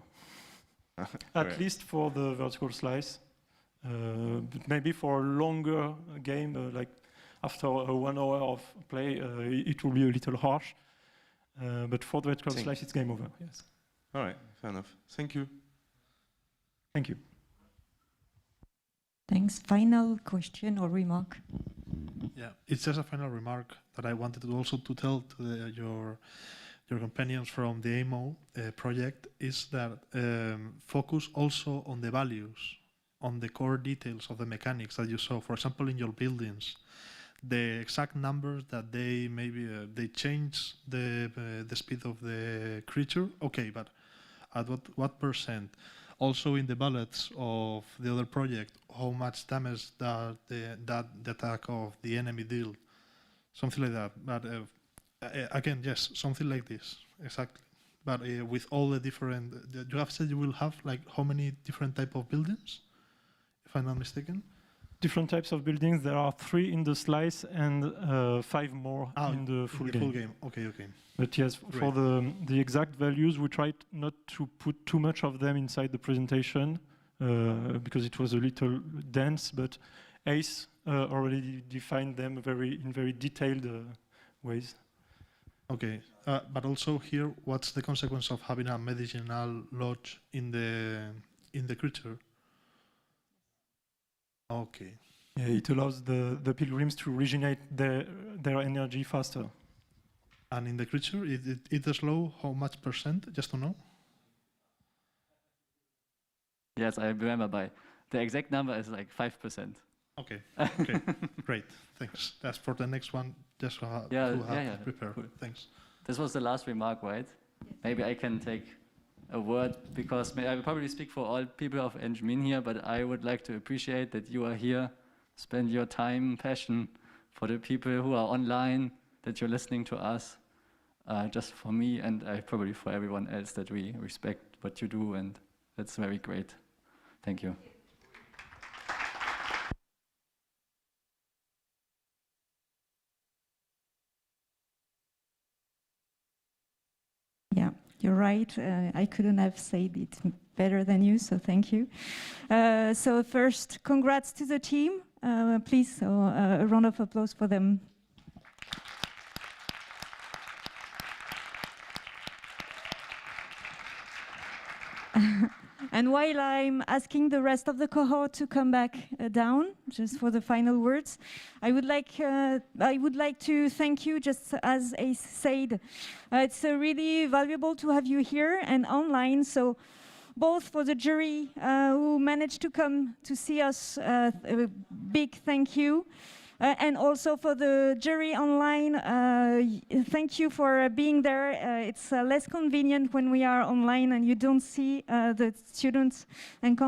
Speaker 11: At least for the vertical slice. But maybe for a longer game, like after 1 hour of play, it will be a little harsh. But for the vertical slice, it's game over, yes.
Speaker 21: All right, fair enough. Thank you.
Speaker 11: Thank you.
Speaker 4: Thanks. Final question or remark?
Speaker 13: Yeah, it's just a final remark that I wanted to also to tell to your companions from the AMO project, is that focus also on the values, on the core details of the mechanics that you saw. For example, in your buildings, the exact numbers that they maybe they change the speed of the creature. Okay, but at what percent? Also in the bullets of the other project, how much damage that the attack of the enemy deal, something like that. But again, yes, something like this, exactly. But with all the different, you have said you will have like how many different type of buildings, if I'm not mistaken?
Speaker 11: Different types of buildings. There are 3 in the slice and 5 more in the full game.
Speaker 13: Okay, okay.
Speaker 11: But yes, for the exact values, we tried not to put too much of them inside the presentation because it was a little dense. But Ace already defined them in very detailed ways.
Speaker 13: Okay, but also here, what's the consequence of having a medicinal lodge in the creature? Okay.
Speaker 11: Yeah, it allows the pilgrims to regenerate their energy faster.
Speaker 13: And in the creature, it is low, how much percent, just to know?
Speaker 14: Yes, I remember the exact number is like 5%.
Speaker 13: Okay, okay, great, thanks. That's for the next one, just to have to prepare. Cool. Thanks.
Speaker 14: This was the last remark, right? Yes. Maybe I can take a word, because I will probably speak for all people of Engmin here, but I would like to appreciate that you are here, spend your time, passion for the people who are online, that you're listening to us, just for me and probably for everyone else, that we respect what you do, and that's very great. Thank you.
Speaker 4: Yeah, you're right. I couldn't have said it better than you, so thank you. So first, congrats to the team. Please, a round of applause for them. And while I'm asking the rest of the cohort to come back down, just for the final words, I would like to thank you, just as Ace said. It's really valuable to have you here and online. So both for the jury who managed to come to see us, a big thank you. And also for the jury online, thank you for being there. It's less convenient when we are online and you don't see the students and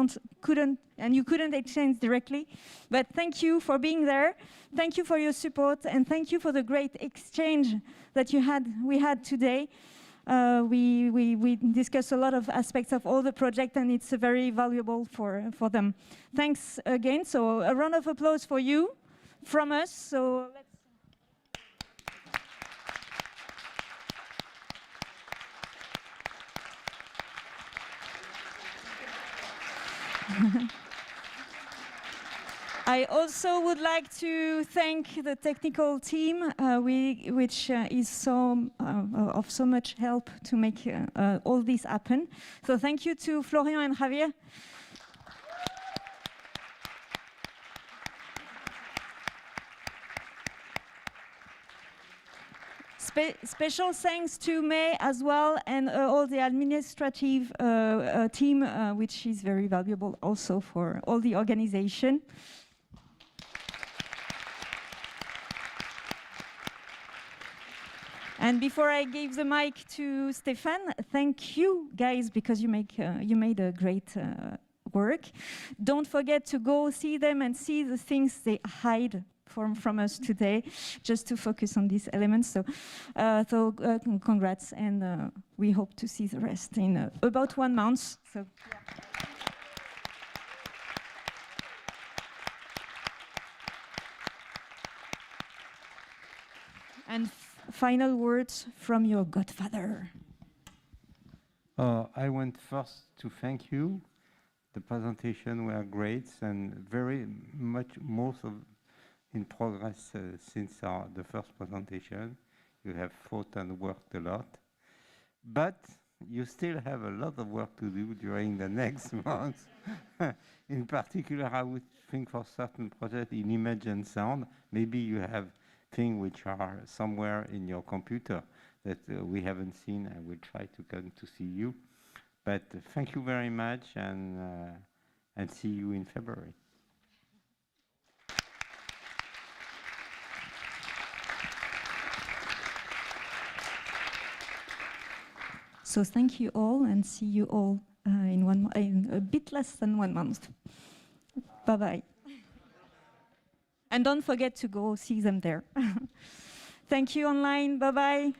Speaker 4: you couldn't exchange directly. But thank you for being there. Thank you for your support, and thank you for the great exchange that we had today. We discussed a lot of aspects of all the project, and it's very valuable for them. Thanks again. So a round of applause for you. From us, so let's. I also would like to thank the technical team, which is of so much help to make all this happen. So thank you to Florian and Javier. Special thanks to May as well, and all the administrative team, which is very valuable also for all the organization. And before I give the mic to Stéphane, thank you guys, because you made a great work. Don't forget to go see them and see the things they hide from us today, just to focus on these elements. So, congrats, and we hope to see the rest in about 1 month. So. And final words from your godfather.
Speaker 10: I want first to thank you. The presentation were great and very much most of in progress since the first presentation. You have thought and worked a lot, but you still have a lot of work to do during the next months. In particular, I would think for certain projects in image and sound, maybe you have things which are somewhere in your computer that we haven't seen. I will try to come to see you. But thank you very much, and see you in February.
Speaker 4: So thank you all, and see you all in a bit less than 1 month. Bye-bye. And don't forget to go see them there. Thank you online. Bye-bye.